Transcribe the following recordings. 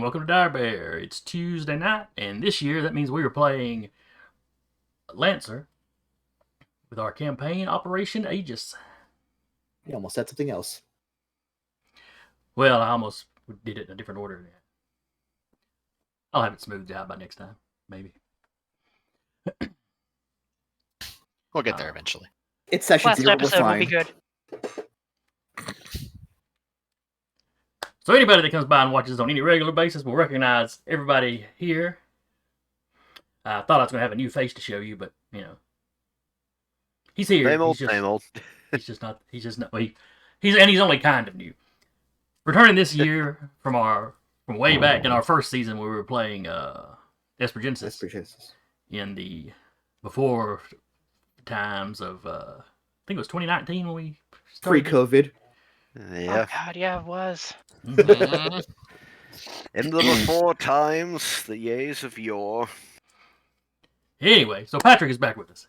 welcome to Dire Bear. It's Tuesday night, and this year that means we are playing Lancer with our campaign Operation Aegis. You almost said something else. Well, I almost did it in a different order. I'll have it smoothed out by next time, maybe. We'll get there eventually. It's session Last 0, we're episode will fine. be good. So anybody that comes by and watches on any regular basis will recognize everybody here. I thought I was going to have a new face to show you, but, you know. He's here. Same old. He's just not, he's only kind of new. Returning this year from way back in our first season where we were playing Espergenesis in the before times of, I think it was 2019 when we started. Pre-COVID. Yeah. Oh God, yeah, it was. Mhm. In the before times, the years of yore. Anyway, so Patrick is back with us.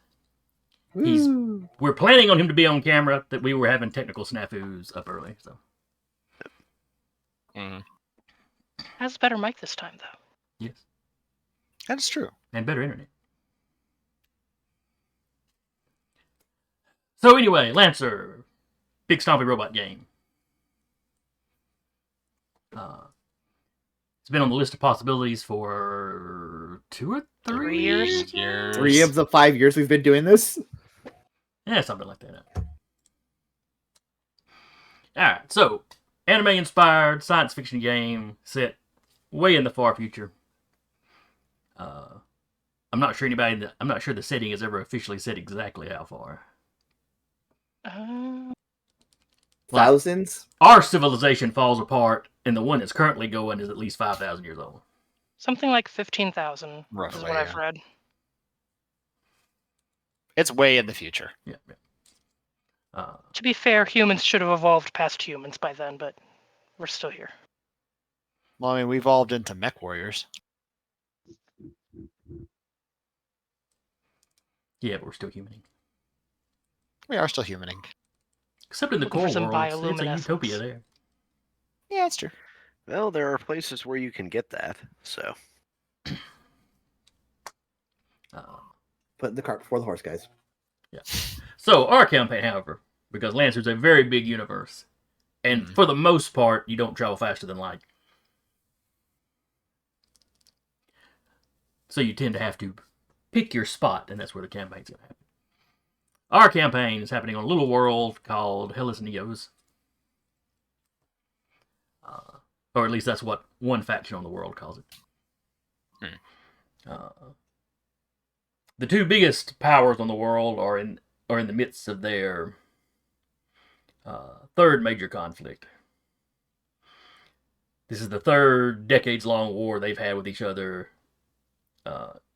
We're planning on him to be on camera, that we were having technical snafus up early, so. Has a better mic this time, though. Yes. That's true. And better internet. So anyway, Lancer. Big stompy robot game. It's been on the list of possibilities for 2 or 3 3 years? 3 of the 5 years we've been doing this? Yeah, something like that. Alright, so, anime-inspired science fiction game set way in the far future. I'm not sure the setting is ever officially said exactly how far. Thousands? Our civilization falls apart, and the one that's currently going is at least 5,000 years old. Something like 15,000 is Roughly, what I've yeah. read. It's way in the future. Yeah. To be fair, humans should have evolved past humans by then, but we're still here. Well, I mean, we evolved into mech warriors. Yeah, but we're still humaning. We are still humaning. Except in the Looking core for some world, it's a bioluminescence. utopia there. Yeah, it's true. Well, there are places where you can get that, so. Put the cart before the horse, guys. Yeah. So, our campaign, however, because Lancer's a very big universe, and for the most part, you don't travel faster than light. So you tend to have to pick your spot, and that's where the campaign's going to happen. Our campaign is happening on a little world called Hellas Neos. Or at least that's what one faction on the world calls it. The 2 biggest powers on the world are in the midst of their 3rd major conflict. This is the 3rd decades-long war they've had with each other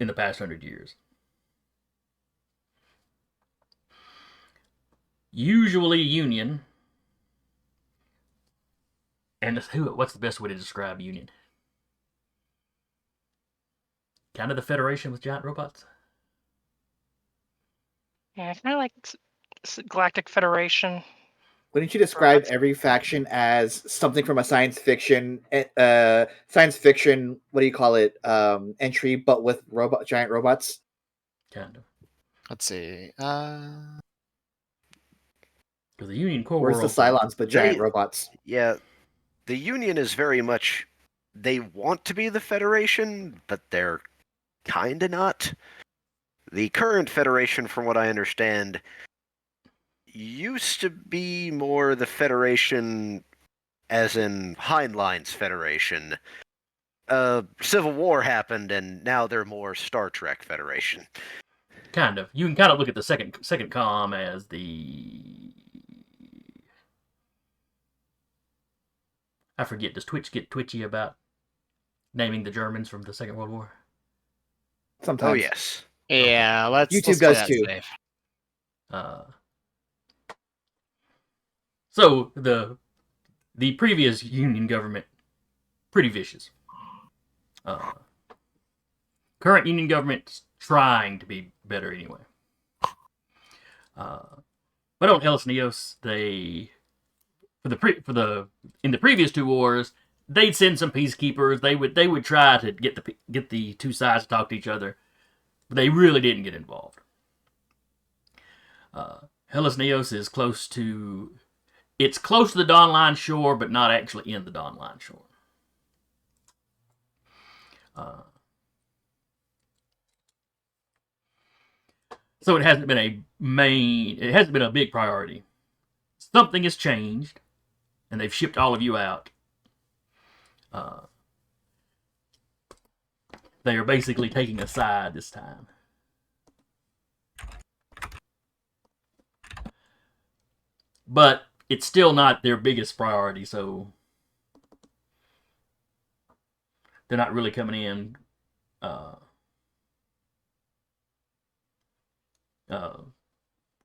in the past 100 years. Usually Union. And what's the best way to describe Union? Kind of the Federation with giant robots? Yeah, kind of like Galactic Federation. Wouldn't you describe every faction as something from a science fiction, what do you call it, entry, but with giant robots? Kind of. Let's see. Because the Union core Where's world... the Cylons, but giant robots? Yeah, the Union is very much... They want to be the Federation, but they're kinda not. The current Federation, from what I understand, used to be more the Federation as in Heinlein's Federation. Civil War happened, and now they're more Star Trek Federation. Kind of. You can kind of look at the second column as the... I forget, does Twitch get twitchy about naming the Germans from the Second World War? Sometimes. Oh, yes. Yeah, YouTube let's does play too. that safe. So the previous Union government, pretty vicious. Current Union government's trying to be better anyway. But on Hellas Neos, in the previous 2 wars, they'd send some peacekeepers. They would try to get the two sides to talk to each other, but they really didn't get involved. Hellas Neos is close to the Dawn Line shore, but not actually in the Dawn Line shore. So it hasn't been a big priority. Something has changed, and they've shipped all of you out. They are basically taking a side this time. But it's still not their biggest priority, so they're not really coming in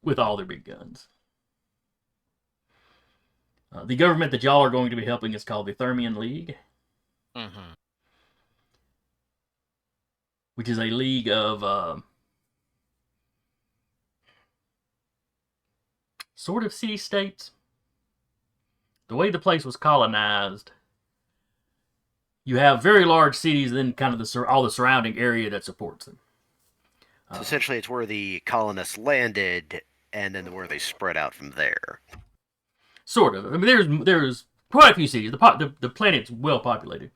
with all their big guns. The government that y'all are going to be helping is called the Thermian League, which is a league of sort of city-states. The way the place was colonized, you have very large cities, and then kind of all the surrounding area that supports them. So essentially, it's where the colonists landed, and then where they spread out from there. Sort of. I mean, there's quite a few cities. The planet's well populated.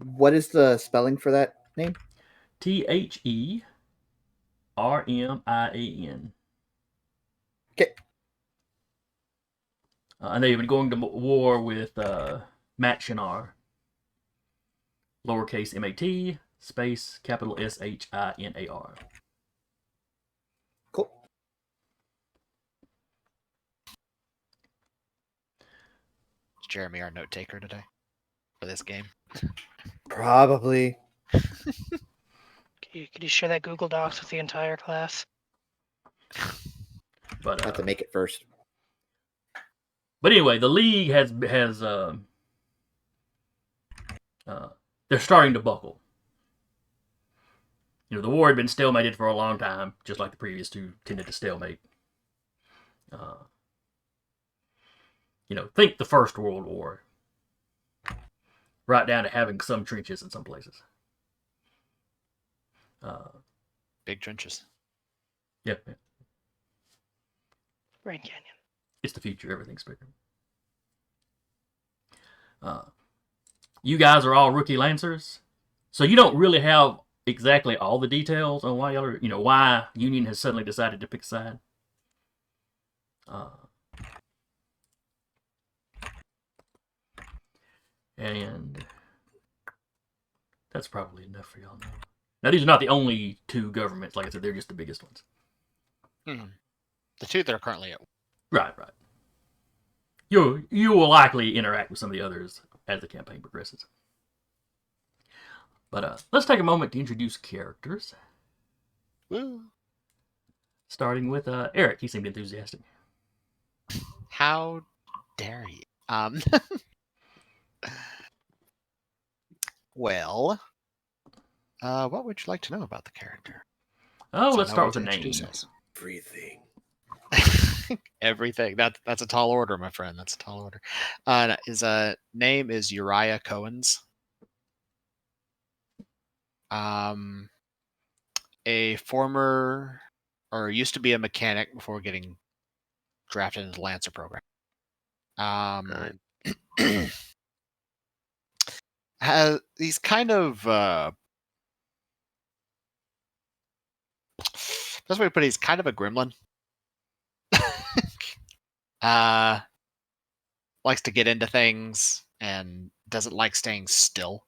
What is the spelling for that name? TheRmian. Okay. And they've been going to war with Matt Shinar. Lowercase MAT, space, capital SHINAR. Cool. Is Jeremy our note taker today for this game? Probably. Could you share that Google Docs with the entire class? But I have to make it first. But anyway, the league has they're starting to buckle. You know, the war had been stalemated for a long time, just like the previous two tended to stalemate. You know, think the First World War. Right down to having some trenches in some places. Big trenches. Yeah. Grand Canyon. It's the future. Everything's bigger. You guys are all rookie Lancers, so you don't really have exactly all the details on why y'all are, why Union has suddenly decided to pick a side. And that's probably enough for y'all now. Now, these are not the only two governments. Like I said, they're just the biggest ones. The two that are currently at Right. You will likely interact with some of the others as the campaign progresses. But let's take a moment to introduce characters. Woo. Starting with Eric. He seemed enthusiastic. How dare you? Well, what would you like to know about the character? Oh, So let's I know start what with to the name. introduce us. Everything. Everything. That's a tall order, my friend. That's a tall order. His name is Uriah Cohens. A former, or used to be a mechanic before getting drafted into the Lancer program. He's kind of best way to put it, he's kind of a gremlin. Likes to get into things and doesn't like staying still.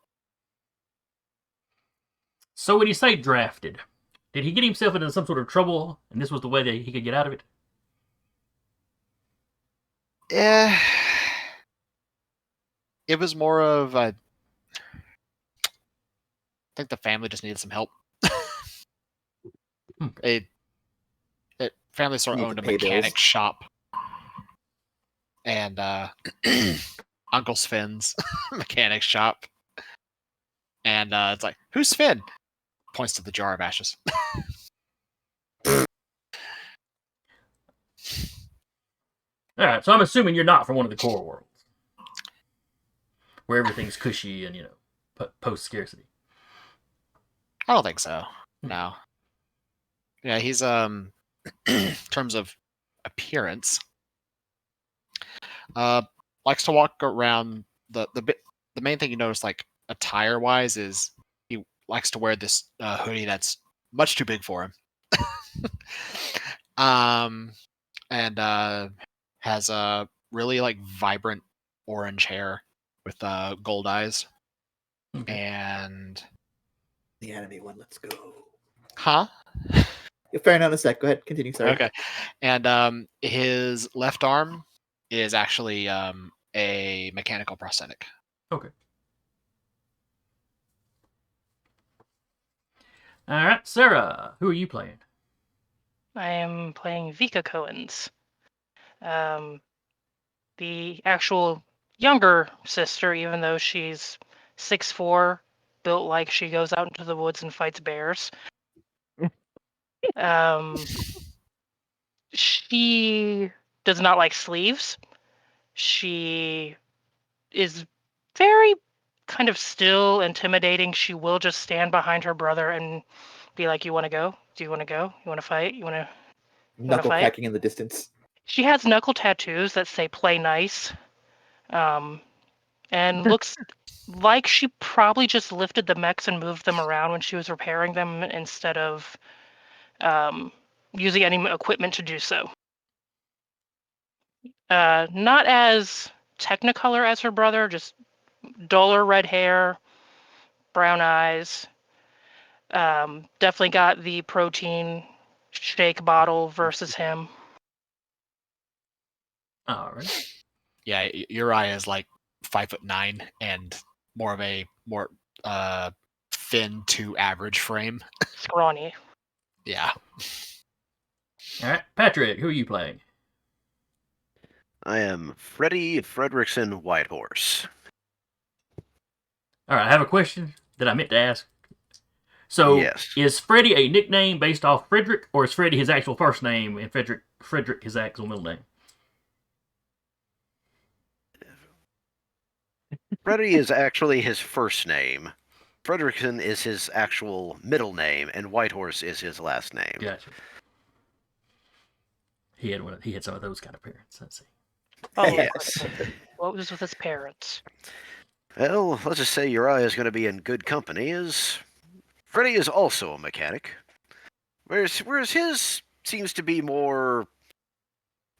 So when you say drafted, did he get himself into some sort of trouble, and this was the way that he could get out of it? Yeah, it was more of I think the family just needed some help. It family sort of Need owned to a pay mechanic bills. shop, and Uncle Sven's mechanic shop, and it's like, who's Sven? Points to the jar of ashes. All right, so I'm assuming you're not from one of the core worlds, where everything's cushy and post scarcity. I don't think so. No. Yeah, he's in terms of appearance, likes to walk around the main thing you notice, like attire wise, is he likes to wear this hoodie that's much too big for him. And has a really like vibrant orange hair with gold eyes. Okay. And The anime one. Let's go. huh? You'll fair enough in a sec. Go ahead. Continue. Sorry. Okay. And his left arm is actually a mechanical prosthetic. Okay. All right, Sarah, who are you playing? I am playing Vika Cohen's. The actual younger sister, even though she's 6'4", built like she goes out into the woods and fights bears. She does not like sleeves. She is very kind of still, intimidating. She will just stand behind her brother and be like, "You want to go? Do you want to go? You want to fight? You want to Knuckle fight?" cracking in the distance. She has knuckle tattoos that say "Play Nice," and looks like she probably just lifted the mechs and moved them around when she was repairing them instead of using any equipment to do so. Not as technicolor as her brother, just duller red hair, brown eyes. Definitely got the protein shake bottle versus him. All right. Yeah, Uriah is like 5'9" and more of a more thin to average frame. Scrawny. Yeah. All right, Patrick, who are you playing? I am Freddie Fredrickson Whitehorse. All right, I have a question that I meant to ask. So, Yes. is Freddy a nickname based off Frederick, or is Freddy his actual first name and Frederick his actual middle name? Freddie is actually his first name. Fredrickson is his actual middle name, and Whitehorse is his last name. Gotcha. He had some of those kind of parents. Let's see. Oh, Yes. what was with his parents? Well, let's just say Uriah is going to be in good company, as Freddie is also a mechanic. Whereas his seems to be more...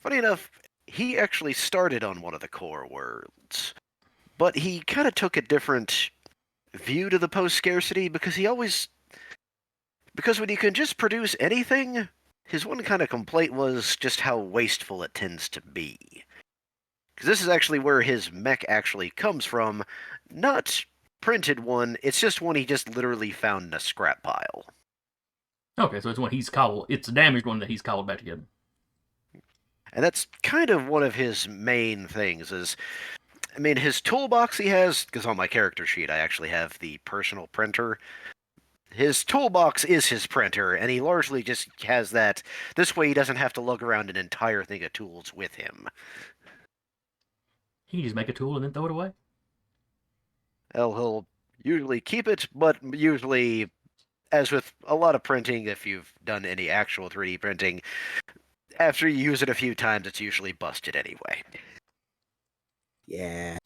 Funny enough, he actually started on one of the core worlds. But he kind of took a different view to the post-scarcity, because when you can just produce anything, his one kind of complaint was just how wasteful it tends to be. Because this is actually where his mech actually comes from, not printed one, it's just one he just literally found in a scrap pile. Okay, so it's one he's cobbled. It's a damaged one that he's cobbled back together. And that's kind of one of his main things is, I mean, his toolbox he has, because on my character sheet I actually have the personal printer. His toolbox is his printer, and he largely just has that. This way he doesn't have to lug around an entire thing of tools with him. He can just make a tool and then throw it away. Well, he'll usually keep it, but usually, as with a lot of printing, if you've done any actual 3D printing, after you use it a few times, it's usually busted anyway. Yeah.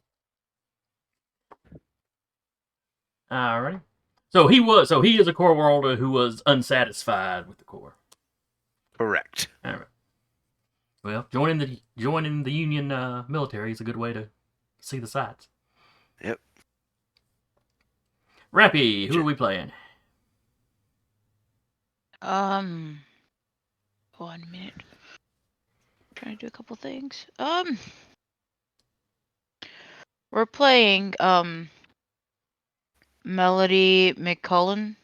Alrighty. So he is a core worlder who was unsatisfied with the core. Correct. All right. Well, joining the Union military is a good way to see the sights. Yep. Rappy, who are we playing? 1 minute. Trying to do a couple things. We're playing Melody McCullen.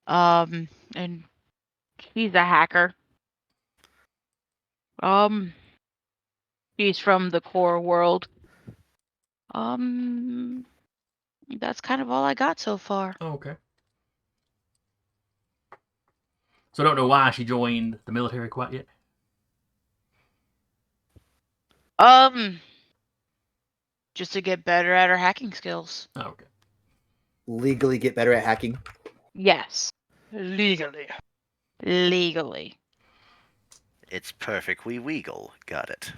And she's a hacker. She's from the core world. That's kind of all I got so far. Oh, okay. So I don't know why she joined the military quite yet. Just to get better at our hacking skills. Oh, okay. Legally get better at hacking. Yes, Legally. legally. It's perfect. We wiggle. Got it.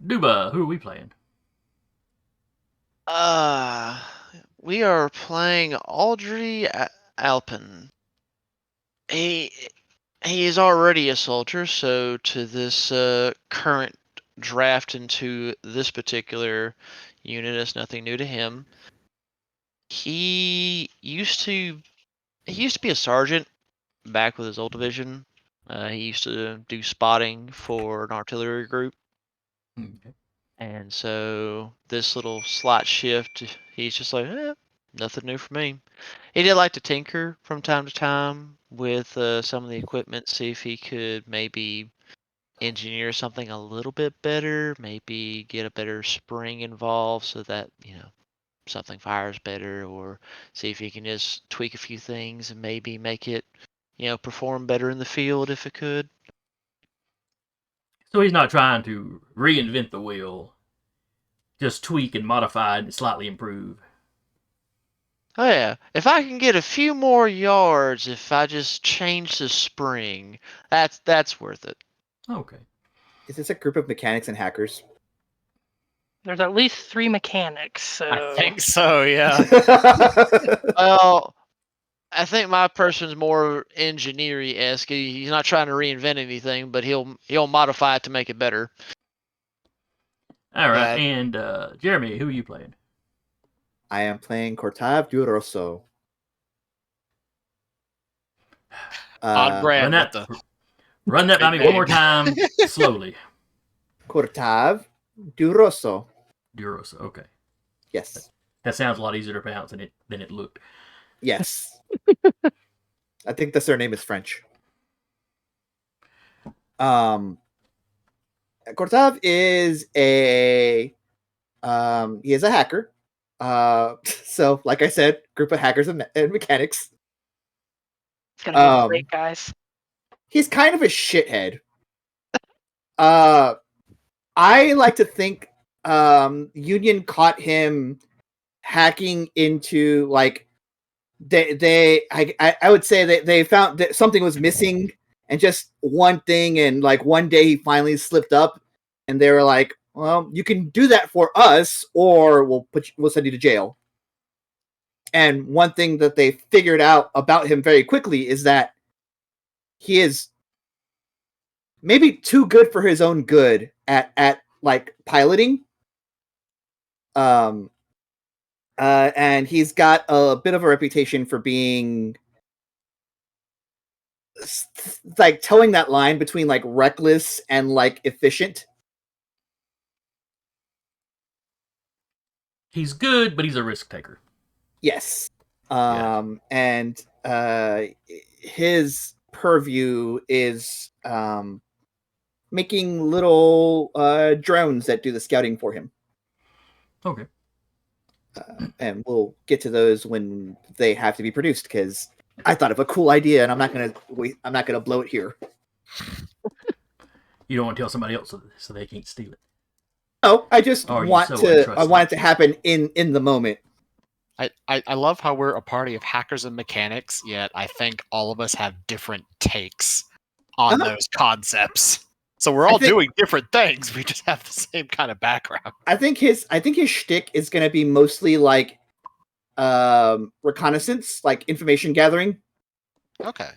Duba, who are we playing? We are playing Audrey Alpin. He is already a soldier, so to this current draft into this particular unit is nothing new to him. He used to be a sergeant back with his old division. He used to do spotting for an artillery group. Okay. And so this little slot shift, he's just like, nothing new for me. He did like to tinker from time to time with some of the equipment, see if he could maybe engineer something a little bit better, maybe get a better spring involved so that, something fires better, or see if he can just tweak a few things and maybe make it, perform better in the field if it could. So he's not trying to reinvent the wheel, just tweak and modify and slightly improve. Oh yeah, if I can get a few more yards, if I just change the spring, that's worth it. Okay. Is this a group of mechanics and hackers? There's at least 3 mechanics, so so, yeah. Well, I think my person's more engineering-esque. He's not trying to reinvent anything, but he'll modify it to make it better. All right. Yeah. And Jeremy, who are you playing? I am playing Cortav du Rosso. On brand run with the Run that by me one more time, slowly. Cortav du Rosso. Duros. Okay. Yes. That sounds a lot easier to pronounce than it looked. Yes. I think the surname is French. Cortav is he is a hacker. So like I said, group of hackers and mechanics. it's gonna be great, guys. He's kind of a shithead. I like to think Union caught him hacking into like I would say that they found that something was missing and just one thing, and like one day he finally slipped up and they were like, well, you can do that for us or we'll send you to jail. And one thing that they figured out about him very quickly is that he is maybe too good for his own good at like piloting. And he's got a bit of a reputation for being like towing that line between like reckless and like efficient. He's good, but he's a risk taker. Yes. And his purview is making little drones that do the scouting for him. Okay. And we'll get to those when they have to be produced, because I thought of a cool idea and I'm not gonna blow it here. You don't want to tell somebody else so they can't steal it. Oh, I just Or you want so to. I untrusting. want it to happen in the moment. I love how we're a party of hackers and mechanics, yet I think all of us have different takes on those concepts. So we're all doing different things. We just have the same kind of background. I think his shtick is going to be mostly like reconnaissance, like information gathering. Okay.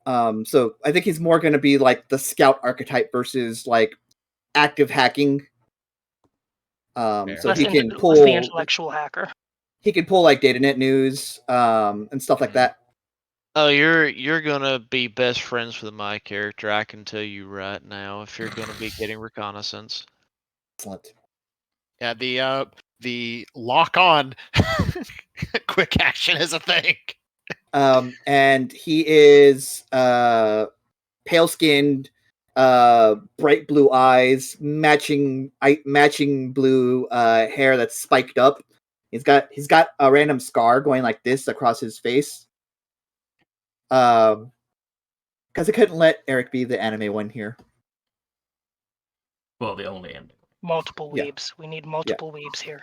So I think he's more going to be like the scout archetype versus like active hacking. So he can pull the intellectual hacker. He can pull like DataNet news and stuff like that. Oh, you're gonna be best friends with my character. I can tell you right now. If you're gonna be getting reconnaissance. Excellent. Yeah, the lock on quick action is a thing. And he is pale skinned, bright blue eyes, matching blue hair that's spiked up. He's got a random scar going like this across his face. Because I couldn't let Eric be the anime one here. Well, the only ending. Multiple Yeah. weebs. We need multiple weebs here.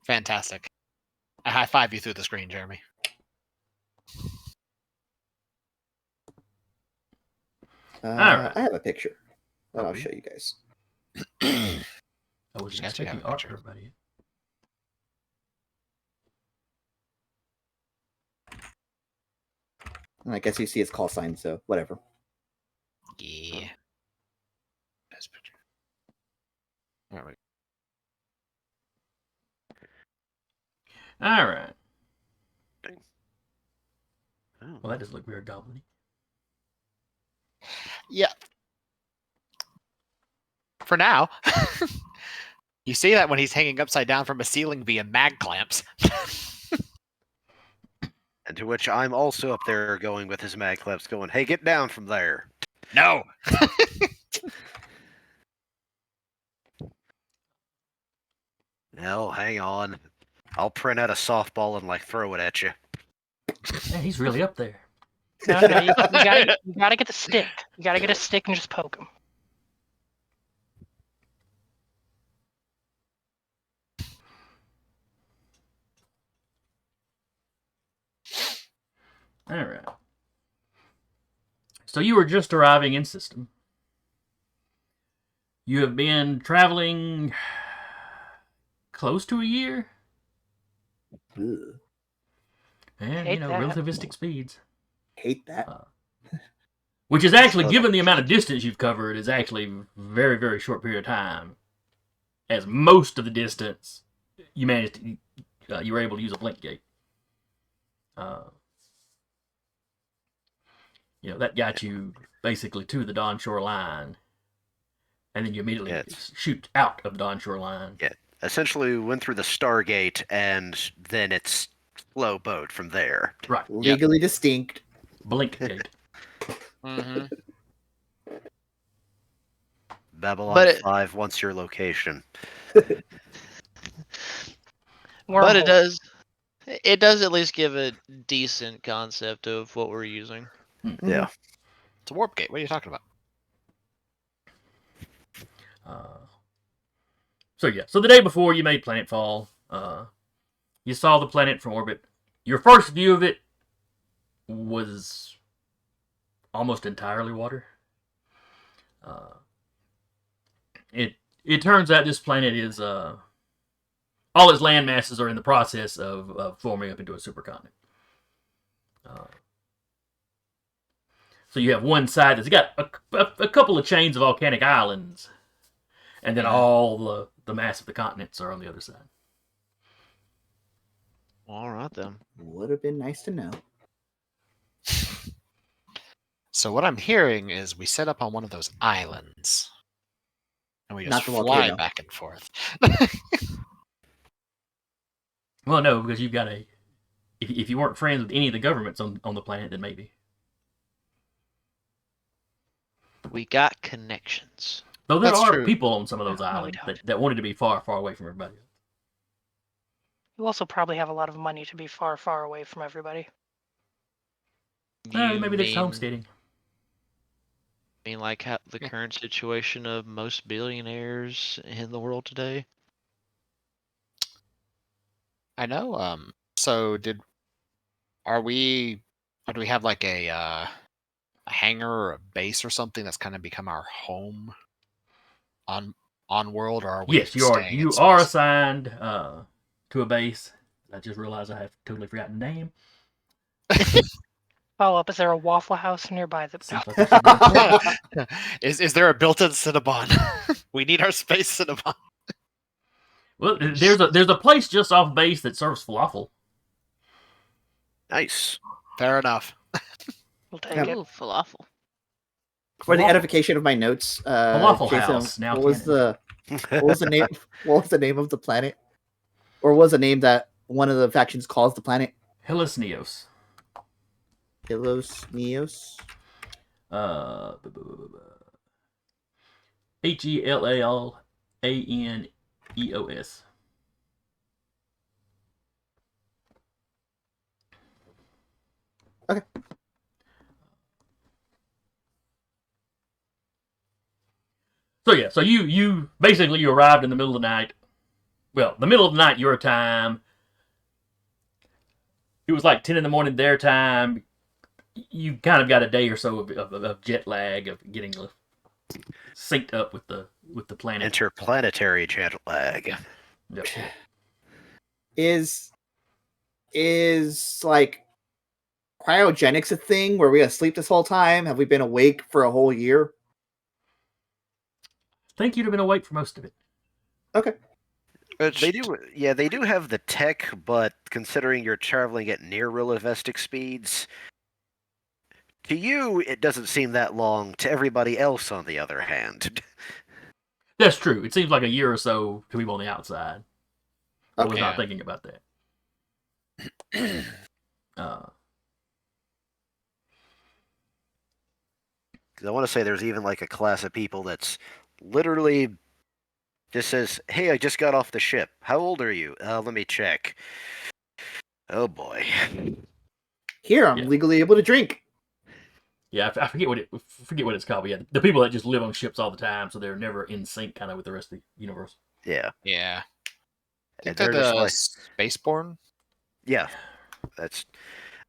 Fantastic. I high five you through the screen, Jeremy. I have a picture that I'll Okay. show you guys. I was You guys do have expecting a art picture. for everybody. And I guess you see his call sign, so whatever. Yeah. That's a picture. There we go. All right. Oh. Well, that does look weird, goblin. Yeah. For now. You see that when he's hanging upside down from a ceiling via mag clamps. And to which I'm also up there going with his mag clamps going, hey, get down from there. No. No, hang on. I'll print out a softball and throw it at you. Man, he's really up there. No, you gotta get the stick. You gotta get a stick and just poke him. All right. So you were just arriving in system. You have been traveling close to a year. Ugh, And, Hate that. relativistic speeds. hate that. Which is actually, So- given the amount of distance you've covered, is actually very, very short period of time. As most of the distance, you managed to, you were able to use a blink gate. That got you basically to the Dawn Shore line. And then you immediately shoot out of the Dawn Shore line. Yeah. Essentially, we went through the Stargate, and then it's slow boat from there. Right. Legally distinct. Blink gate. Mm-hmm. Babylon But it- 5 wants your location. But it Wormhole. does at least give a decent concept of what we're using. Yeah. It's a warp gate. What are you talking about? So the day before you made planetfall, you saw the planet from orbit. Your first view of it was almost entirely water. It turns out this planet is all its land masses are in the process of forming up into a supercontinent. So you have one side that's got a couple of chains of volcanic islands, and then all the mass of the continents are on the other side. All right then. Would have been nice to know. So what I'm hearing is we set up on one of those islands. And we Not just the fly volcano. back and forth. Well, no, because you've got if you weren't friends with any of the governments on the planet, then maybe. We got connections. Though there That's are true. people on some of those No, we islands don't. that wanted to be far, far away from everybody. You also probably have a lot of money to be far, far away from everybody. You Maybe that's homesteading. mean like the current situation of most billionaires in the world today? I know. So do we have like a hangar or a base or something that's kind of become our home on world, or are we? Yes, you are. staying in You are space? assigned to a base. I just realized I have totally forgotten the name. Follow up: is there a Waffle House nearby? Seems like that's a good point. is there a built-in Cinnabon? We need our space Cinnabon. Well, there's a place just off base that serves falafel. Nice. Fair enough. We'll take Yep. it. Ooh, falafel. For the Falafel. edification of my notes, Falafel Jason, House, now what was canon. what was the name? What was the name of the planet? Or what was the name that one of the factions calls the planet? Hellas Neos. Hilos Neos. HELLANEOS. Okay. So you basically you arrived in the middle of the night. Well, the middle of the night your time. It was like 10 in the morning their time. You kind of got a day or so of jet lag of getting synced up with the planet. Interplanetary jet lag. Yep. Is like cryogenics a thing where we gotta sleep this whole time? Have we been awake for a whole year? I think you'd have been awake for most of it. Okay. They do have the tech, but considering you're traveling at near realistic speeds, to you it doesn't seem that long. To everybody else, on the other hand, That's true. It seems like a year or so to people on the outside. I was not thinking about that. I want to say there's even like a class of people that's literally just says, "Hey, I just got off the ship. How old are you? Let me check." Oh boy. Here, I'm legally able to drink. Yeah, I forget what it's called. But yeah, the people that just live on ships all the time, so they're never in sync, kind of with the rest of the universe. Yeah. Yeah. I think they're they're just the like, spaceborne. yeah, that's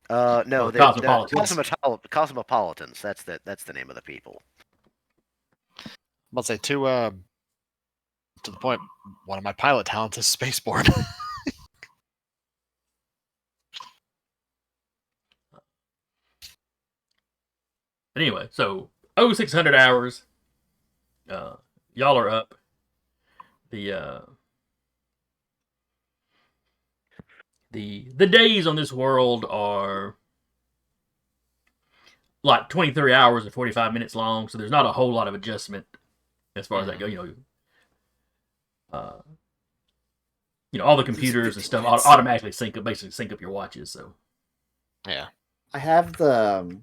no, they're Cosmopolitans. Cosmopolitans. That's the name of the people. I'll say to the point, one of my pilot talents is spaceborne. But anyway, so 0600 hours. Y'all are up. The days on this world are like 23 hours and 45 minutes long, so there's not a whole lot of adjustment as far as that goes. All the computers and stuff automatically sync up your watches. So yeah, I have the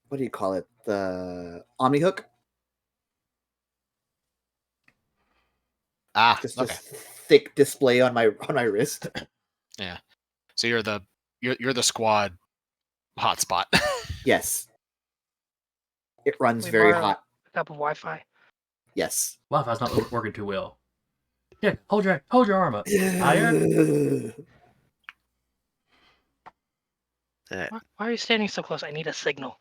what do you call it? The Omni Hook. Just okay. a thick display on my wrist. Yeah. So you're the squad hotspot. Yes. It runs We very borrow hot. A cup of Wi-Fi. Yes. Wi-Fi's not working too well. Yeah, hold your arm up higher. Why are you standing so close? I need a signal.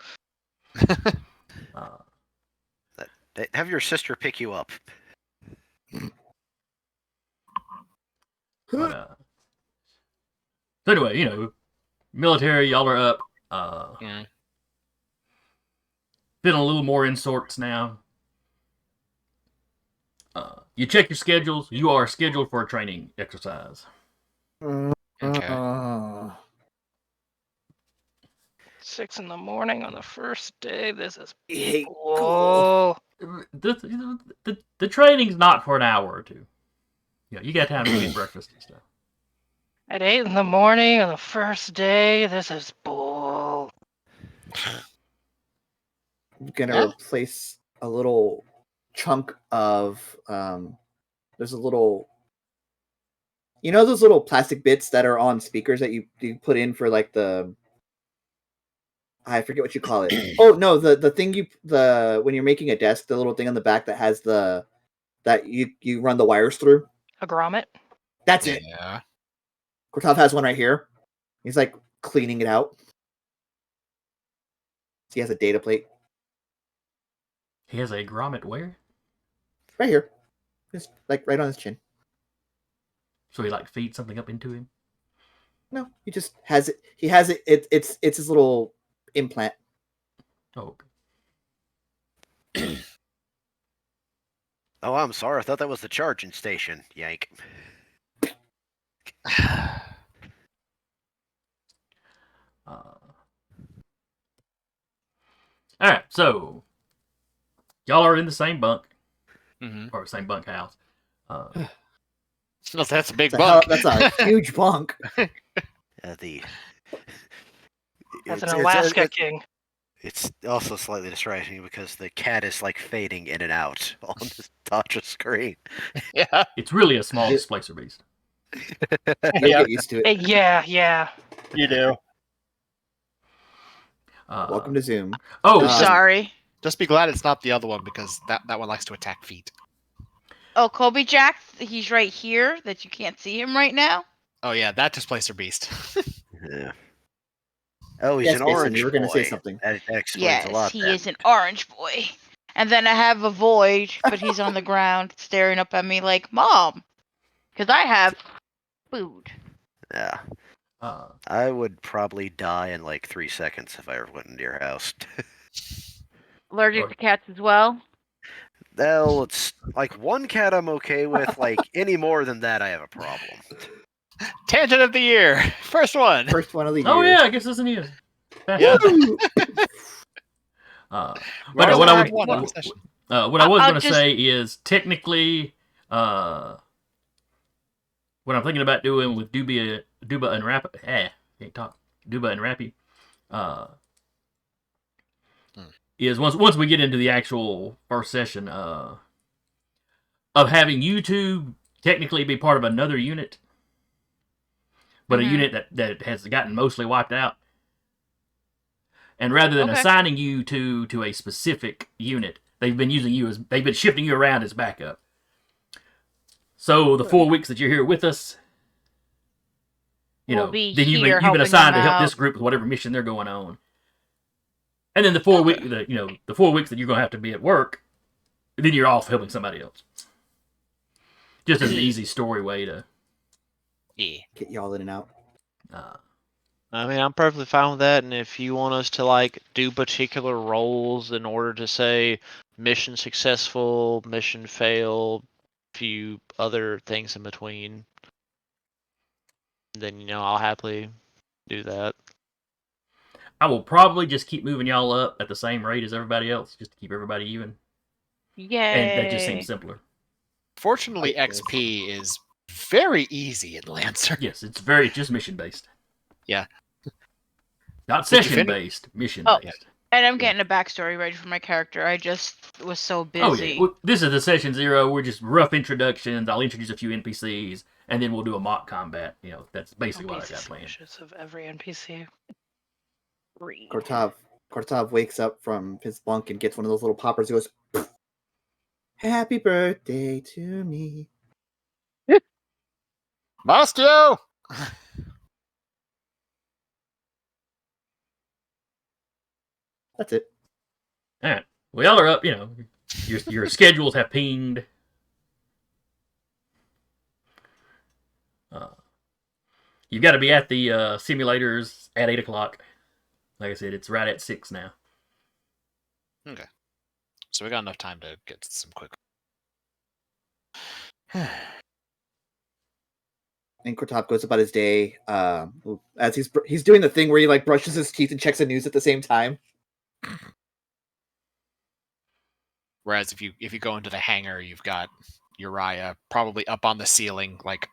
Have your sister pick you up. But, so anyway, military, y'all are up. Feeling a little more in sorts now. You check your schedules. You are scheduled for a training exercise. Okay. 6 in the morning on the first day. This is cool. The training's not for an hour or two. You got time to eat breakfast and stuff. At 8 in the morning on the first day. This is bull. I'm gonna replace a little chunk of there's a little, those little plastic bits that are on speakers that you put in for like I forget what you call it. Oh no, the thing when you're making a desk, the little thing on the back that has that you run the wires through. A grommet. That's it. Yeah. Kortov has one right here. He's like cleaning it out. He has a data plate. He has a grommet where? Right here. Just like right on his chin. So he feeds something up into him? No, he just has it. He has it. It's his little implant. Oh, okay. Oh, I'm sorry. I thought that was the charging station. Yank. All right, so y'all are in the same bunk, Mm-hmm. or same bunkhouse. That's a big bunk. That's a huge bunk. That's an Alaska king. It's also slightly distracting because the cat is fading in and out on the touch screen. Yeah, it's really a small displacer beast. You get used to it. Yeah. You do. Welcome to Zoom. I'm sorry. Just be glad it's not the other one because that one likes to attack feet. Oh, Kobe Jack, he's right here. That you can't see him right now. Oh yeah, that displacer beast. Yeah. Oh, he's Yes, an Mason, orange you were boy. going to say something. That explains a Yes, lot. he then. is an orange boy. And then I have a void, but he's on the ground staring up at me like, Mom, because I have food. Yeah. Uh, I would probably die in like 3 seconds if I ever went into your house. Allergic Or- to cats as well. Well, it's like one cat I'm okay with. Like any more than that, I have a problem. Tangent of the year, first one. First one of the year. oh yeah, I guess this is news. Yeah. Woo! But We're no, only what gonna I have one would per session. what I was I'll going to just- say is technically what I'm thinking about doing with Duba and Rappy, can't talk. Duba and Rappy, is once we get into the actual first session, of having you two technically be part of another unit, but a Mhm. unit that has gotten mostly wiped out. And rather than Okay. assigning you to a specific unit, they've been shifting you around as backup. So the 4 weeks that you're here with us, We'll be then you've here been helping assigned to them help this out. group with whatever mission they're going on. And then the 4 weeks that you're going to have to be at work, then you're off helping somebody else. Just as an easy story way to. Yeah. Get y'all in and out. I mean, I'm perfectly fine with that. And if you want us to like do particular roles in order to say mission successful, mission failed, few other things in between, then I'll happily do that. I will probably just keep moving y'all up at the same rate as everybody else, just to keep everybody even. Yay. And that just seems simpler. Fortunately, XP is very easy in Lancer. Yes, it's just mission based. Yeah. Not Did you session finish? based, mission Oh. based. And I'm getting a backstory ready for my character. I just was so busy. Oh yeah, well, this is the session 0. We're just rough introductions. I'll introduce a few NPCs, and then we'll do a mock combat. That's basically what I got planned. Suspicious of every NPC. Read. Kortov wakes up from his bunk and gets one of those little poppers. He goes, "Happy birthday to me." Mastio! That's it. All right, well, y'all are up. Your schedules have pinged. You've got to be at the simulators at 8 o'clock. Like I said, it's right at 6 now. Okay. So we got enough time to get some quick. And Kortov goes about his day. As he's doing the thing where he like brushes his teeth and checks the news at the same time. Whereas if you go into the hangar, you've got Uriah probably up on the ceiling, like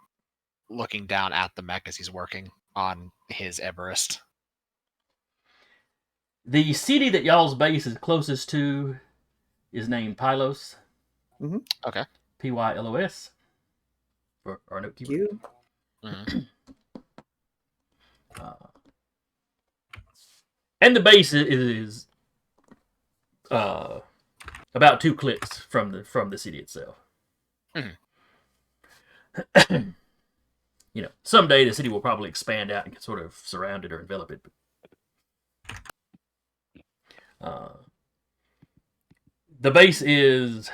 looking down at the mech as he's working on his Everest. The city that y'all's base is closest to is named Pylos. Mm-hmm. Okay. Pylos. For our note keeper. You. Mm-hmm. And the base is about 2 clicks from the city itself. Mm-hmm. Someday the city will probably expand out and sort of surround it or envelop it. The base is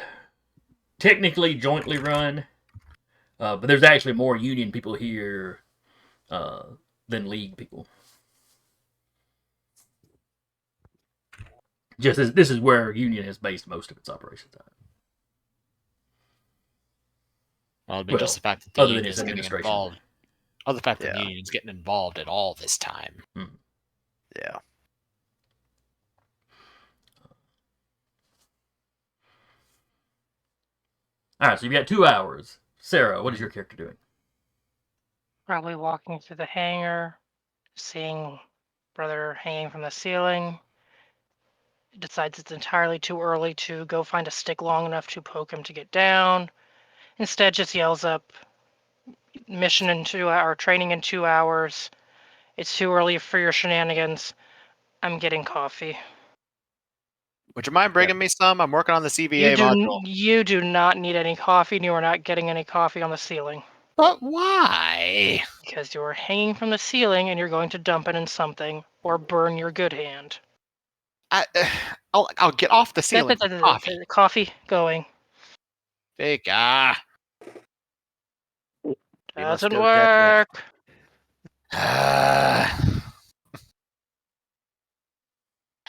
technically jointly run, but there's actually more Union people here than League people. Just as this is where Union has based most of its operations on. Well, but just the fact that the other than Union its is getting administration. involved. Oh, the fact that the Yeah. Union's getting involved at all this time. Yeah. All right, so you've got 2 hours. Sarah, what is your character doing? Probably walking through the hangar, seeing brother hanging from the ceiling. Decides it's entirely too early to go find a stick long enough to poke him to get down. Instead, just yells up, "Mission in 2 hours, training in 2 hours. It's too early for your shenanigans. I'm getting coffee." Would you mind bringing me some? I'm working on the CVA module. You do not need any coffee, and you are not getting any coffee on the ceiling. But why? Because you are hanging from the ceiling and you're going to dump it in something or burn your good hand. I'll get off the ceiling. Coffee. Coffee going. Big We must Doesn't go work.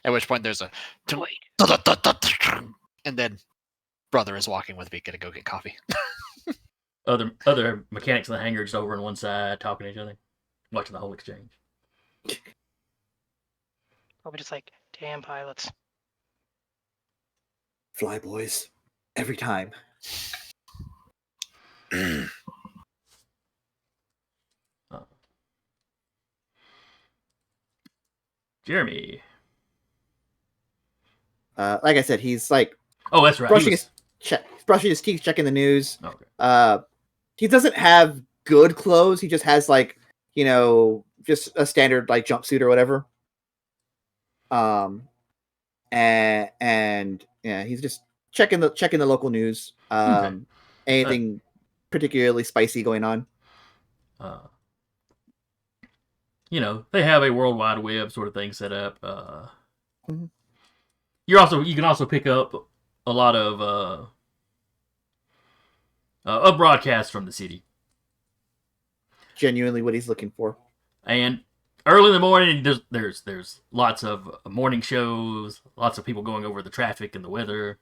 At which point there's a and then brother is walking with me, gonna go get coffee. Other mechanics in the hangar just over on one side talking to each other, watching the whole exchange. Probably just like, damn pilots. Fly boys. Every time. Jeremy. Like I said, he's like Oh, that's right. brushing his teeth, checking the news. Okay. He doesn't have good clothes. He just has like, just a standard like jumpsuit or whatever. And yeah, he's just checking the local news. Okay. Anything particularly spicy going on? They have a World Wide Web sort of thing set up. Mhm. You can also pick up a lot of broadcasts from the city. Genuinely, what he's looking for. And early in the morning, there's lots of morning shows, lots of people going over the traffic and the weather.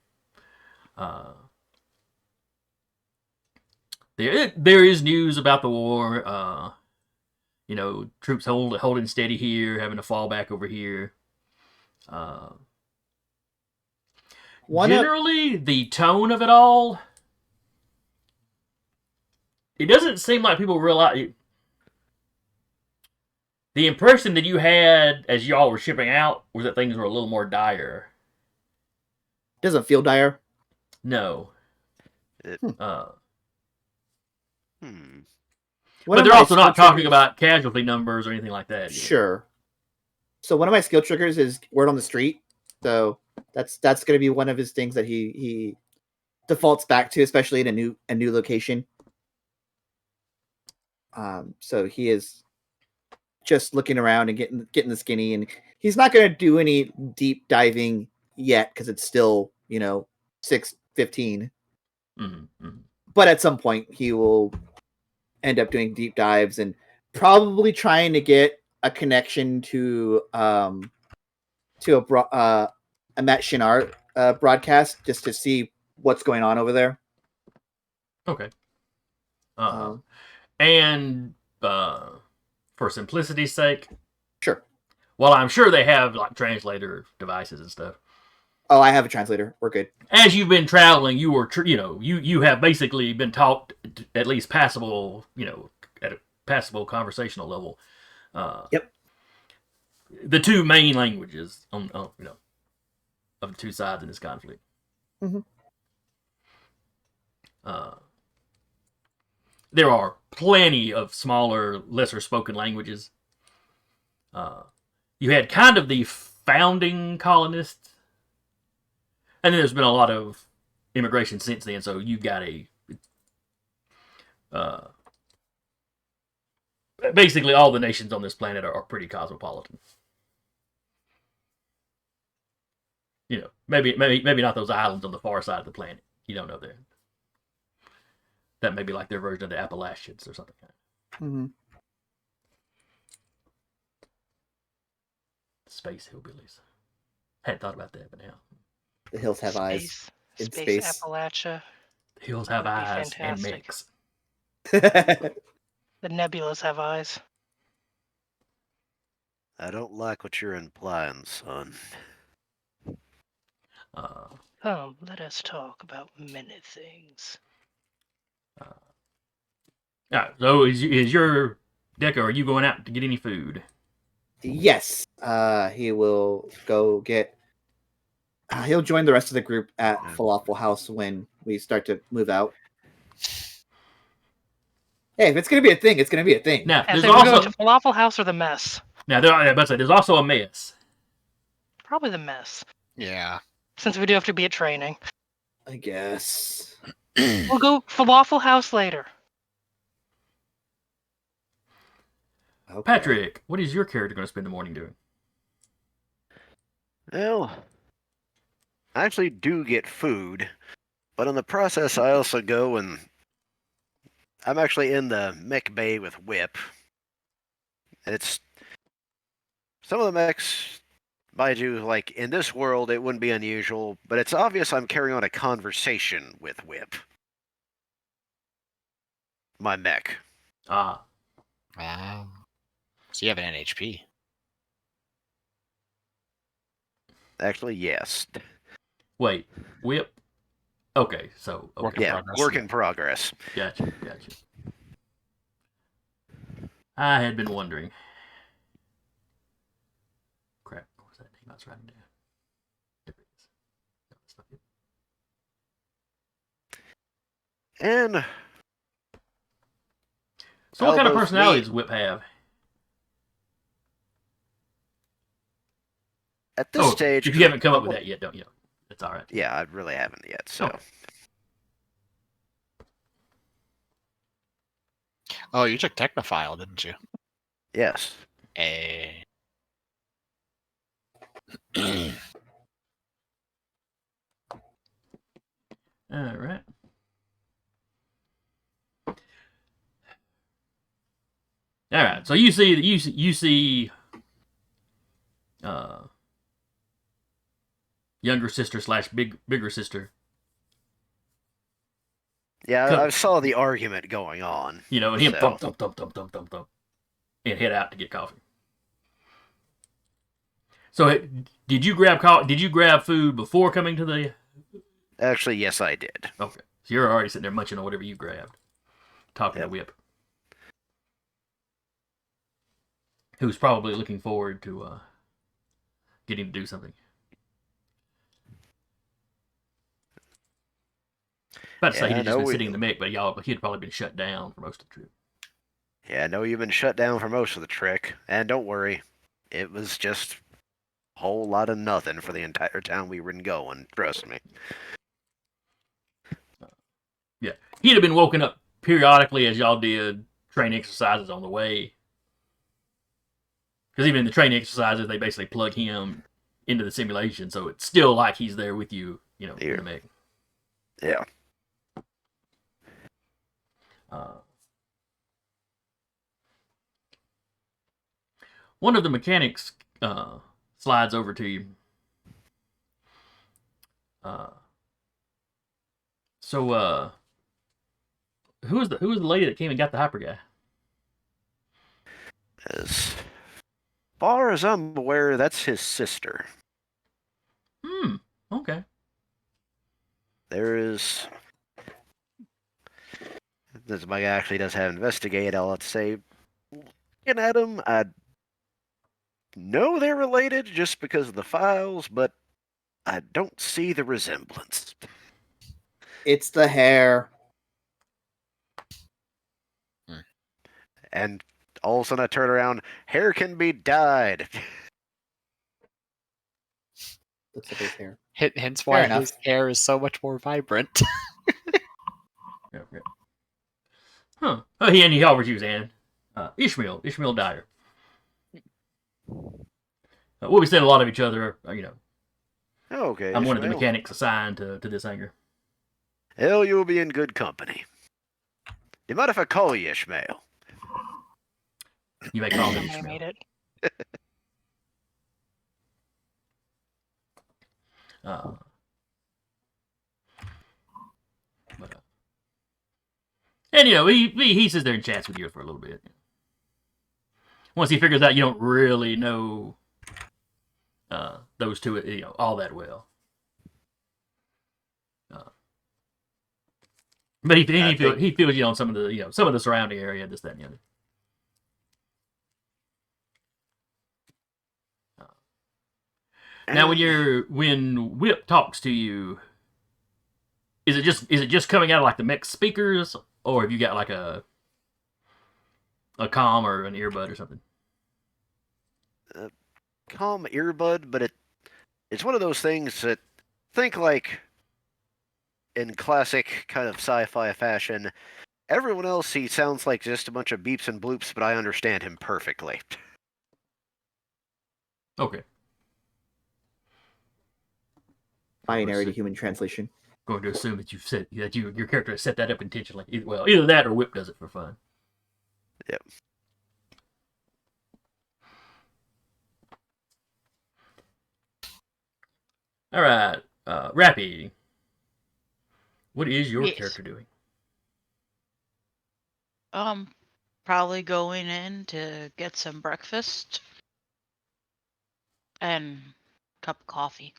There is news about the war. Troops holding steady here, having to fall back over here. Generally, the tone of it all, it doesn't seem like people realize. The impression that you had as y'all were shipping out was that things were a little more dire. Doesn't feel dire. No. One But of they're my also not skill talking triggers- about casualty numbers or anything like that. Sure. So one of my skill triggers is word on the street. So that's going to be one of his things that he defaults back to, especially in a new location. So he is just looking around and getting the skinny, and he's not going to do any deep diving yet because it's still 6:15. Mm-hmm. But at some point he will end up doing deep dives and probably trying to get a connection to a Matt Shinar broadcast just to see what's going on over there. Okay. And for simplicity's sake, Sure. well, I'm sure they have like translator devices and stuff. Oh, I have a translator. We're good. As you've been traveling, you were you have basically been taught at least passable, at a passable conversational level. Yep. The two main languages of the two sides in this conflict. Mm-hmm. There are plenty of smaller, lesser spoken languages. You had kind of the founding colonists, and then there's been a lot of immigration since then, so you've got basically all the nations on this planet are pretty cosmopolitan. Maybe not those islands on the far side of the planet. You don't know there. That may be like their version of the Appalachians or something. Mm-hmm. Space hillbillies. Hadn't thought about that, but now. The hills have eyes. In Space space. Appalachia. The hills have Would be eyes and fantastic. mix. The nebulas have eyes. I don't like what you're implying, son. Come, let us talk about many things. So is your Decker, are you going out to get any food? Yes. He will go get. He'll join the rest of the group at Falafel House when we start to move out. Hey, if it's gonna be a thing, it's gonna be a thing. Now, And there's so we're going also to Falafel House or the mess? there's also a mess. Probably the mess. Yeah. since we do have to be at training. I guess. We'll go Falafel House later. Okay. Patrick, what is your character going to spend the morning doing? Well, I actually do get food, but in the process, I also go and I'm actually in the mech bay with Whip, and it's some of the mechs. Mind you, like in this world, it wouldn't be unusual, but it's obvious I'm carrying on a conversation with Whip. My mech. Ah, Wow. So you have an NHP. Actually, yes. wait, Whip. Okay, so Work okay, in Yeah, progress. work in progress. gotcha. I had been wondering. Crap, what was that name I was writing down? There it is. No, that's not it. And So, what kind of both personality me- does Whip have? at this Oh, stage, if you haven't come up with that yet, don't you? That's all right. Yeah, I really haven't yet. So Okay. Oh, you took Technophile, didn't you? yes. Eh. All right. All right. So you see younger sister / bigger sister. Yeah, Cut. I saw the argument going on. You know, and him So- thump, and head out to get coffee. So did you grab food before coming to the? Actually, yes, I did. Okay. So you're already sitting there munching on whatever you grabbed, talking to Yep. Whip, who's probably looking forward to getting to do something. About to say Yeah, he'd I just been know sitting in the mech, but he'd probably been shut down for most of the trip. Yeah, I know you've been shut down for most of the trick, and don't worry, it was just a whole lot of nothing for the entire time we were going. Trust me. Yeah, he'd have been woken up periodically as y'all did training exercises on the way. Because even in the training exercises, they basically plug him into the simulation, so it's still like he's there with you, in Here. the mech. Yeah. One of the mechanics slides over to you. So who was the lady that came and got the hyper guy? As far as I'm aware, that's his sister. Okay. There is. This my guy actually does have investigate. I'll have to say, looking at him, I know they're related just because of the files, but I don't see the resemblance. It's the hair. And all of a sudden I turn around, hair can be dyed. Looks like his hair. Hence why Fair enough. his hair is so much more vibrant. Yeah. Huh. Oh, he offers you his hand. Ishmael Dyer. We'll be saying a lot of each other, Okay. I'm one of the Ishmael. mechanics assigned to this hangar. Hell, you'll be in good company. Do you mind if I call you Ishmael? You may call me I Ishmael. made it. And he sits there and chats with you for a little bit. Once he figures out you don't really know those two, all that well. But he feels you on some of the surrounding area, this, that, and the other. Now, when Whip talks to you, is it just coming out of like the mech speakers, or have you got like a comm or an earbud or something? Calm earbud, but it's one of those things that think like in classic kind of sci-fi fashion, everyone else he sounds like just a bunch of beeps and bloops, but I understand him perfectly. Okay. Binary to human translation. Going to assume that your character has set that up intentionally. Either that or Whip does it for fun. Yep. All right, Rappy. What is your Yes. character doing? Probably going in to get some breakfast and a cup of coffee.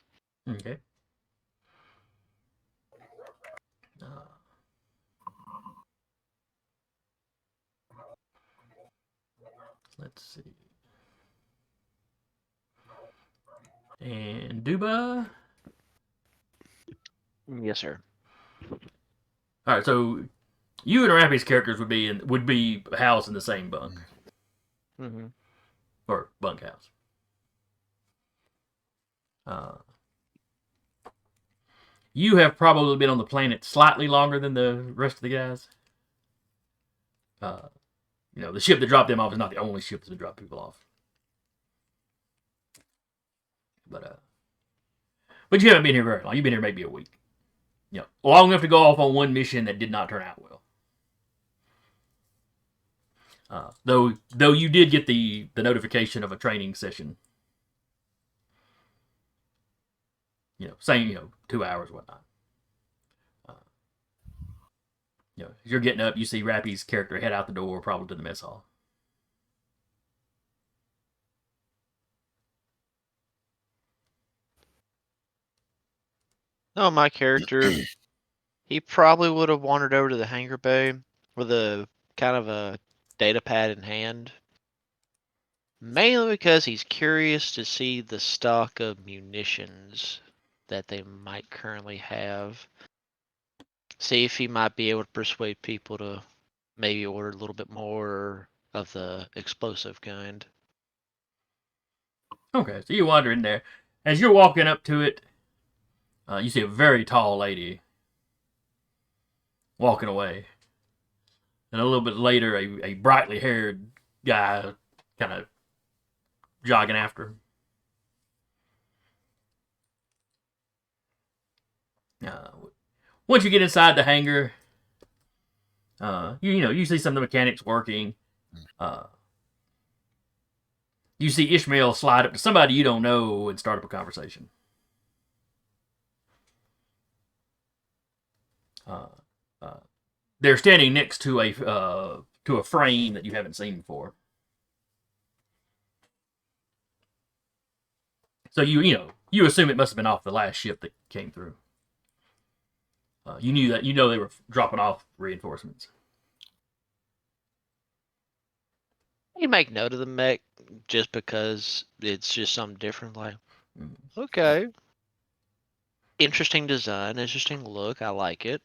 Okay. Let's see. And Duba. Yes, sir. All right, so you and Rappy's characters would be housed in the same bunk Mm-hmm. or bunkhouse. You have probably been on the planet slightly longer than the rest of the guys. The ship that dropped them off is not the only ship that's been dropping people off. But you haven't been here very long. You've been here maybe a week. Long enough to go off on one mission that did not turn out well. Though you did get the notification of a training session. Saying 2 hours, whatnot. As you're getting up, you see Rappy's character head out the door, probably to the mess hall. No, my character, he probably would have wandered over to the hangar bay with a kind of a data pad in hand. Mainly because he's curious to see the stock of munitions that they might currently have. See if he might be able to persuade people to maybe order a little bit more of the explosive kind. Okay, so you wander in there. As you're walking up to it, you see a very tall lady walking away. And a little bit later, a brightly haired guy kind of jogging after her. Once you get inside the hangar, you see some of the mechanics working. You see Ishmael slide up to somebody you don't know and start up a conversation. They're standing next to a frame that you haven't seen before. So you assume it must have been off the last ship that came through. You knew that they were dropping off reinforcements. You make note of the mech just because it's just something different. Like, okay, interesting design, interesting look. I like it.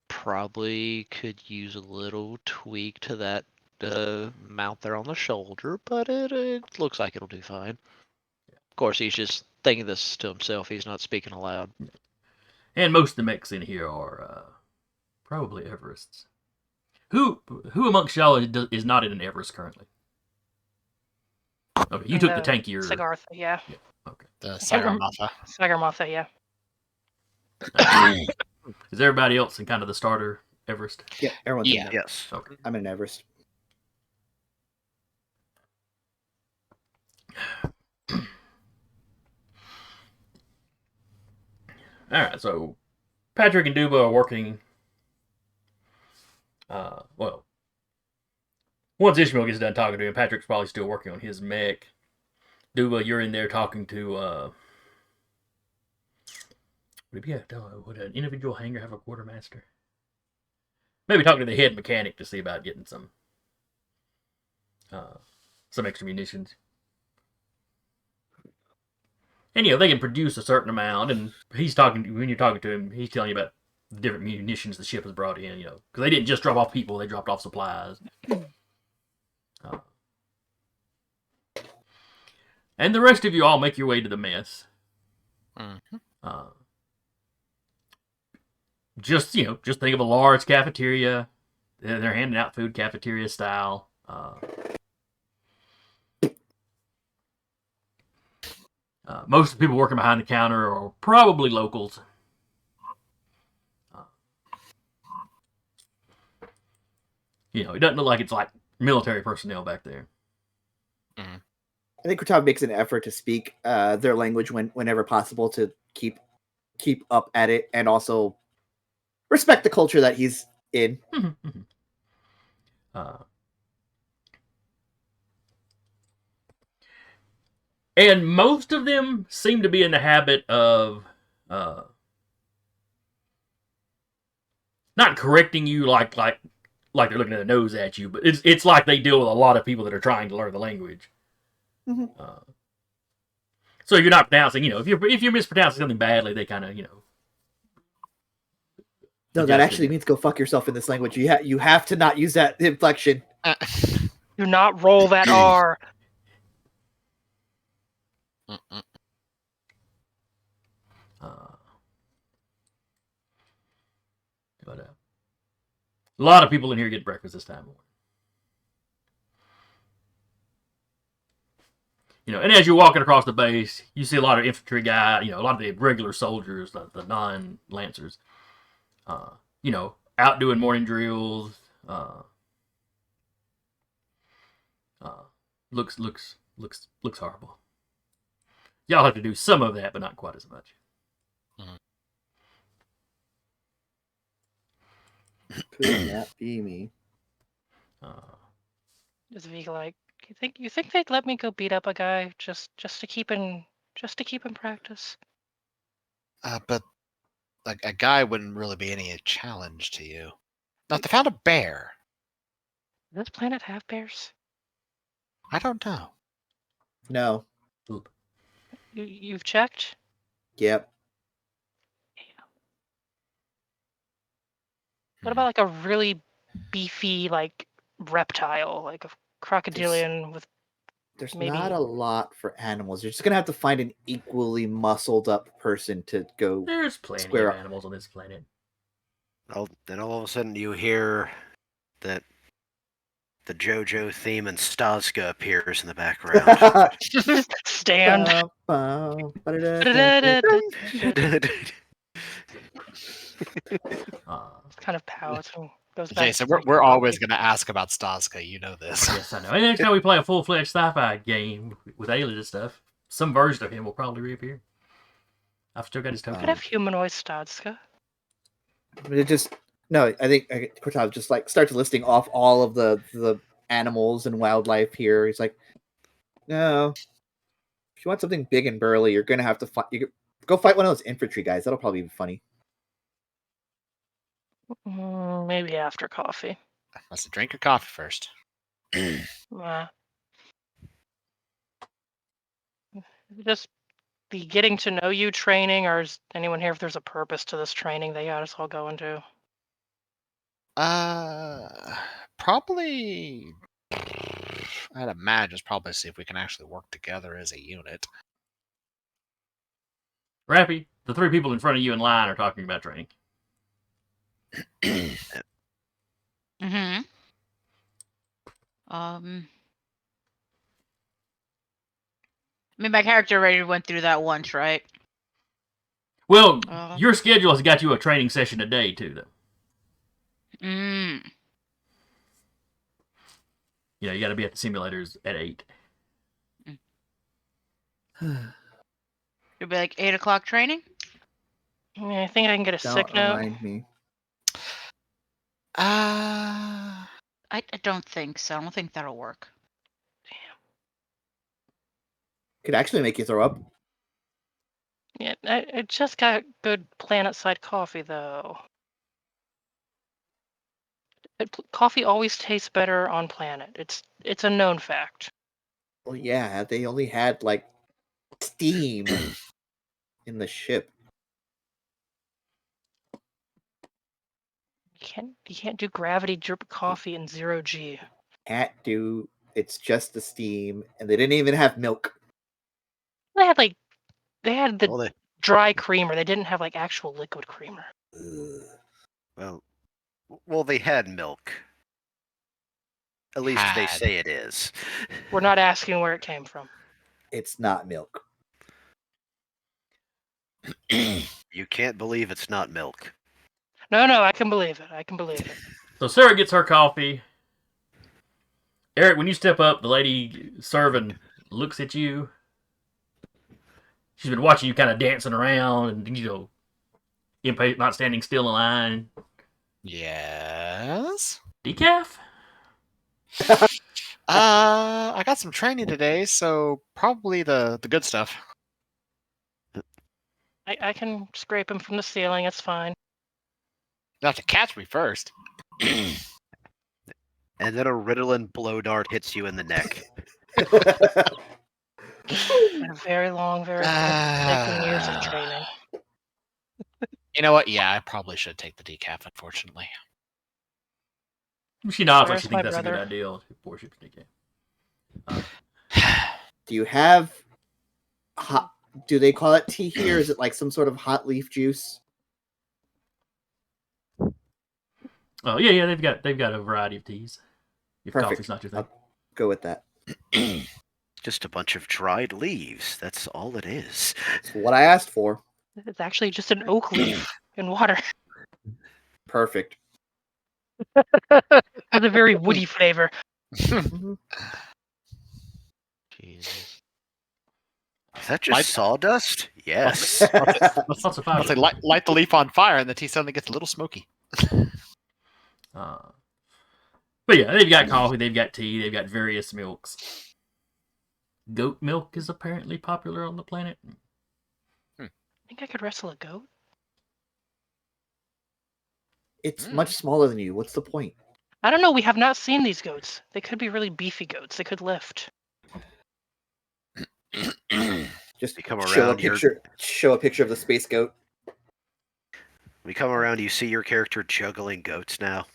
Probably could use a little tweak to that mount there on the shoulder, but it looks like it'll do fine. Of course, he's just thinking this to himself. He's not speaking aloud. And most of the mechs in here are probably Everests. Who amongst y'all is not in an Everest currently? Okay, you took the tankier. Sigartha, yeah. Okay. The Sagarmatha. Sagarmatha, yeah. Is everybody else in kind of the starter Everest? Yeah, everyone's in there. Yes. Okay. I'm in Everest. All right, so Patrick and Duba are working. Once Ishmael gets done talking to him, Patrick's probably still working on his mech. Duba, you're in there talking to. Would an individual hangar have a quartermaster? Maybe talking to the head mechanic to see about getting some extra munitions. And they can produce a certain amount, and when you're talking to him, he's telling you about the different munitions the ship has brought in, because they didn't just drop off people, they dropped off supplies. And the rest of you all make your way to the mess. Mm-hmm. just think of a large cafeteria. They're handing out food cafeteria style. Most of the people working behind the counter are probably locals. It doesn't look like it's like military personnel back there. Mhm. I think Kurtav makes an effort to speak their language whenever possible to keep up at it and also respect the culture that he's in. And most of them seem to be in the habit of not correcting you like they're looking at their nose at you, but it's like they deal with a lot of people that are trying to learn the language. Mhm. So you're not pronouncing, if you're mispronouncing something badly, they kind of, No, that actually means go fuck yourself in this language. You have to not use that inflection. Do not roll that R. But a lot of people in here get breakfast this time. And as you're walking across the base, you see a lot of infantry guys, a lot of the regular soldiers, the non-lancers, out doing morning drills. Looks horrible. Y'all have to do some of that, but not quite as much. Could not be me. Is Vika like, you think they'd let me go beat up a guy just to keep in practice? But like a guy wouldn't really be any challenge to you. Now, if they found a bear, Does this planet have bears? I don't know. No. You've checked? Yep. What about like a really beefy like reptile, like a crocodilian with There's maybe not a lot for animals. You're just gonna have to find an equally muscled up person to go. There's plenty Square of up. animals on this planet. Then all of a sudden you hear that the JoJo theme and Stazka appears in the background. stand. Kind of pouts and goes back. Jason, we're always going to ask about Stazka. You know this. Yes, I know. And next time we play a full-fledged sci-fi game with aliens and stuff, some version of him will probably reappear. I've still got his token. Could have humanoid Stadska. It just no. I think Cortave just like starts listing off all of the animals and wildlife here. He's like, no, if you want something big and burly, you're gonna have to fight. You go fight one of those infantry guys. That'll probably be funny. Maybe after coffee. Let's drink your coffee first. Just the getting to know you training, or is anyone here if there's a purpose to this training they got us all going to? Probably. I'd imagine it's probably see if we can actually work together as a unit. Rappy, the three people in front of you in line are talking about training. Mm-hmm. I mean, my character already went through that once, right? Well, your schedule has got you a training session a day, too, though. You got to be at the simulators at 8. It'd be like 8 o'clock training? I think I can get a sick note. Remind me. I don't think so. I don't think that'll work. Could actually make you throw up. Yeah, I just got good planet-side coffee, though. Coffee always tastes better on planet. It's a known fact. Well, yeah, they only had like steam in the ship. You can't do gravity drip coffee in 0G. Can't do. It's just the steam, and they didn't even have milk. They had the dry creamer. They didn't have like actual liquid creamer. Ugh. Well, they had milk. At least they Had. say it is. We're not asking where it came from. It's not milk. You can't believe it's not milk. No, I can believe it. I can believe it. So Sarah gets her coffee. Eric, when you step up, the lady serving looks at you. She's been watching you kind of dancing around and, impatient, not standing still in line. Yes. Decaf? I got some training today, so probably the good stuff. I can scrape him from the ceiling. It's fine. You have to catch me first. And then a Ritalin blow dart hits you in the neck. And a very long, very taking years of training. You know what? Yeah, I probably should take the decaf, unfortunately. She nods like Where's she my thinks that's a good brother? idea. Before she decaf. Do you have hot? Do they call it tea here? Is it like some sort of hot leaf juice? Oh yeah, they've got a variety of teas. If Perfect. coffee's not your thing. I'll go with that. Just a bunch of dried leaves. That's all it is. It's what I asked for. It's actually just an oak leaf in water. Perfect. Has a very woody flavor. Mhm. Jesus. Is that just sawdust? Yes. Lots of I'll fiber. say light the leaf on fire, and the tea suddenly gets a little smoky. But yeah, they've got coffee, they've got tea, they've got various milks. Goat milk is apparently popular on the planet. I think I could wrestle a goat. It's much smaller than you. What's the point? I don't know. We have not seen these goats. They could be really beefy goats. They could lift. Just You come show a around, you're- picture. Show a picture of the space goat. We come around, you see your character juggling goats now.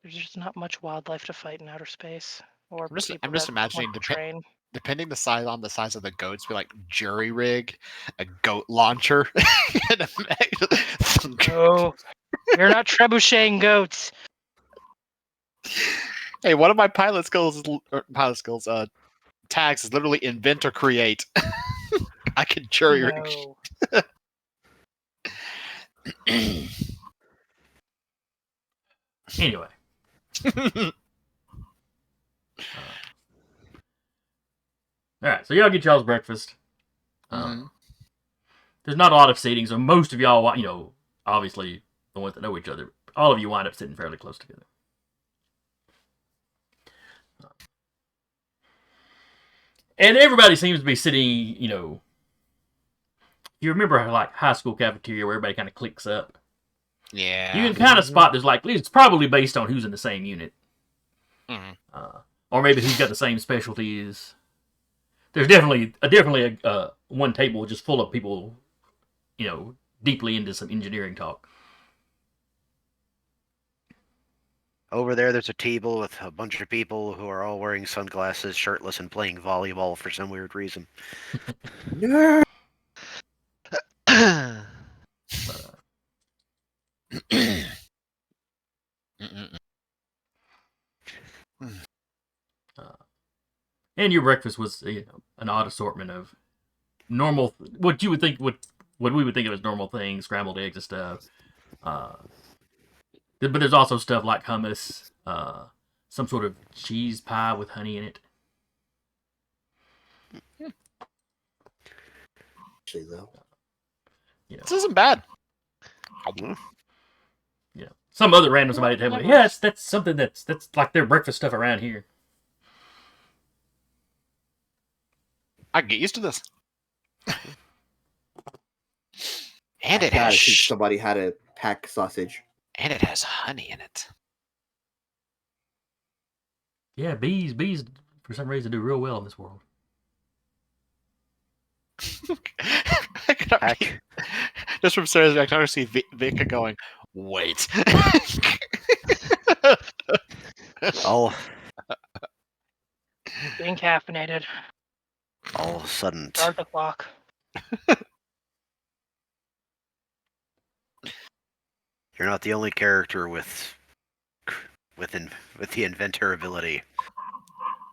There's just not much wildlife to fight in outer space. Or I'm just people that imagining want to train. depending on the size of the goats, we like jury rig a goat launcher. And No, you're not trebucheting goats. Hey, one of my pilot skills tags is literally invent or create. I can jury rig. No. Anyway. Alright, so y'all get y'all's breakfast. There's not a lot of seating, so most of y'all, obviously the ones that know each other, all of you wind up sitting fairly close together. And everybody seems to be sitting, you remember how, like, high school cafeteria where everybody kind of clicks up? Yeah. You can kind of spot there's like, it's probably based on who's in the same unit. Or maybe who's got the same specialties. There's definitely one table just full of people, deeply into some engineering talk. Over there's a table with a bunch of people who are all wearing sunglasses, shirtless, and playing volleyball for some weird reason. Nerd. And your breakfast was an odd assortment of normal, what you would think what we would think of as normal things, scrambled eggs and stuff. But there's also stuff like hummus, some sort of cheese pie with honey in it. Actually, though. This isn't bad. Yeah. Some other random somebody at the table. Yeah, that's something that's like their breakfast stuff around here. I can get used to this. And it God, I has think somebody had a pack sausage. and it has honey in it. Yeah, bees for some reason do real well in this world. Just from Sarah's reaction, I see Vika going, wait. all Being caffeinated. all of a sudden, Start the clock. You're not the only character with the inventor ability.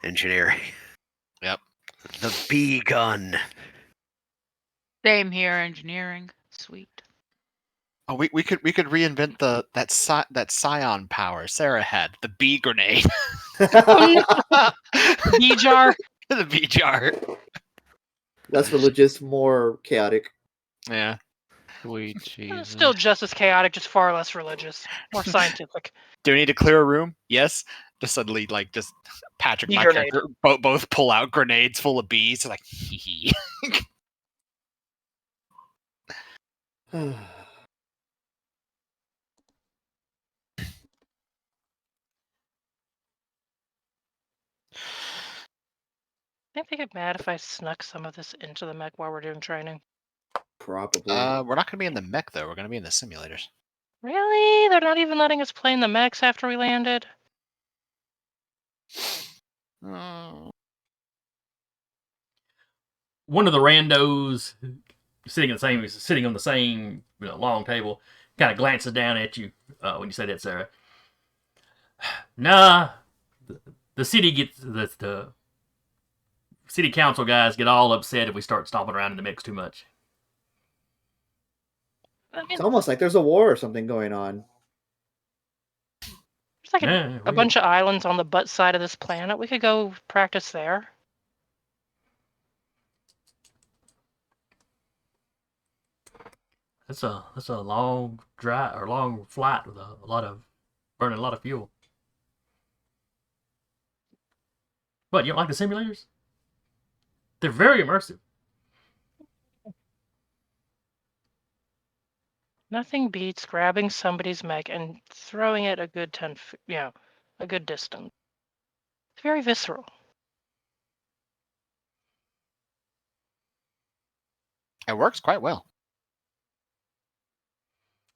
Engineering. Yep. The bee gun. Same here, engineering. Sweet. Oh, we could reinvent that scion power Sarah had, the bee grenade. Bee jar. The bee jar. Less religious, more chaotic. Yeah. Sweet Jesus. Still just as chaotic, just far less religious, more scientific. Do we need to clear a room? Yes. Just suddenly, like, just Patrick, Bee my grenade. character, both pull out grenades full of bees. Like, hee hee. I think they get mad if I snuck some of this into the mech while we're doing training. Probably. We're not gonna be in the mech though. We're gonna be in the simulators. Really? They're not even letting us play in the mechs after we landed? Oh. One of the randos sitting on the same long table kind of glances down at you when you say that, Sarah. Nah, the city gets the city council guys get all upset if we start stomping around in the mix too much. I mean, It's almost like there's a war or something going on. there's like Yeah, a bunch of islands on the butt side of this planet. We could go practice there. That's a long drive or long flight with a lot of burning a lot of fuel. What, you don't like the simulators? They're very immersive. Nothing beats grabbing somebody's mech and throwing it a good 10, a good distance. It's very visceral. It works quite well.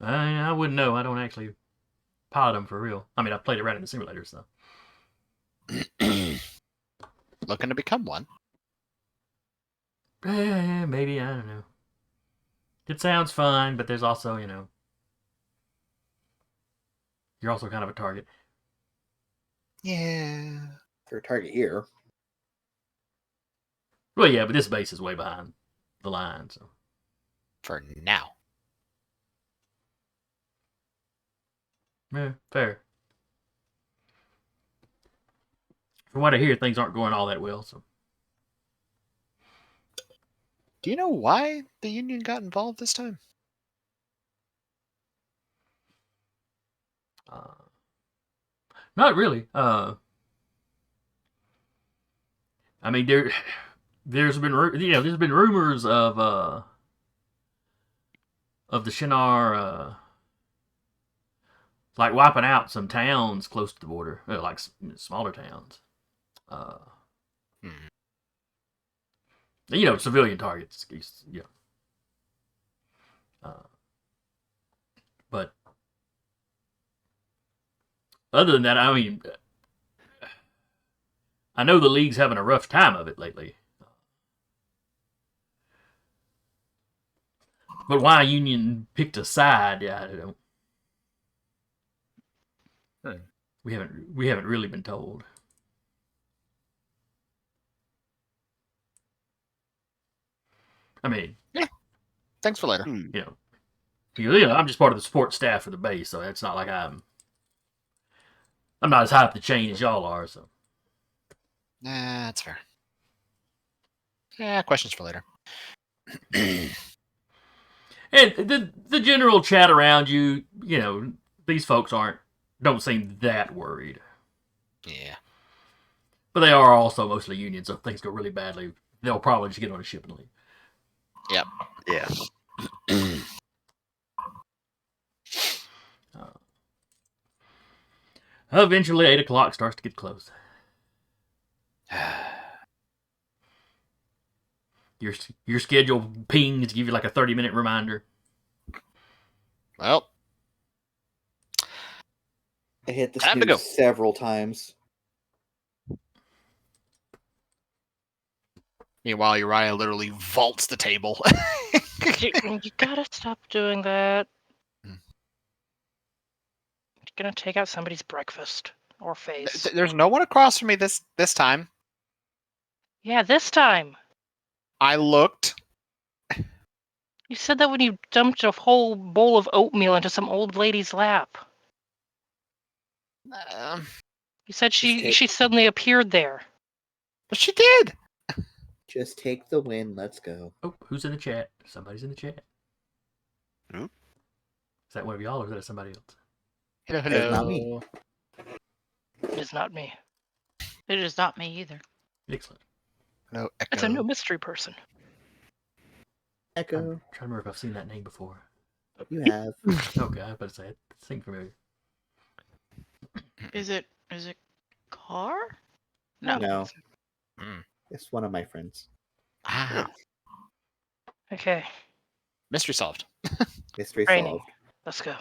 I wouldn't know. I don't actually pilot them for real. I mean, I've played around in the simulators, though. Looking to become one. Maybe, I don't know. It sounds fun, but there's also, you're also kind of a target. Yeah. For a target here. Well, yeah, but this base is way behind the line, so. For now. Yeah, fair. From what I hear, things aren't going all that well, so. Do you know why the Union got involved this time? Not really. I mean, there's been rumors of the Shinar like wiping out some towns close to the border, like smaller towns. Civilian targets. Yeah. But other than that, I mean, I know the league's having a rough time of it lately. But why Union picked a side, I don't. We haven't really been told. I mean, yeah. Thanks for later. I'm just part of the support staff for the base, so it's not like I'm not as high up the chain as y'all are. So, Nah, that's fair. Yeah, questions for later. and the general chat around you, these folks don't seem that worried. Yeah. But they are also mostly Union, so if things go really badly, they'll probably just get on a ship and leave. Yep. Yeah. Eventually, 8 o'clock starts to get close. Your schedule pings to give you like a 30-minute reminder. Well, I hit the Time to go. snooze several times. meanwhile, Uriah literally vaults the table. You gotta stop doing that. gonna take out somebody's breakfast or face. There's no one across from me this time. Yeah, this time. I looked. You said that when you dumped a whole bowl of oatmeal into some old lady's lap. You said she suddenly appeared there. But she did. Just take the win. Let's go. Oh, who's in the chat? Somebody's in the chat. Who? Is that one of y'all or is that somebody else? Hello, It's not me. It is not me. It is not me either. Excellent. No echo. It's a new mystery person. Echo. I'm trying to remember if I've seen that name before. You have. Okay, I was about to say it. Seemed familiar. Is it Car? No. No. Mm. It's one of my friends. Ah, Okay, mystery solved. Mystery training. solved. Let's go.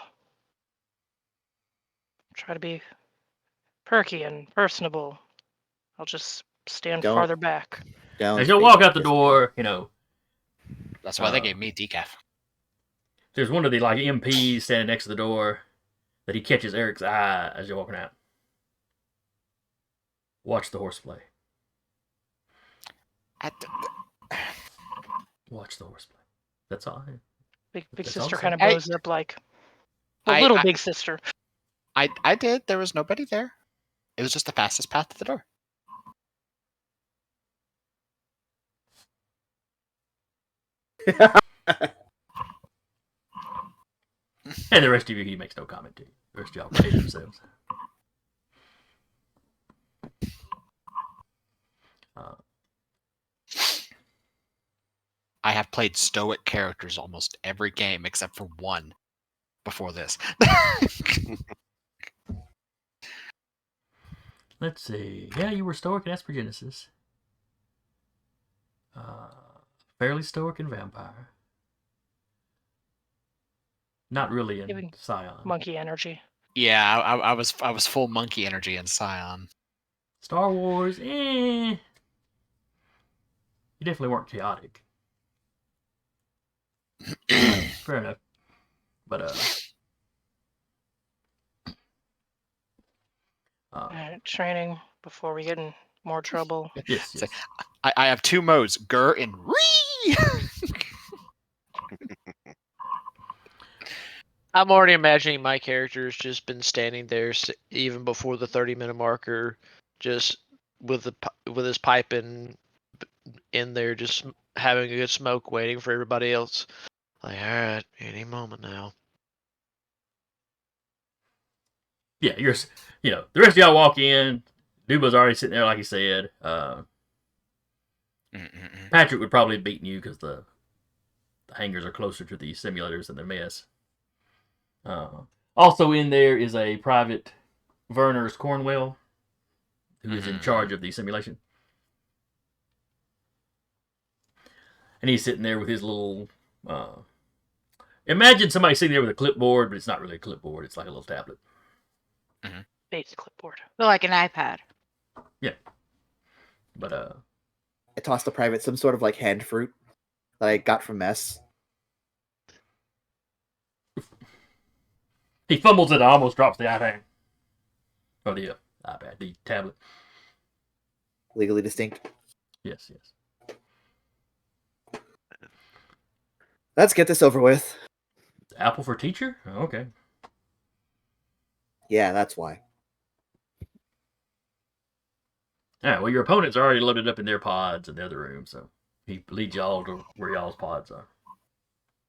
Try to be perky and personable. I'll just stand Don't- farther back. Down. As you walk out the door, That's why they gave me decaf. there's one of the MPs standing next to the door that he catches Eric's eye as you're walking out. Watch the horseplay. Watch the horseplay. That's all. Big That's sister awesome. kind of I- bows up like a little big sister. I did. There was nobody there. It was just the fastest path to the door. And the rest of you, he makes no comment to. The rest of y'all behave themselves. I have played stoic characters almost every game except for one before this. Let's see. Yeah, you were stoic in Aspergenesis. Fairly stoic in Vampire. Not really in Giving Scion. Monkey energy. Yeah, I was full monkey energy in Scion. Star Wars, You definitely weren't chaotic. Fair enough. But, Alright, training before we get in more trouble. yes, So- yes. I have two modes, Gur and Ree. I'm already imagining my character's just been standing there even before the 30-minute marker, just with his pipe in there, just having a good smoke, waiting for everybody else. Like, all right, any moment now. Yeah, the rest of y'all walk in. Duba's already sitting there, like he said. Patrick would probably have beaten you because the hangars are closer to the simulators than the mess. Also in there is a private Verner's Cornwell, who is in charge of the simulation. And he's sitting there with his little... imagine somebody sitting there with a clipboard, but it's not really a clipboard. It's like a little tablet. Base clipboard. So like an iPad. But, I tossed the private some sort of hand fruit that I got from Mess. he fumbles it and almost drops the iPad. Or the iPad, the tablet. Legally distinct. Yes, yes. Let's get this over with. Apple for teacher? Oh, okay. Yeah, that's why. All right, well, your opponent's already loaded up in their pods in the other room, so he leads y'all to where y'all's pods are.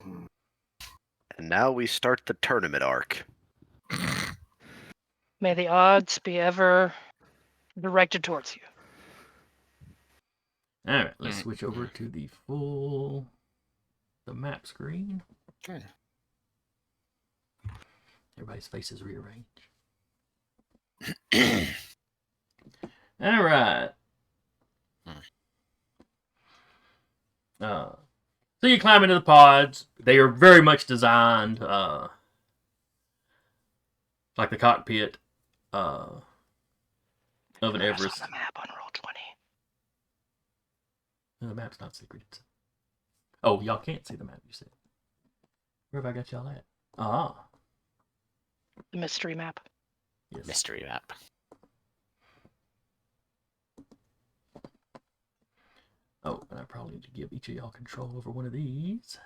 And now we start the tournament arc. May the odds be ever directed towards you. All right, let's switch over to the map screen. Okay. Everybody's faces rearranged. All right. So you climb into the pods. They are very much designed like the cockpit of an Where's Everest. on the map on Roll20? No, the map's not secret. Oh, y'all can't see the map, you said. Where have I got y'all at? Ah. The mystery map. Yes. mystery map. Oh, and I probably need to give each of y'all control over one of these.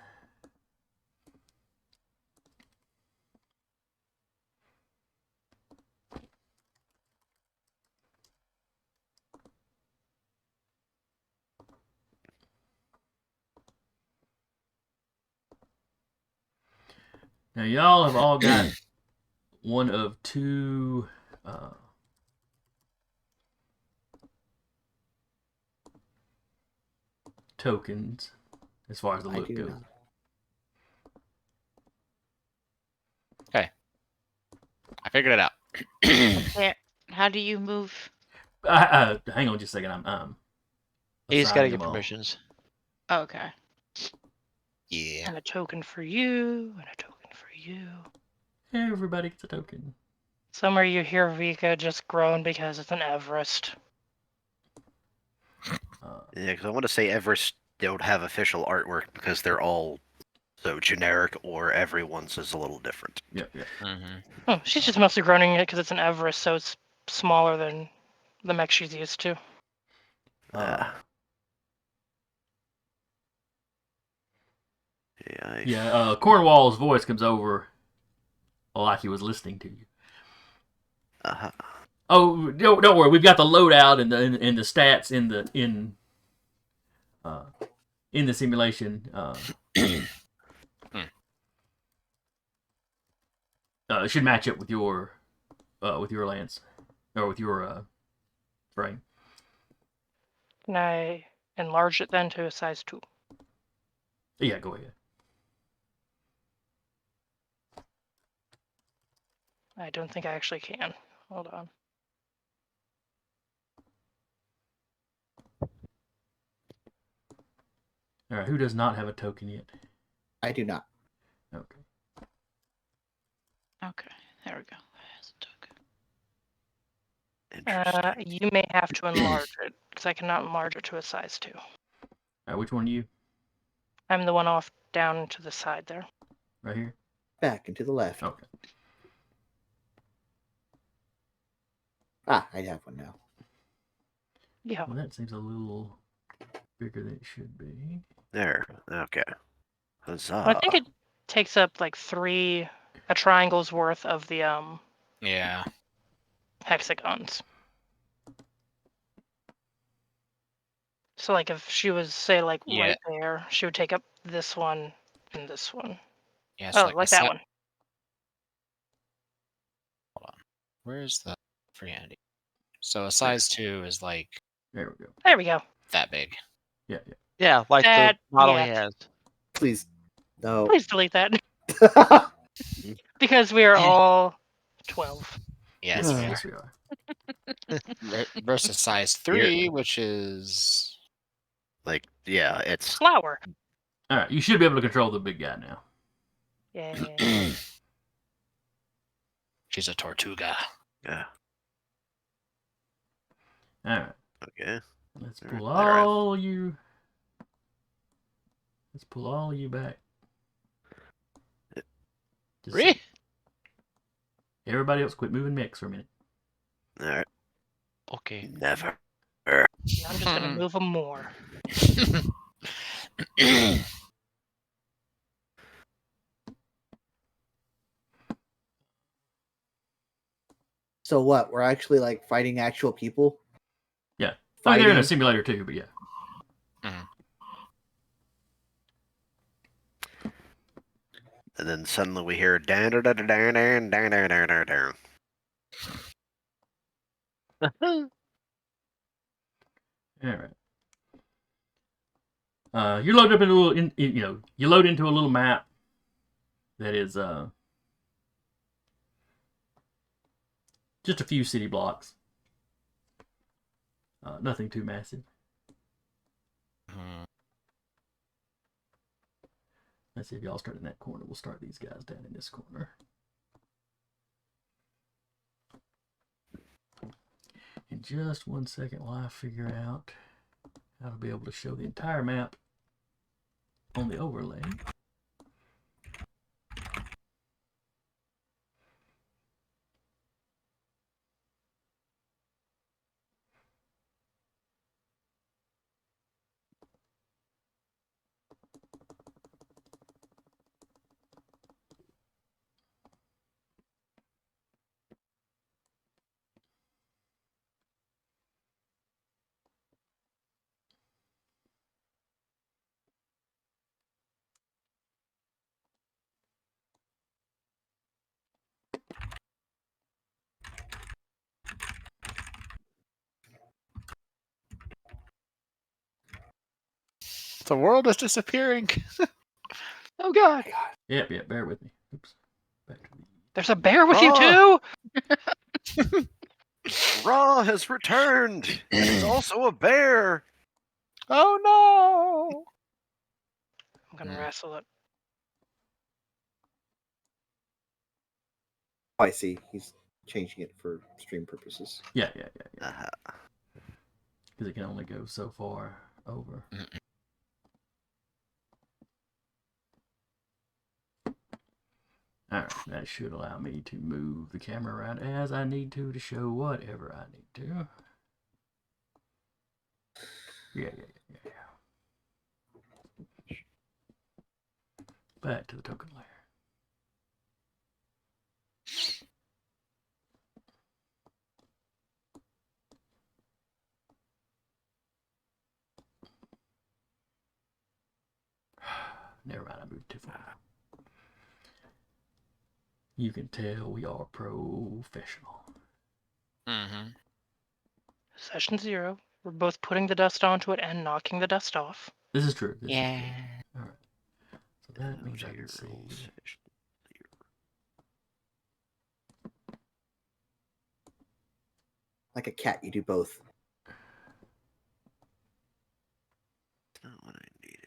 Now, y'all have all got one of two tokens as far as the I look do goes. not. I figured it out. How do you move? Hang on just a second. I'm He's got to assigning get them all. permissions. Okay. Yeah. And a token for you, and a token for you. Everybody gets a token. Somewhere you hear Vika just groan because it's an Everest. Yeah, because I want to say Everest don't have official artwork because they're all so generic, or everyone's is a little different. Yep, yep. Mm-hmm. Oh, she's just mostly groaning it because it's an Everest, so it's smaller than the mech she's used to. Yeah. Cornwall's voice comes over like he was listening to you. Uh-huh. Oh, don't worry. We've got the loadout and the stats in the simulation. It should match up with your lance or with your frame. Can I enlarge it then to a size 2? Yeah, go ahead. I don't think I actually can. Hold on. All right. Who does not have a token yet? I do not. Okay. Okay. There we go. There's a token. Interesting. You may have to enlarge it because I cannot enlarge it to a size 2. All right. Which one are you? I'm the one off down to the side there. Right here. Back and to the left. Okay. Ah, I have one now. Yeah. Well, that seems a little bigger than it should be. There. Okay. Huzzah. Well, I think it takes up like a triangle's worth of the Yeah. hexagons. So like if she was say like Yeah. right there, she would take up this one and this one. Yeah. So Oh, like like that one. Hold on. Where's the free handy? So a size 2 is like There we go. There we go. that big. Yeah, yeah. Yeah, like That- the model yeah. he has. Please. No. Please delete that because we are all 12. Yes, we are. Yes, we are. Versus size 3, which is Like, yeah, it's Flower. All right. You should be able to control the big guy now. Yeah. she's a Tortuga. yeah. All right. Okay. Let's All pull right, there I am. all you. Let's pull all you back. Just Really? everybody else, quit moving mechs for a minute. All right. Okay. Never. I'm just gonna move them more. So what? We're actually like fighting actual people? Yeah. I mean, they're in a Fighting. simulator too, but yeah. And then suddenly we hear down down down down down down down down down. All right. You load up into a little, you load into a little map that is just a few city blocks. Nothing too massive. Let's see if y'all start in that corner. We'll start these guys down in this corner. In just 1 second while I figure out how to be able to show the entire map on the overlay. The world is disappearing. Oh God. Yep, bear with me. Oops. Back to the... There's a bear with you Oh. too? Ra has returned. There's also a bear. Oh no! I'm gonna Hmm. wrestle it. I see. He's changing it for stream purposes. Yeah. Uh-huh. Because it can only go so far over. Mm-mm. Alright, that should allow me to move the camera around as I need to show whatever I need to. Yeah. Back to the token layer. Never mind, I moved too far. You can tell we are professional. Mm-hmm. Session 0. We're both putting the dust onto it and knocking the dust off. This is true. This Yeah. is true. Alright. So that means I can see. Like a cat, you do both. Not what I needed.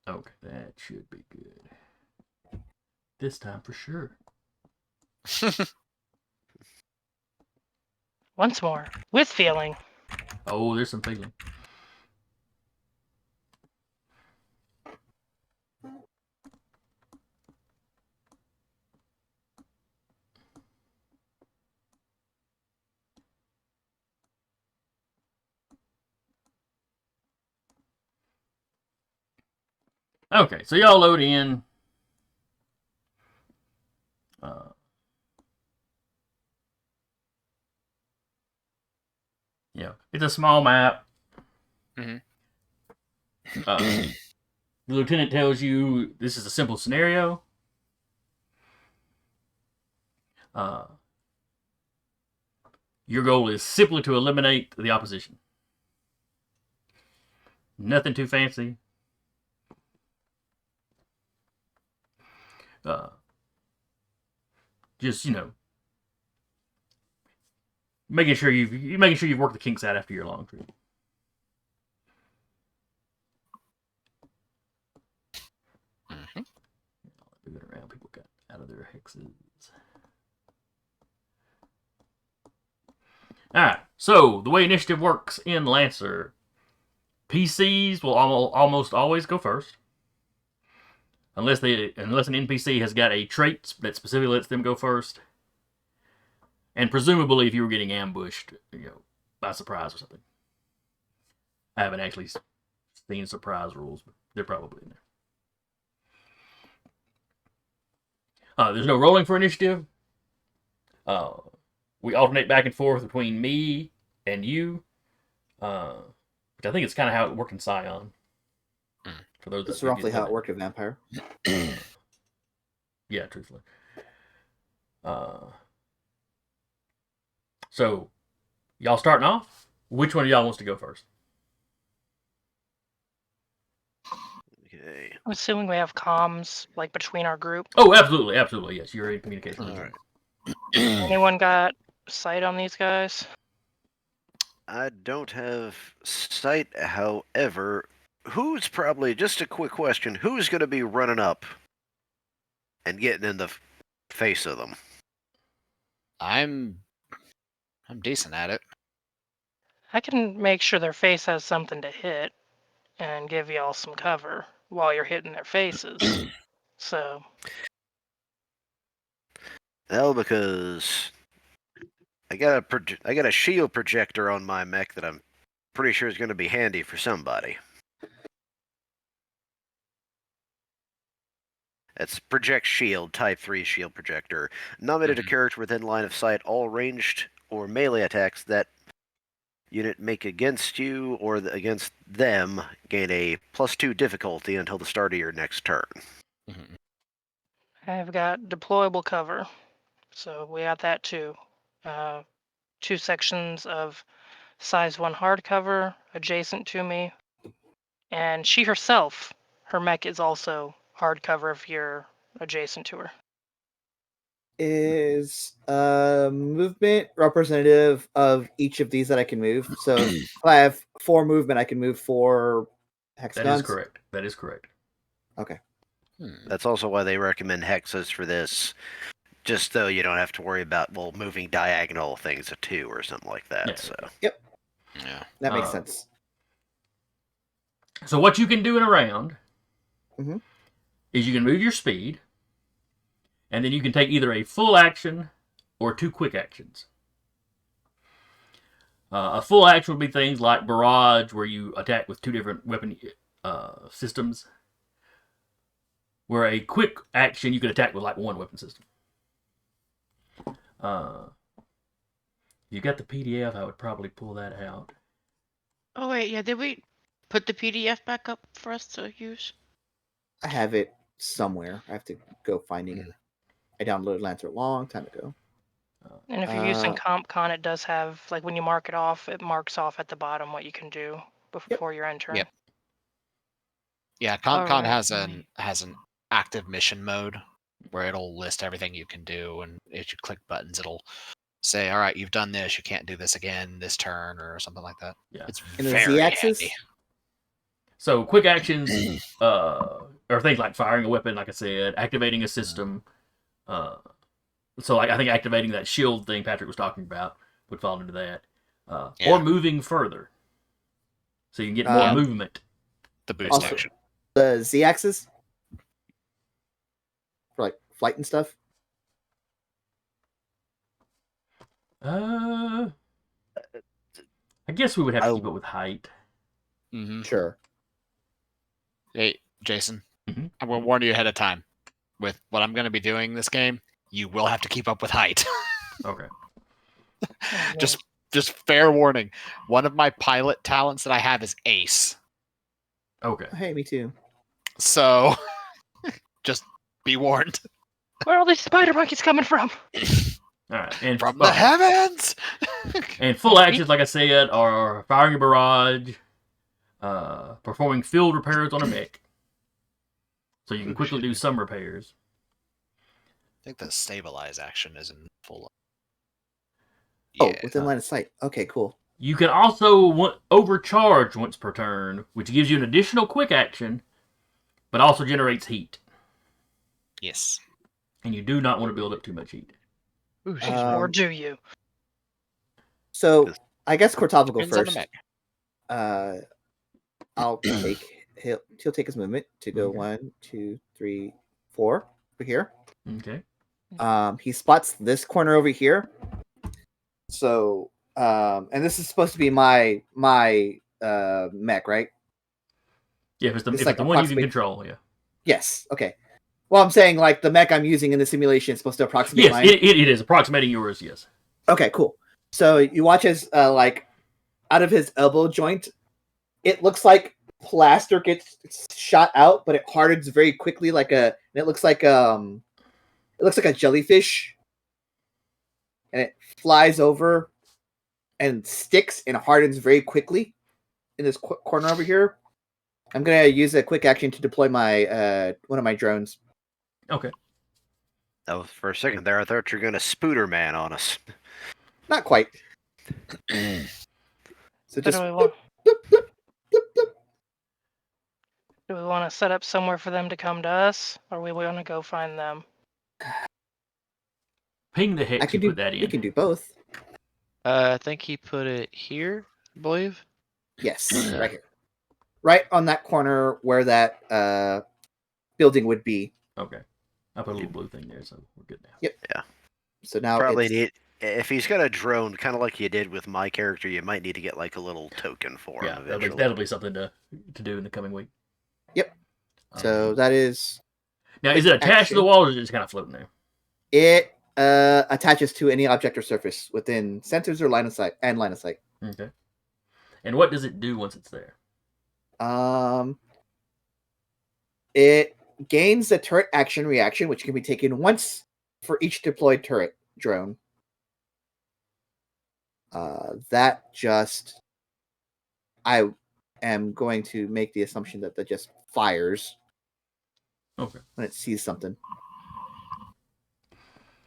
Okay, that should be good. This time for sure. Once more, with feeling. Oh, there's some feeling. Okay, so y'all load in. Yeah, it's a small map. Mhm. The lieutenant tells you this is a simple scenario. Your goal is simply to eliminate the opposition. Nothing too fancy. Just making sure you've worked the kinks out after your long trip. Mhm. Moving around, people got out of their hexes. All right. So the way initiative works in Lancer, PCs will almost always go first, unless an NPC has got a trait that specifically lets them go first. And presumably, if you were getting ambushed, by surprise or something. I haven't actually seen surprise rules, but they're probably in there. There's no rolling for initiative. We alternate back and forth between me and you, which I think it's kind of how it worked in Scion. For those This is that roughly how it know worked at Vampire. Yeah, truthfully. So, y'all starting off? Which one of y'all wants to go first? Okay. I'm assuming we have comms like between our group. Oh, absolutely. Yes, you're in communication. All right. Anyone got sight on these guys? I don't have sight, however, who's probably, just a quick question, who's going to be running up and getting in the face of them? I'm decent at it. I can make sure their face has something to hit and give y'all some cover while you're hitting their faces. So, Well, because I got a shield projector on my mech that I'm pretty sure is going to be handy for somebody. It's project shield, type 3 shield projector. Nominated a character within line of sight. All ranged or melee attacks that unit make against you or against them gain a +2 difficulty until the start of your next turn. Mhm. I've got deployable cover. So, we got that too. 2 sections of size 1 hardcover adjacent to me And she herself, her mech is also hardcover if you're adjacent to her. Is movement representative of each of these that I can move? So if I have 4 movement, I can move 4 hexagons. That is correct. That is correct. Okay. That's also why they recommend hexes for this, just so you don't have to worry about moving diagonal things at 2 or something like that. Yeah. So Yeah. That makes sense. So what you can do in a round Mhm. is you can move your speed, and then you can take either a full action or 2 quick actions. A full action would be things like barrage, where you attack with 2 different weapon systems. Where a quick action, you could attack with like 1 weapon system. You got the PDF, I would probably pull that out. Oh wait, yeah. Did we put the PDF back up for us to use? I have it somewhere. I have to go finding it. I downloaded Lancer a long time ago. And if you're using CompCon, it does have, like, when you mark it off, it marks off at the bottom what you can do before your end turn. Yep. Yeah, CompCon Alright. has an active mission mode where it'll list everything you can do, and if you click buttons, it'll say, "All right, you've done this. You can't do this again this turn," or something like that. Yeah. It's In the very Z-axis? handy. So quick actions are things like firing a weapon, like I said, activating a system. So like I think activating that shield thing Patrick was talking about would fall into that. Yeah. Or moving further. So you can get more Um, movement. The boost Also- action. The Z-axis for like flight and stuff. I guess we would have to keep it with height. Mm-hmm. Sure. Hey, Jason, Mhm. I'm going to warn you ahead of time. With what I'm going to be doing this game, you will have to keep up with height. Okay. Oh, Just fair warning. One of my pilot talents that I have is ace. Okay. Hey, me too. So just be warned. where are all these spider monkeys coming from? All right. And From the heavens! And full actions, like I said, are firing a barrage, performing field repairs on a mech. So you can quickly do some repairs. I think the stabilize action is in full. Oh, within line of sight. Okay, cool. You can also overcharge once per turn, which gives you an additional quick action, but also generates heat. Yes. And you do not want to build up too much heat. Ooh, jeez, or do you? So I guess Cortava will go Depends on the first. mech. I'll take he'll take his movement to go Okay. 1, 2, 3, 4 over here. Okay. He spots this corner over here. So and this is supposed to be my mech, right? Yeah, if it's the, It's if like it's the one you can approximate- control, yeah. Yes. Okay. Well, I'm saying like the mech I'm using in the simulation is supposed to approximate Yes, mine. it is approximating yours, yes. Okay, cool. So you watch as like out of his elbow joint, it looks like plaster gets shot out, but it hardens very quickly. It looks like a jellyfish, and it flies over and sticks and hardens very quickly in this corner over here. I'm gonna use a quick action to deploy my one of my drones. Okay. Oh, for a second there, I thought you were going to Spooderman on us. Not quite. So So just do we want? bloop, bloop, bloop, bloop. Do we want to set up somewhere for them to come to us, or we want to go find them? Ping the I hex can you do. put that We in. can do both. I think he put it here, I believe. Yes, right here, right on that corner where that building would be. Okay. I put a little blue thing there, so we're good now. Yep. Yeah. So now Probably it's, need, if he's got a drone, kind of like you did with my character, you might need to get like a little token for Yeah, him eventually. that'll be something to do in the coming week. Yep. So that is Now, is it attached to the action. wall, or is it just kind of floating there? it. Attaches to any object or surface within centers or line of sight. Okay. And what does it do once it's there? It gains the turret action reaction, which can be taken once for each deployed turret drone. That just I am going to make the assumption that just fires Okay. when it sees something.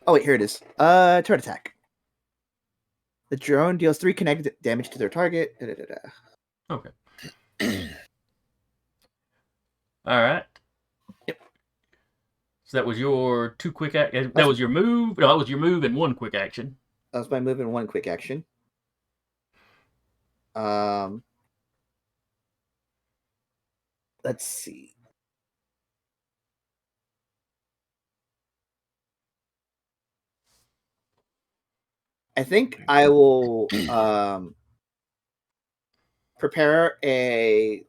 Oh wait, here it is. Turret attack. The drone deals 3 kinetic damage to their target. Okay. All right. Yep. So that was your 2 quick that was your move. No, that was your move and 1 quick action. That was my move and 1 quick action. Let's see. I think I will prepare a.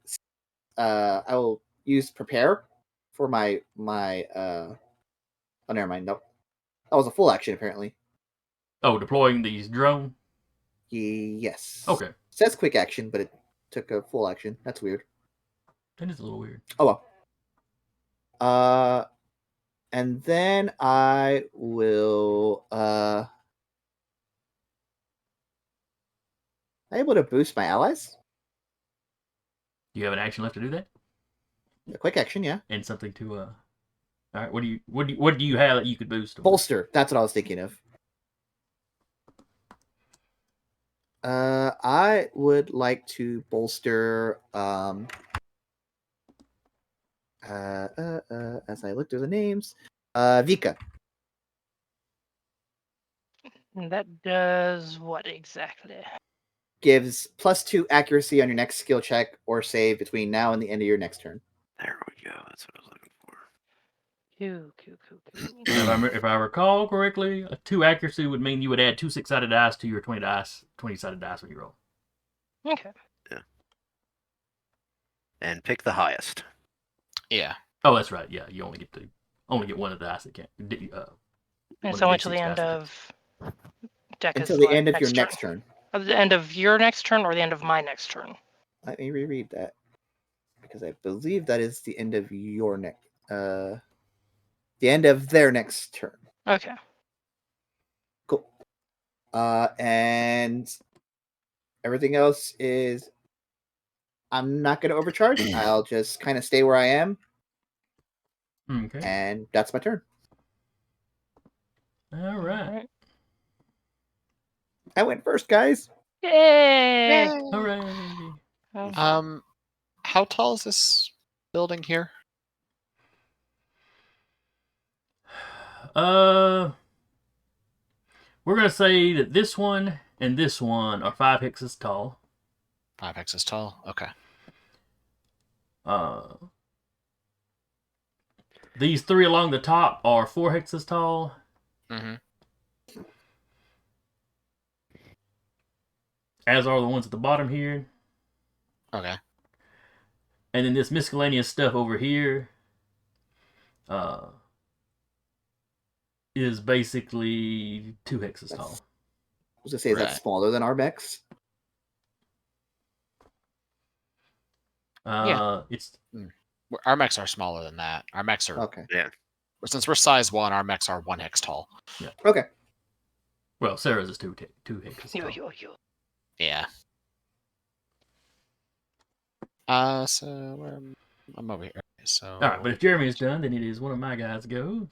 I will use prepare for my. Oh, never mind. Nope. That was a full action apparently. Oh, deploying these drone. Yes. Okay. It says quick action, but it took a full action. That's weird. That is a little weird. Oh well. And then I will able to boost my allies? Do you have an action left to do that? A quick action, yeah. And something to all right, what do you have that you could boost? Bolster. That's what I was thinking of. I would like to bolster as I look through the names. Vika. And that does what exactly? Gives +2 accuracy on your next skill check or save between now and the end of your next turn. There we go. That's what I was looking for. If I recall correctly, a 2 accuracy would mean you would add 2 6-sided dice to your 20-sided dice when you roll. Okay. Yeah. And pick the highest. Yeah. Oh, that's right. Yeah, you only get one of the dice that can't. And it's only until the end of Deca's until the end of your next turn. At the end of your next turn or the end of my next turn? Let me reread that. Because I believe that is the end of your next the end of their next turn. Okay. Cool. And everything else is I'm not gonna overcharge. I'll just kind of stay where I am. Okay. And that's my turn. All right. I went first, guys. Yay! Hooray! How tall is this building here? We're gonna say that this one and this one are 5 hexes tall. 5 hexes tall. Okay. These 3 along the top are 4 hexes tall. Mm-hmm. As are the ones at the bottom here. Okay. And then this miscellaneous stuff over here is basically 2 hexes tall. I was gonna say, is that smaller than our mechs? It's Our mechs are smaller than that. Our mechs are okay. Yeah. Since we're size 1, our mechs are 1 hex tall. Yeah. Okay. Well, Sarah's is 2 hexes tall. Yeah. So I'm over here. So All right, but if Jeremy is done, then it is one of my guys goes.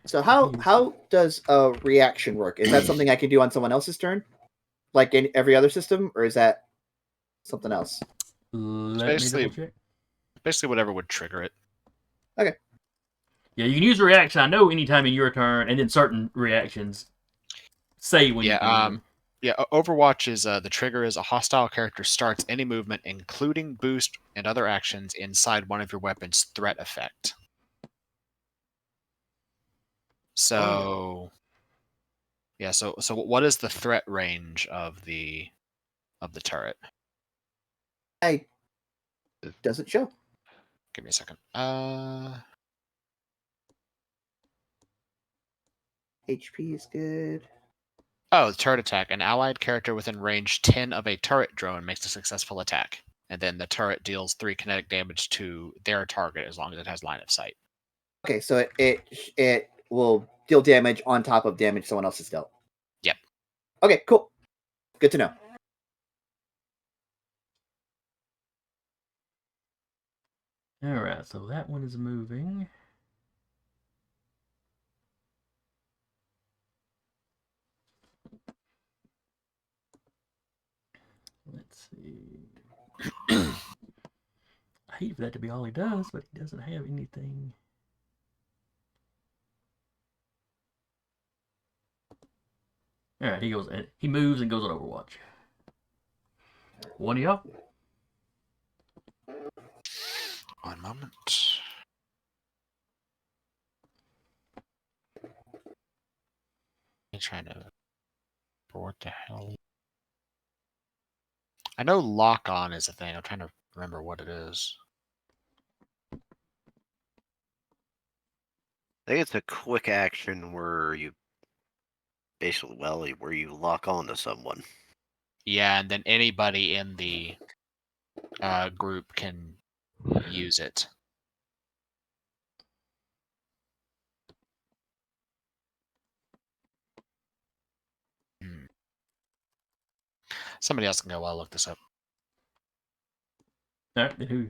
So how does a reaction work? Is that something I can do on someone else's turn, like in every other system, or is that something else? Let me double check. Basically, whatever would trigger it. Okay. Yeah, you can use a reaction. I know anytime in your turn, and then certain reactions say when you can use them. Yeah, Overwatch is the trigger is a hostile character starts any movement, including boost and other actions, inside one of your weapon's threat effect. So, yeah. So what is the threat range of the turret? It doesn't show. Give me a second. HP is good. Oh, the turret attack. An allied character within range 10 of a turret drone makes a successful attack. And then the turret deals 3 kinetic damage to their target as long as it has line of sight. Okay, so it will deal damage on top of damage someone else has dealt. Yep. Okay, cool. Good to know. All right, so that one is moving. Let's see. I hate for that to be all he does, but he doesn't have anything. All right, he moves and goes on Overwatch. One of y'all. One moment. I'm trying to. What the hell? I know lock on is a thing. I'm trying to remember what it is. I think it's a quick action where you basically, where you lock on to someone. Yeah, and then anybody in the group can use it. Somebody else can go while I look this up. All right, then who?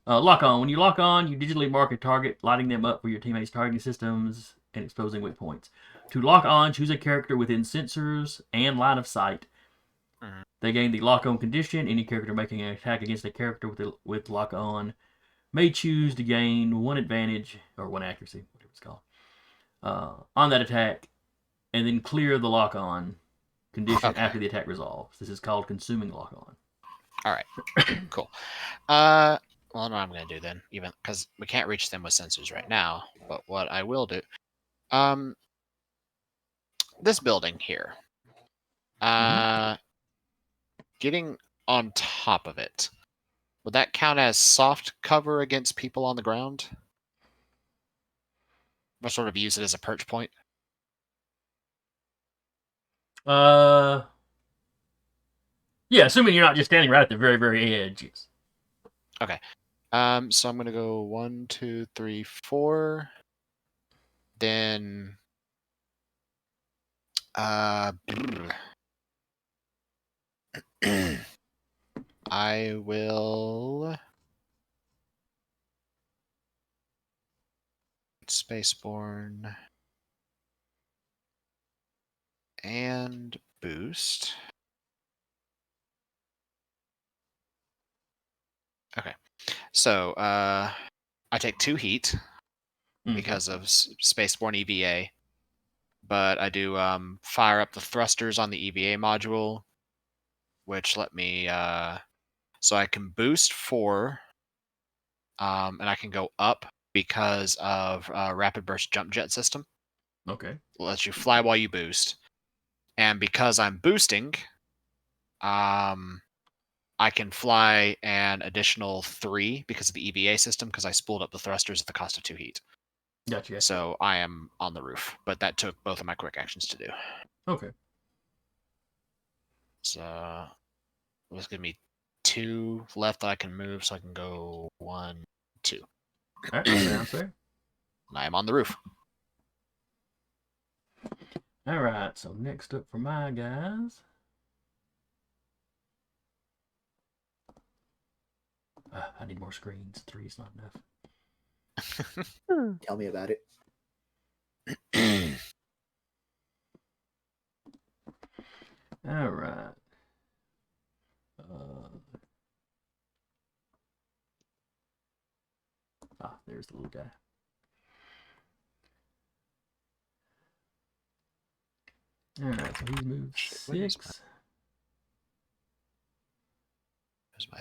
Lock on. When you lock on, you digitally mark a target, lighting them up for your teammates' targeting systems and exposing weak points. To lock on, choose a character within sensors and line of sight. Mhm. They gain the lock on condition. Any character making an attack against a character with lock on may choose to gain one advantage or one accuracy, whatever it's called, on that attack, and then clear the lock on condition Okay. after the attack resolves. This is called consuming lock on. All right. Cool. Well, what I'm gonna do then, even because we can't reach them with sensors right now. But what I will do, this building here, getting on top of it, would that count as soft cover against people on the ground? Or sort of use it as a perch point? Yeah, assuming you're not just standing right at the very, very edge. Yes. Okay. So I'm gonna go 1, 2, 3, 4. Then I will Spaceborne and boost. Okay. So I take 2 heat because of Spaceborne EVA, but I do fire up the thrusters on the EVA module, which let me so I can boost 4, and I can go up because of rapid burst jump jet system. Okay. It lets you fly while you boost, and because I'm boosting, I can fly an additional 3 because of the EVA system because I spooled up the thrusters at the cost of 2 heat. Gotcha. So I am on the roof, but that took both of my quick actions to do. Okay. So this give me 2 left that I can move, so I can go 1, 2. All right. Sounds fair. And I am on the roof. All right. So next up for my guys. I need more screens. 3 is not enough. Tell me about it. All right. There's the little guy. All right, so he's moved Where is 6. There's my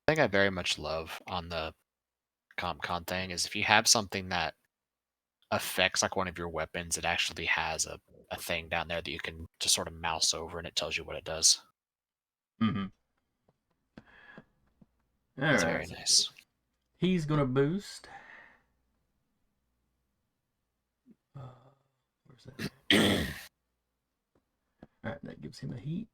thing I very much love on the CompCon thing is if you have something that affects like one of your weapons, it actually has a thing down there that you can just sort of mouse over and it tells you what it does. Mm-hmm. All That's right. very nice. He's gonna boost. Where's that? All right, that gives him a heat.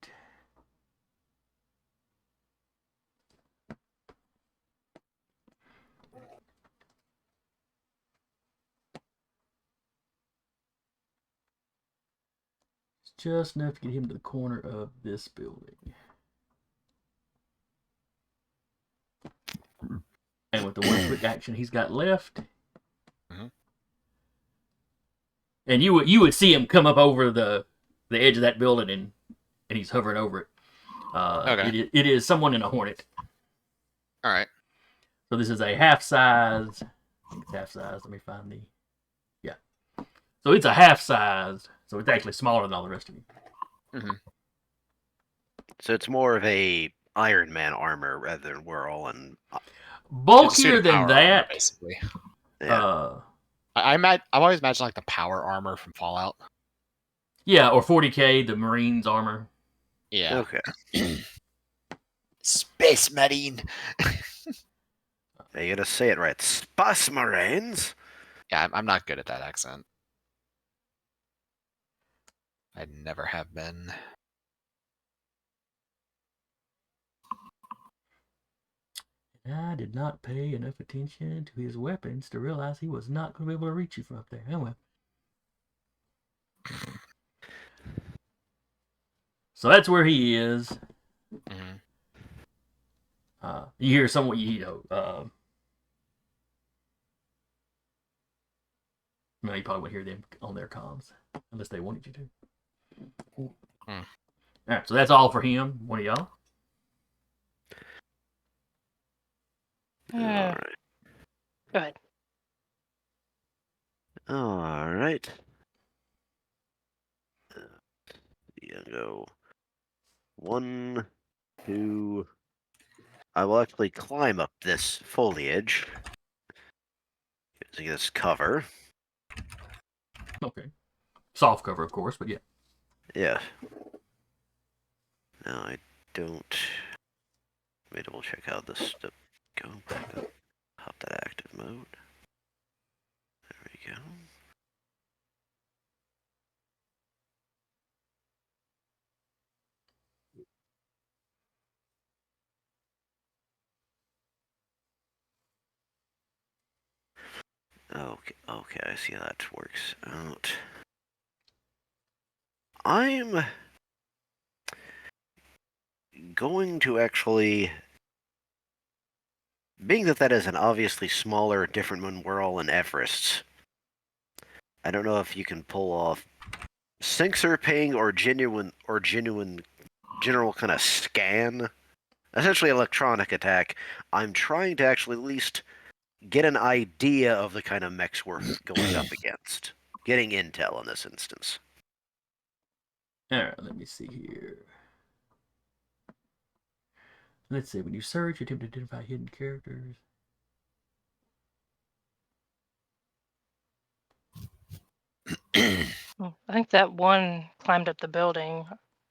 It's just enough to get him to the corner of this building. And with the one quick action he's got left, and you would see him come up over the edge of that building, and he's hovering over it. Okay. It is someone in a Hornet. All right. So this is a half size. I think it's half size. Let me find the. Yeah. So it's a half size. So it's actually smaller than all the rest of you. Mm-hmm. So it's more of a Iron Man armor rather than we're all in. Bulkier than Armor, that. basically. Yeah. I've always imagined like the power armor from Fallout. Yeah, or 40K, the Marines armor. Yeah. Okay. Space Marine. You gotta say it right. Space Marines. Yeah, I'm not good at that accent. I never have been. I did not pay enough attention to his weapons to realize he was not going to be able to reach you from up there. Oh well. So that's where he is. Mm-hmm. You hear someone, you probably wouldn't hear them on their comms unless they wanted you to. All right, so that's all for him. One of y'all. All right. Go ahead. All right. Yeah, go 1, 2. I will actually climb up this foliage using this cover. Okay. Soft cover, of course, but yeah. Yeah. Now I don't. Let me double check how this stuff go back up. Hop that active mode. There we go. Okay, I see how that works out. I'm going to actually, being that is an obviously smaller, different when we're all in Everest, I don't know if you can pull off sensor ping or genuine general kind of scan. Essentially electronic attack. I'm trying to actually at least get an idea of the kind of mechs we're going up against. Getting intel in this instance. All right, let me see here. Let's see. When you search, you attempt to identify hidden characters. I think that one climbed up the building,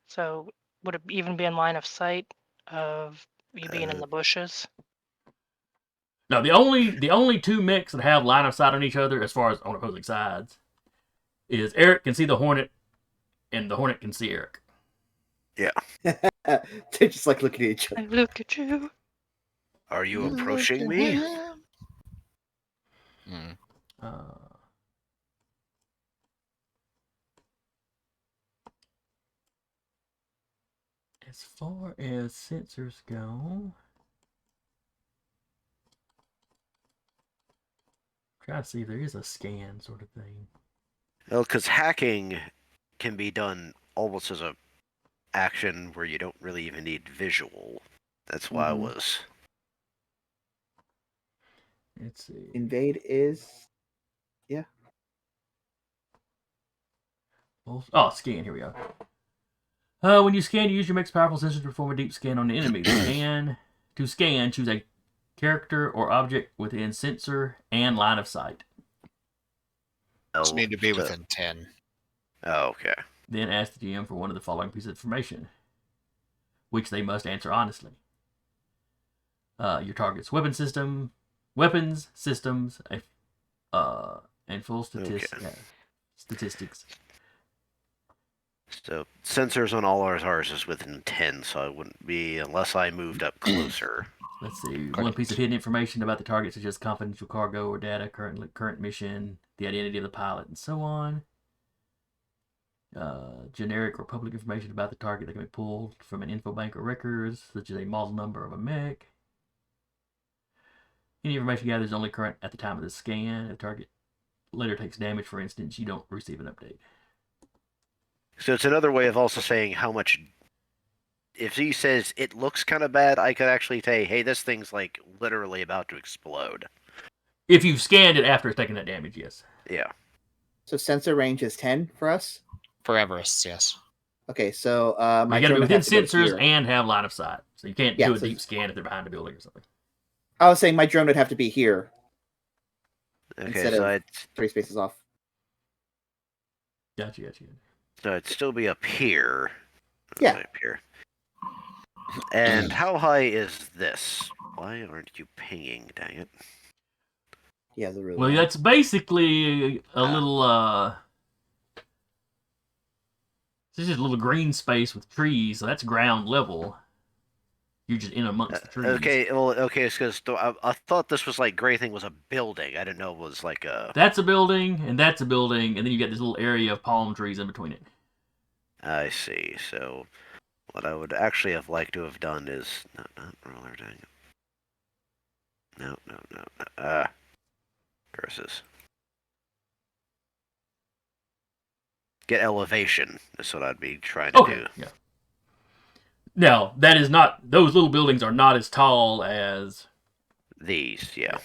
so would it even be in line of sight of you being in the bushes? No, the only two mechs that have line of sight on each other, as far as on opposing sides, is Eric can see the Hornet, and the Hornet can see Eric. Yeah. They're just like looking at each other. I look at you. Are you approaching me? As far as sensors go, try to see if there is a scan sort of thing. Well, because hacking can be done almost as a action where you don't really even need visual. That's why I was. Let's see. Invade is. Yeah. Oh, scan. Here we go. When you scan, you use your mech's powerful sensors to perform a deep scan on the enemy. To scan, choose a character or object within sensor and line of sight. Just need to be within 10. Oh, okay. Then ask the GM for one of the following pieces of information, which they must answer honestly. Your target's weapons, systems, and full statistics. So sensors on all ours is within 10, so it wouldn't be unless I moved up closer. Let's see. Correct. One piece of hidden information about the target, such as confidential cargo or data, current mission, the identity of the pilot, and so on. Generic or public information about the target that can be pulled from an info bank or records, such as a model number of a mech. Any information gathered is only current at the time of the scan. If the target later takes damage, for instance, you don't receive an update. So it's another way of also saying how much. If he says it looks kind of bad, I could actually say, hey, this thing's like literally about to explode. If you've scanned it after it's taken that damage, yes. Yeah. So sensor range is 10 for us. For Everest, yes. Okay, so my You got to be drone would within have to go sensors here. and have line of sight. So you can't Yeah, do a so- deep scan if they're behind a building or something. I was saying my drone would have to be here Okay, instead so of 3 spaces off. Gotcha. it'd still be up here. Yeah. Up here. And how high is this? Why aren't you pinging, dang it? Yeah, the really Well, long. that's basically a little, this is a little green space with trees, so that's ground level. You're just in amongst the trees. Okay, well, okay, it's because I thought this was like gray thing was a building. I didn't know it was like a. That's a building, and that's a building, and then you got this little area of palm trees in between it. I see. So, what I would actually have liked to have done is not roller, dang it. No. Curses. Get elevation. That's what I'd be trying to do. Yeah. Now, that is not, those little buildings are not as tall as, These, yeah.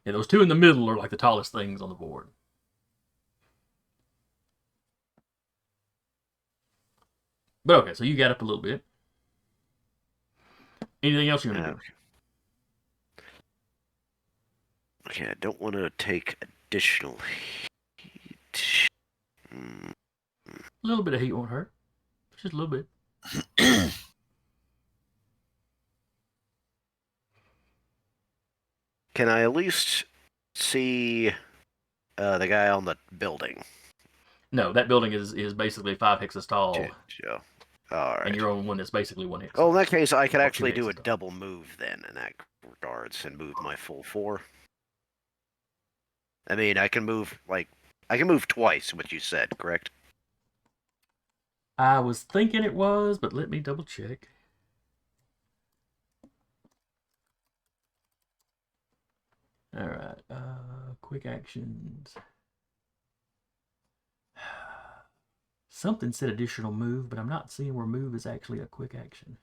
yeah, those two in the middle are like the tallest things on the board. But okay, so you got up a little bit. Anything else you want to do? Okay, I don't want to take additional heat. A little bit of heat won't hurt. Just a little bit. Can I at least see the guy on the building? No, that building is basically 5 hexes tall, Yeah. All right. and you're on one that's basically 1 hex. Oh, in that case, I could Or actually 2 do a hexes tall. double move then in that regards and move my full 4. I mean, I can move twice, what you said, correct? I was thinking it was, but let me double check. All right, quick actions. Something said additional move, but I'm not seeing where move is actually a quick action.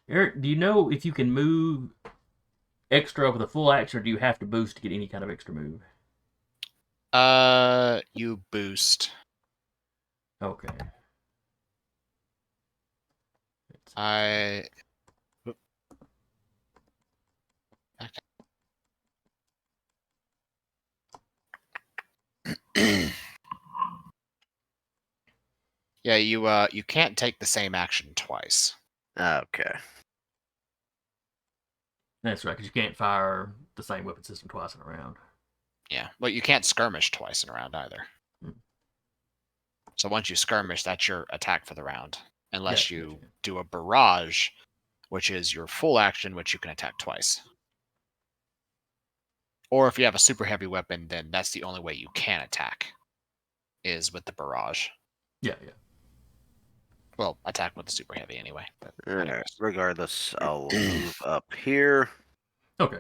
Eric, do you know if you can move extra with a full action, or do you have to boost to get any kind of extra move? You boost. Okay. I. Yeah, you can't take the same action twice. Okay. That's right, because you can't fire the same weapon system twice in a round. Yeah, but you can't skirmish twice in a round either. Hmm. So once you skirmish, that's your attack for the round, unless Gotcha, you gotcha. do a barrage, which is your full action, which you can attack twice. Or if you have a super heavy weapon, then that's the only way you can attack, is with the barrage. Yeah. Well, attack with the super heavy anyway. But Alright. anyways. Regardless, I'll move up here. Okay.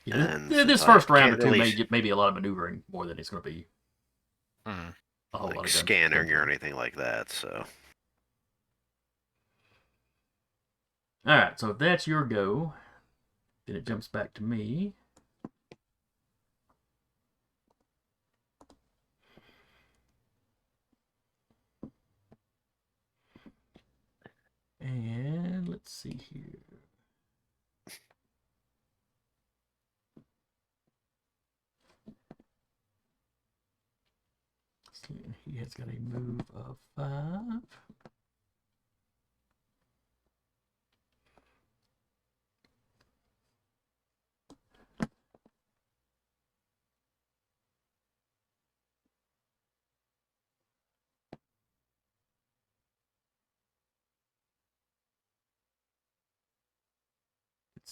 Yeah, And this since I first round or can't two really may be a lot of maneuvering more than it's going to be Mhm. a whole lot like of scanning or anything like that, so. All right, so if that's your go, then it jumps back to me. And let's see here. He has got a move of 5.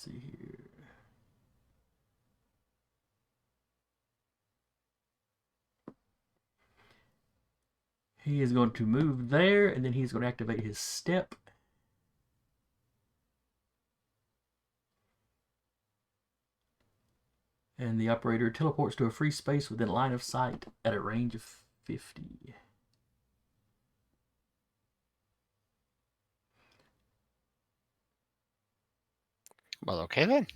see here. He is going to move there, and then he's going to activate his step. And the operator teleports to a free space within line of sight at a range of 50. Well, okay then.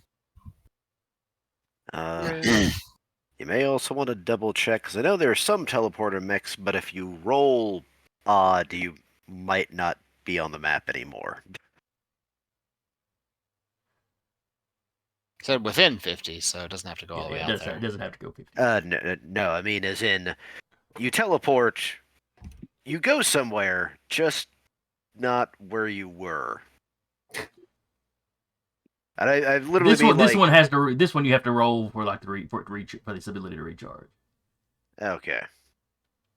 You may also want to double check, because I know there are some teleporter mechs, but if you roll odd, you might not be on the map anymore. Said within 50, so it doesn't have to go all the way it out there. doesn't have to go 50. No, I mean as in, you teleport, you go somewhere, just not where you were. And I literally this one you have to roll for like for its ability to recharge. Okay.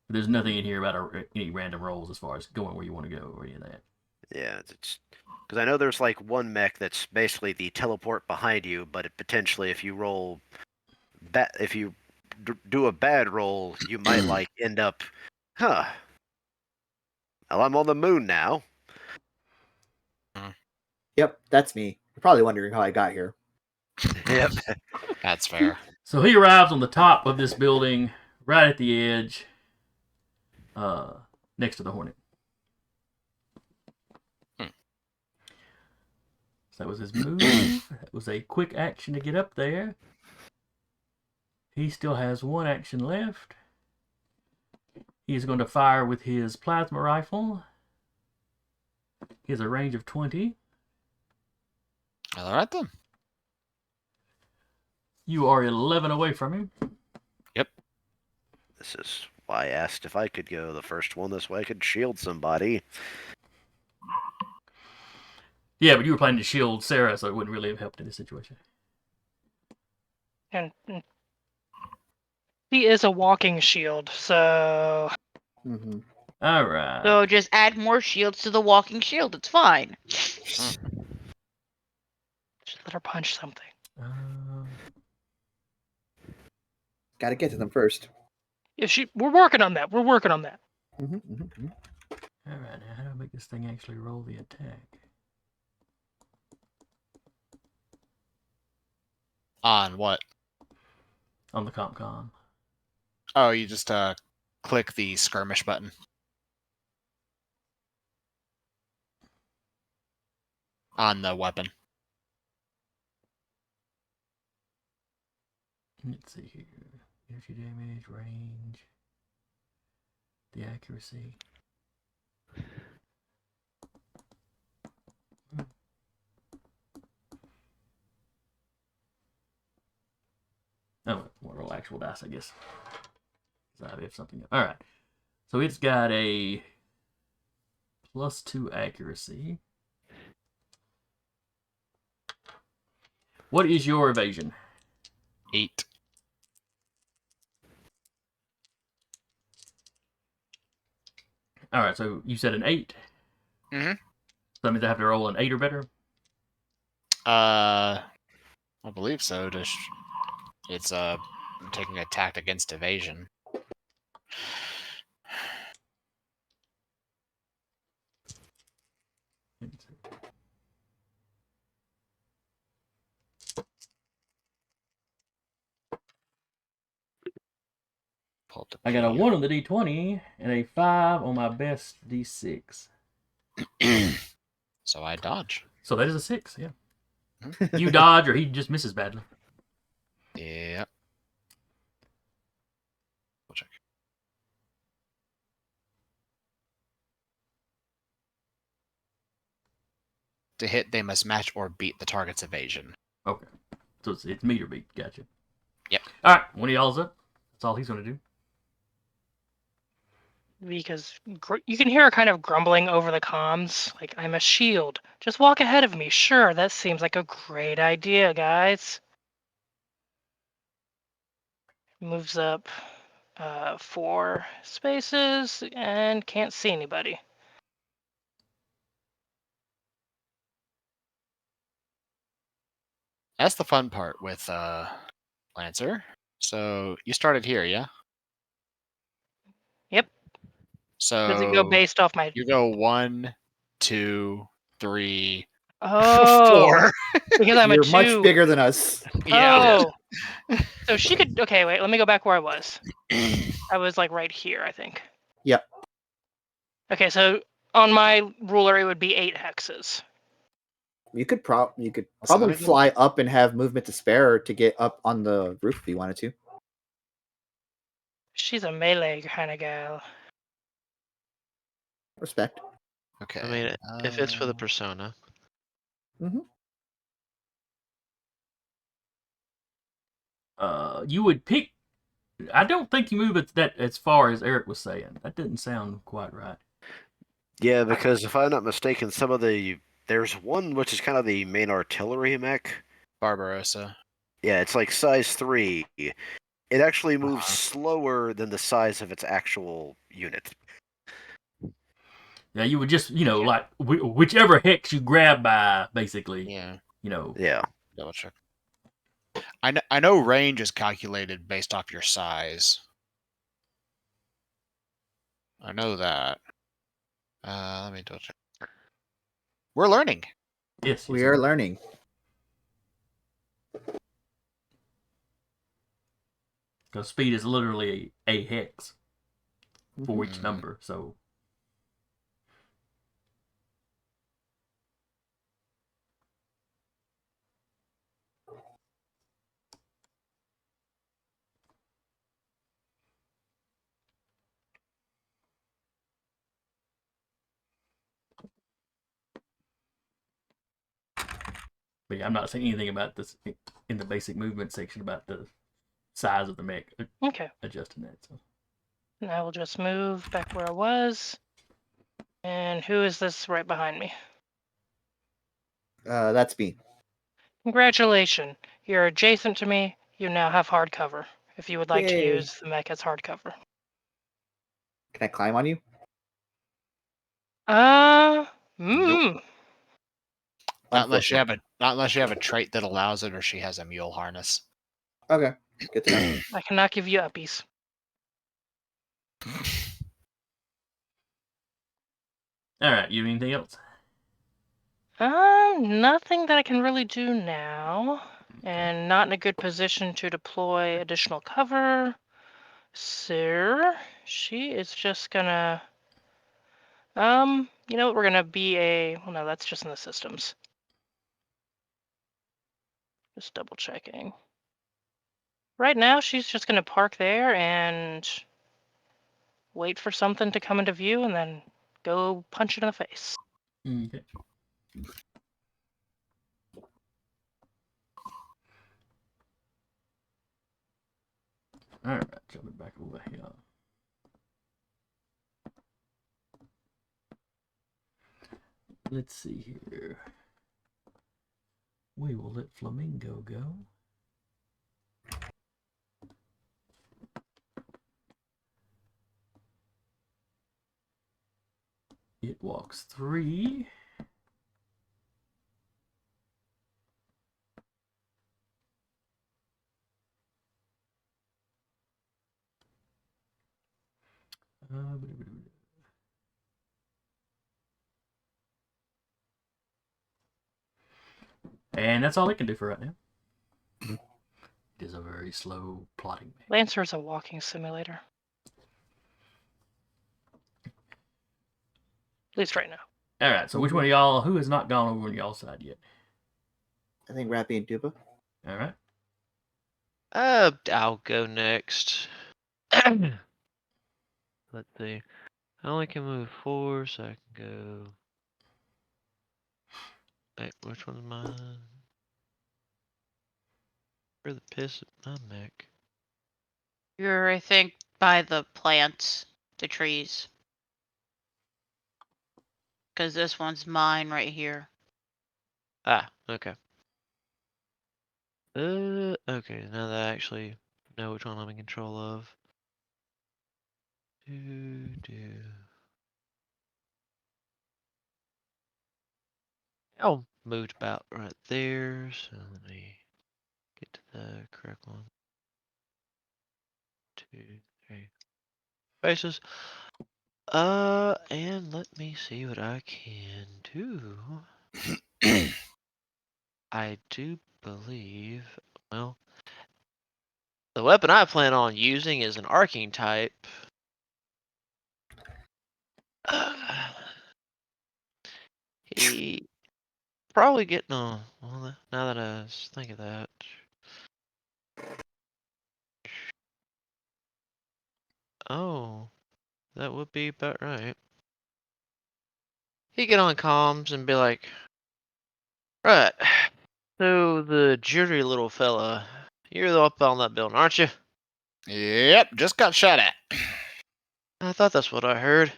There's nothing in here about any random rolls as far as going where you want to go or any of that. Yeah, it's because I know there's like one mech that's basically the teleport behind you, but potentially if you roll if you do a bad roll, you might like end up, well, I'm on the moon now. Yep, that's me. You're probably wondering how I got here. Yep. That's fair. So he arrives on the top of this building, right at the edge, next to the Hornet. So that was his move. That was a quick action to get up there. He still has one action left. He's going to fire with his plasma rifle. He has a range of 20. All right then. You are 11 away from him. Yep. This is why I asked if I could go the first one. This way I could shield somebody. Yeah, but you were planning to shield Sarah, so it wouldn't really have helped in this situation. And he is a walking shield, so Mm-hmm. All right. So just add more shields to the walking shield. It's fine. just let her punch something. Got to get to them first. We're working on that. We're working on that. Mm-hmm, mm-hmm. All right, now how do I make this thing actually roll the attack? On what? On the CompCom. Oh, you just click the skirmish button. On the weapon. Let's see here. Energy damage, range, the accuracy. Oh, we'll roll actual dice, I guess. I have something. All right. So it's got a +2 accuracy. What is your evasion? 8. All right, so you said an 8. Mm-hmm. So that means I have to roll an 8 or better? I believe so. It's taking attack against evasion. I got a 1 on the D20 and a 5 on my best D6. So I dodge. So that is a 6, yeah. You dodge or he just misses badly. Yep. We'll check. To hit, they must match or beat the target's evasion. Okay. So it's meet or beat. Gotcha. Yep. All right. When he yells up, that's all he's going to do. Because you can hear her kind of grumbling over the comms, like, I'm a shield. Just walk ahead of me. Sure, that seems like a great idea, guys. Moves up 4 spaces and can't see anybody. That's the fun part with Lancer. So you started here, yeah? Yep. So Does it go based off my? you go 1, 2, 3, Oh, 4. because I'm a You're much 2. bigger than us. Yeah. Oh, so she could. Okay, wait. Let me go back where I was. I was like right here, I think. Yep. Okay, so on my ruler it would be 8 hexes. You could So let probably me go- fly up and have movement to spare to get up on the roof if you wanted to. She's a melee kind of gal. Respect. Okay. I mean, if it's for the persona. You would pick. I don't think you move it that as far as Eric was saying. That didn't sound quite right. Yeah, because if I'm not mistaken, there's one which is kind of the main artillery mech. Barbarossa. Yeah, it's like size 3. It actually moves Uh-huh. slower than the size of its actual unit. Yeah, you would just Yeah. like whichever hex you grab by, basically. Yeah. Yeah. Double check. I know range is calculated based off your size. I know that. Let me double check. We're learning. Yes, We are learning. Because speed is literally a hex for each Mhm. number. So but yeah, I'm not saying anything about this in the basic movement section about the size of the mech Okay. adjusting that. So And I will just move back where I was. And who is this right behind me? That's me. Congratulations. You're adjacent to me. You now have hard cover. If you would like to Yay. use the mech as hard cover. Can I climb on you? Nope. Not unless you have a trait that allows it, or she has a mule harness. Okay, good to know. I cannot give you uppies. all right, you have anything else? Nothing that I can really do now. And not in a good position to deploy additional cover. So she is just gonna you know what, we're gonna be well no, that's just in the systems. Just double checking. Right now she's just gonna park there and wait for something to come into view and then go punch it in the face. Okay. All right, jumping back over here. Let's see here. We will let Flamingo go. It walks 3. And that's all it can do for right now. It is a very slow plotting man. Lancer's a walking simulator. At least right now. All right, so which one of y'all, who has not gone over on y'all's side yet? I think Rappy and Duba. All right. I'll go next. Let's see. I only can move 4, so I can go. Wait, which one's mine? Where the piss is my mech? You're, I think, by the plants, the trees. Because this one's mine right here. Ah, okay. Okay, now that I actually know which one I'm in control of. Oh, moved about right there, so let me Get to the correct one. 2, 3 faces. And let me see what I can do. I do believe, well, the weapon I plan on using is an arcing type. He probably getting a, well, now that I think of that. Oh, that would be about right. He get on comms and be like, right, so the jury little fella, you're the up on that building, aren't you? Yep, just got shot at. I thought that's what I heard.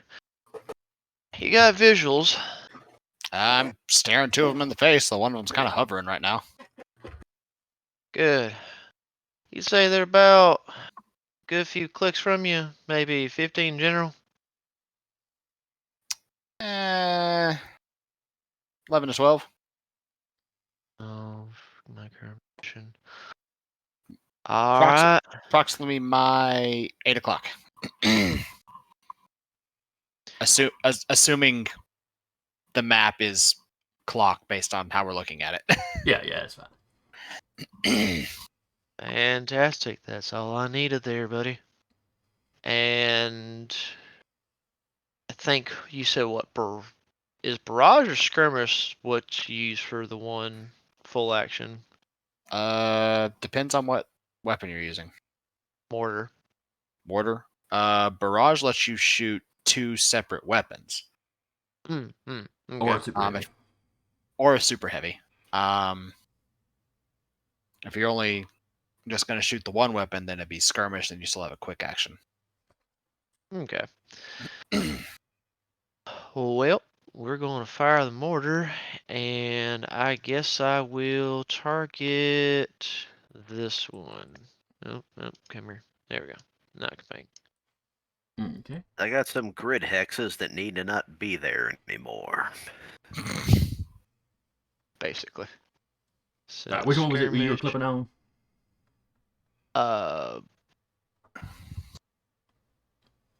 You got visuals. I'm staring two of them in the face. The one of them's kind of hovering right now. Good. You say they're about a good few clicks from you, maybe 15 general. 11 to 12. Oh, my current mission. All right. Approximately my 8 o'clock. Assuming the map is clock based on how we're looking at it. Yeah, it's fine. Fantastic. That's all I needed there, buddy. And I think you said what? Is barrage or skirmish what you use for the one full action? Depends on what weapon you're using. Mortar. Mortar. Barrage lets you shoot two separate weapons. Okay. Or super heavy. Or a super heavy. If you're only just going to shoot the one weapon, then it'd be skirmish, and you still have a quick action. Okay. Well, we're going to fire the mortar, and I guess I will target this one. Nope, come here. There we go. Not bang. Okay. I got some grid hexes that need to not be there anymore. Basically. So Which one was it you were skirmish, clipping on?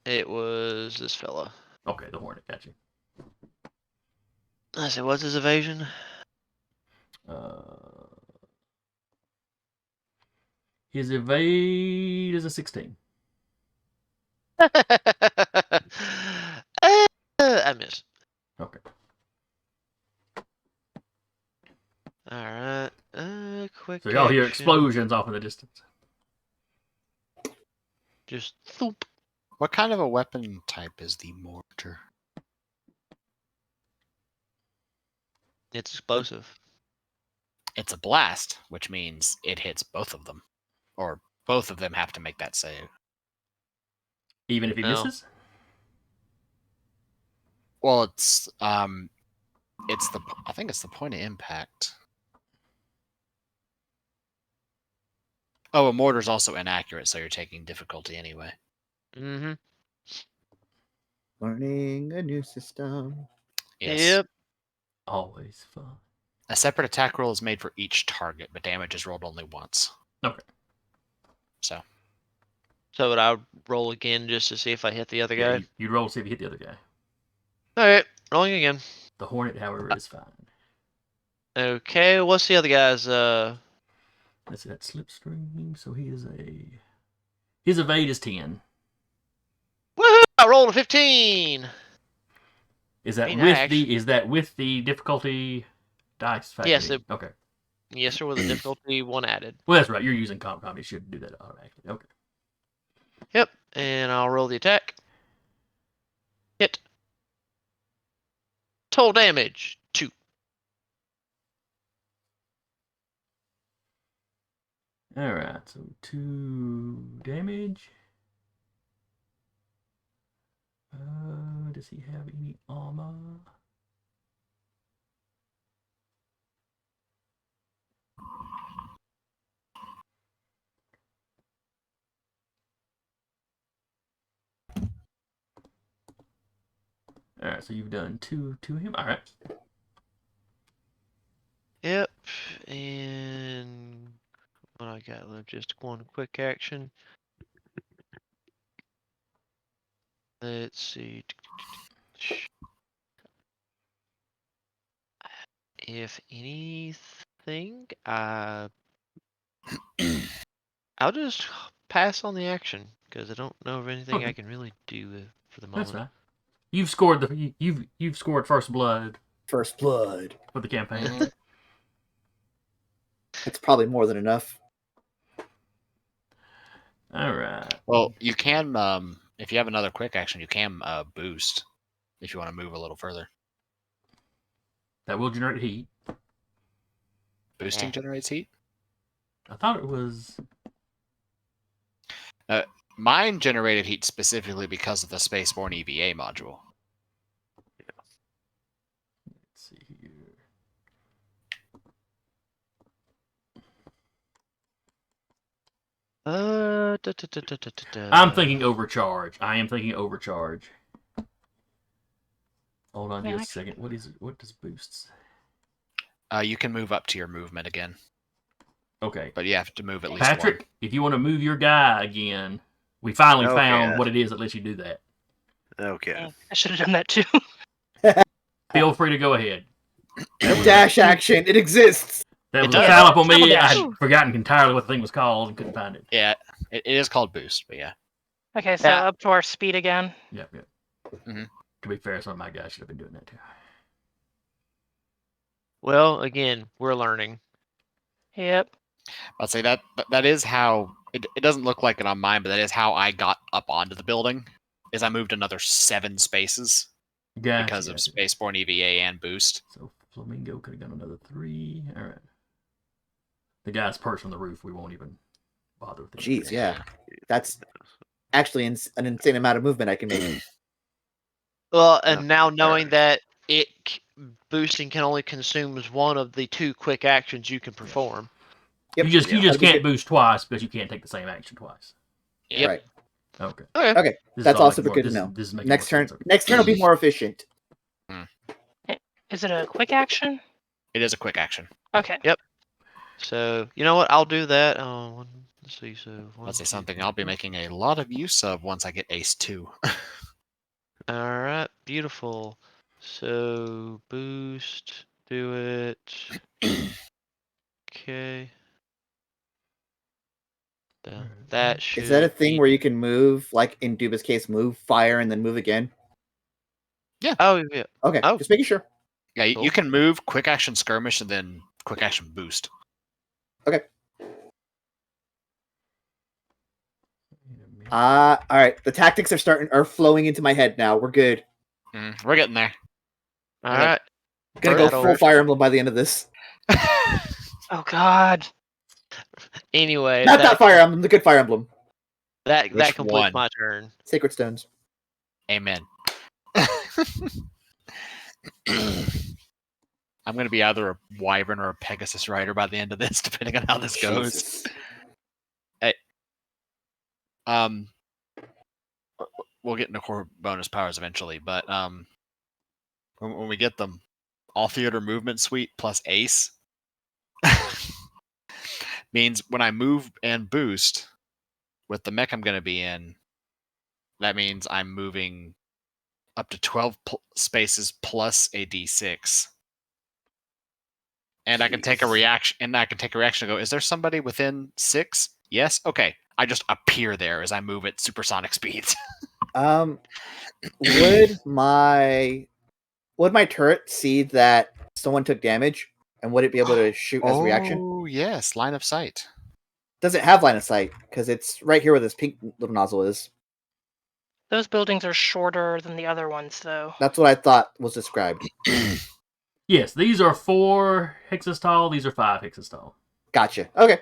It was this fella. Okay, the Hornet, got you. I said, what's his evasion? His evade is a 16. I missed. Okay. Alright. Quick So y'all hear action. explosions off in the distance. Just thump. What kind of a weapon type is the mortar? It's explosive. It's a blast, which means it hits both of them. Or both of them have to make that save. Even if he No. misses? Well, it's I think it's the point of impact. Oh, a mortar's also inaccurate, so you're taking difficulty anyway. Mm-hmm. Learning a new system. Yes. Yep. Always fun. A separate attack roll is made for each target, but damage is rolled only once. Okay. So would I roll again just to see if I hit the other guy? You roll to see if you hit the other guy. Alright, rolling again. The Hornet, however, is fine. Okay, what's the other guy's Let's see, that slipstream. So his evade is 10. Woohoo! I rolled a 15! Is that with the difficulty dice factor? Yes, okay. Yes, sir, with a difficulty 1 added. Well, that's right. You're using comp. You should do that automatically. Okay. Yep, and I'll roll the attack. Hit. Total damage 2. All right. So 2 damage. Does he have any armor? All right, so you've done 2 to him. All right. Yep, and I got logistic one quick action. Let's see. If anything, I'll just pass on the action because I don't know of anything Okay. I can really do for the That's moment. fine. You've scored you've scored first blood First blood. for the campaign. Mhm. That's probably more than enough. All right. Well, you can, if you have another quick action, you can boost if you want to move a little further. That will generate heat. Boosting Yeah. generates heat. I thought it was. Mine generated heat specifically because of the Spaceborne EVA module. Let's see here. I'm thinking overcharge. I am thinking overcharge. Hold on Yeah, just a second. What is it? What does boosts? You can move up to your movement again, Okay. but you have to move at least Patrick, if you want to move your guy again, we finally Okay, found what it is that lets you do that. Okay. Dang, I should have done that too. Feel free to go ahead. Dash action. It exists. That It was a does. foul up on Double me. I dash. had forgotten entirely what the thing was called and couldn't find it. one. Yeah, it is called boost, but yeah. Okay, so Yeah. up to our speed again. Yep, yep. Mhm. To be fair, some of my guys should have been doing that too. Well, again, we're learning. Yep. I'd say that is how it doesn't look like it on mine, but that is how I got up onto the building. Is I moved another 7 spaces Gotcha, because of gotcha. Spaceborne EVA and boost. So Flamingo could have gone another 3. All right. The guy's perched on the roof. We won't even bother with it. Jeez, yeah. That's actually an insane amount of movement I can make. Well, and No, now fair. knowing that boosting can only consume one of the 2 quick actions you can perform. Yep. You just That'd be can't good. boost twice because you can't take the same action twice. Yep. Right. Okay. Okay. Okay. This That's is all also making good to this, know. This is making Next more turn. sense. Okay. Next turn will be more efficient. Is it a quick action? It is a quick action. Okay. So, you know what? I'll do that. Let's see. So, That's something I'll be making a lot of use of once I get Ace 2. All right. Beautiful. So, boost. Do it. Okay. That should Is that a thing be... where you can move, like in Duba's case, move, fire, and then move again? Oh, yeah. Okay, Oh. just making sure. Yeah, Cool. you can move, quick action skirmish, and then quick action boost. Okay. All right. The tactics are flowing into my head now. We're good. We're getting there. All Okay. right. Gonna go That'll- full Fire Emblem by the end of this. Oh God. Anyway, Not that Fire Emblem, the good Fire Emblem. that Which completes one? my turn. Sacred Stones. Amen. I'm going to be either a Wyvern or a Pegasus rider by the end of this, depending on how this goes. Jesus. We'll get into core bonus powers eventually, but when we get them, all theater movement suite plus ace means when I move and boost with the mech I'm going to be in, that means I'm moving up to 12 spaces plus a d6. And I can take a reaction, and and go, is there somebody within 6? Yes? Okay. I just appear there as I move at supersonic speeds. Would my turret see that someone took damage, and would it be able to shoot as a reaction? Oh, yes. Line of sight. Does it have line of sight? Because it's right here where this pink little nozzle is. Those buildings are shorter than the other ones, though. That's what I thought was described. Yes, these are 4 hexes tall. These are 5 hexes tall. Gotcha. Okay.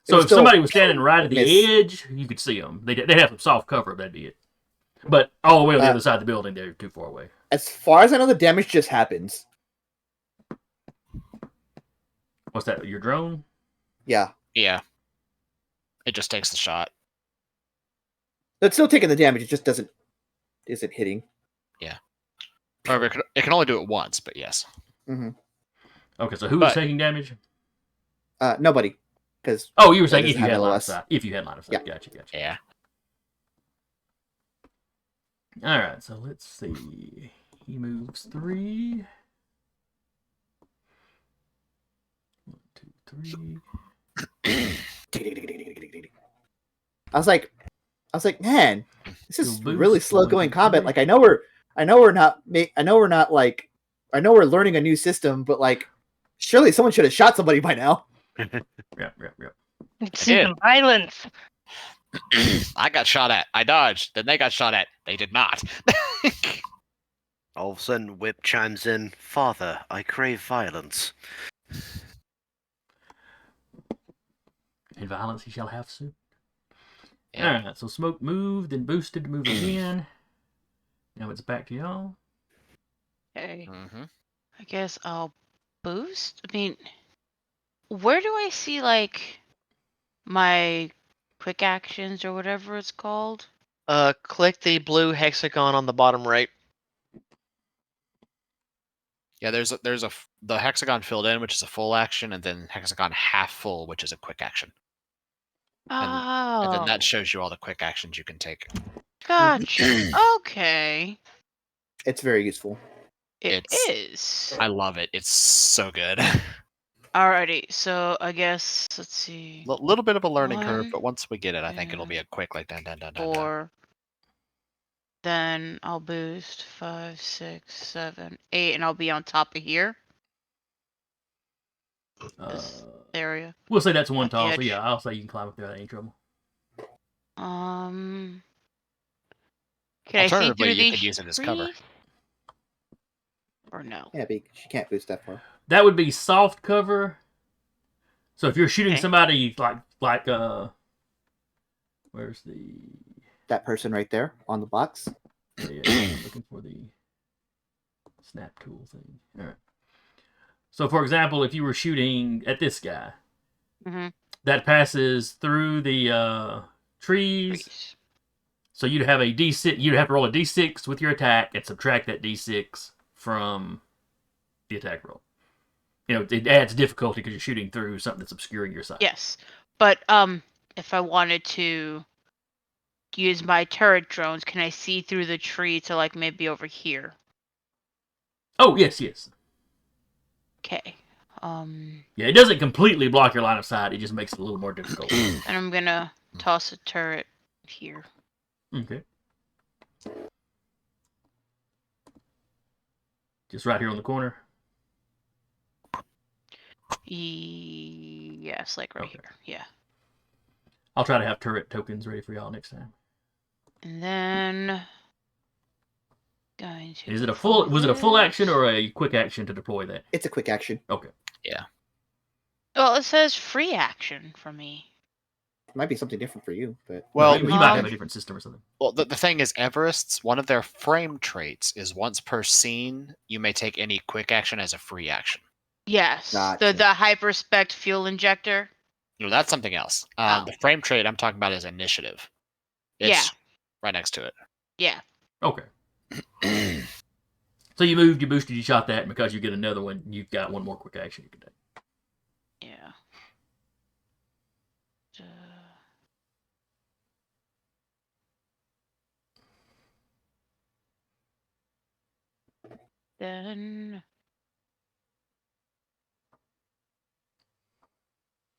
So was if still somebody was standing right at the miss. edge, you could see them. They'd have some soft cover, that'd be it. But all the way on the other side of the building, they're too far away. As far as I know, the damage just happens. What's that? Your drone? Yeah. Yeah. It just takes the shot. It's still taking the damage, it just isn't hitting. However, it can only do it once, but yes. Mm-hmm. Okay, so who is But- taking damage? Nobody. because Oh, you were saying doesn't if you have had line of LOS. sight. If you had line of sight. Yeah. Gotcha. Yeah. All right, so let's see. He moves 3. 1, 2, 3. I was like, man, this He'll is boost really for slow 1, going 2, combat. 3. Like I know we're not like, I know we're learning a new system, but like, surely someone should have shot somebody by now. Yep. See did. some violence. I got shot at. I dodged. Then they got shot at. They did not. All of a sudden, Whip chimes in, "Father, I crave violence." And violence he shall have soon. Yep. All right, so smoke moved, then boosted to move again. Now it's back to y'all. Okay. Mm-hmm. I guess I'll boost. I mean, where do I see like my quick actions or whatever it's called? Click the blue hexagon on the bottom right. Yeah, the hexagon filled in, which is a full action, and then hexagon half full, which is a quick action. And then that Oh, shows you all the quick actions you can take. gotcha. Okay, It's very useful. it It's- is. I love it. It's so good. Alrighty, so I guess let's see. Little bit of a learning curve, 1, but once we get it, I think it'll be a quick like dun dun dun dun dun. 4. Then I'll boost 5, 6, 7, 8, and I'll be on top of here. This area. We'll say that's 1 At the tall, so edge. yeah, I'll say you can climb up there. That ain't trouble. Can I see Alternatively, through you these could use it as cover. trees? Or no? Yeah, but she can't boost that far. That would be soft cover. So if you're shooting Okay. somebody like where's the That person right there on the box. yeah, I'm looking for the snap tool thing. All right. So for example, if you were shooting at this guy, Mm-hmm. that passes through the trees. So you'd have a d6. You'd have to roll a d6 with your attack and subtract that d6 from the attack roll. You know, it adds difficulty because you're shooting through something that's obscuring your sight. Yes, but if I wanted to use my turret drones, can I see through the tree to like maybe over here? Oh yes. Okay. Yeah, it doesn't completely block your line of sight. It just makes it a little more difficult. And I'm gonna toss a turret here. Okay. Just right here on the corner. Yes, like right Okay. here. Yeah. I'll try to have turret tokens ready for y'all next time. And then going to. Was it a full action or a quick action to deploy that? It's a quick action. Okay. Well, it says free action for me. It might be something different for you, but Well, you might have a different system or something. Well, the thing is, Everest's, one of their frame traits is once per scene, you may take any quick action as a free action. Yes. Gotcha. The hyperspect fuel injector. No, that's something else. Oh. The frame trait I'm talking about is initiative. It's right next to it. Yeah. Okay. So you moved, you boosted, you shot that, and because you get another one, you've got one more quick action you can take. Yeah. Then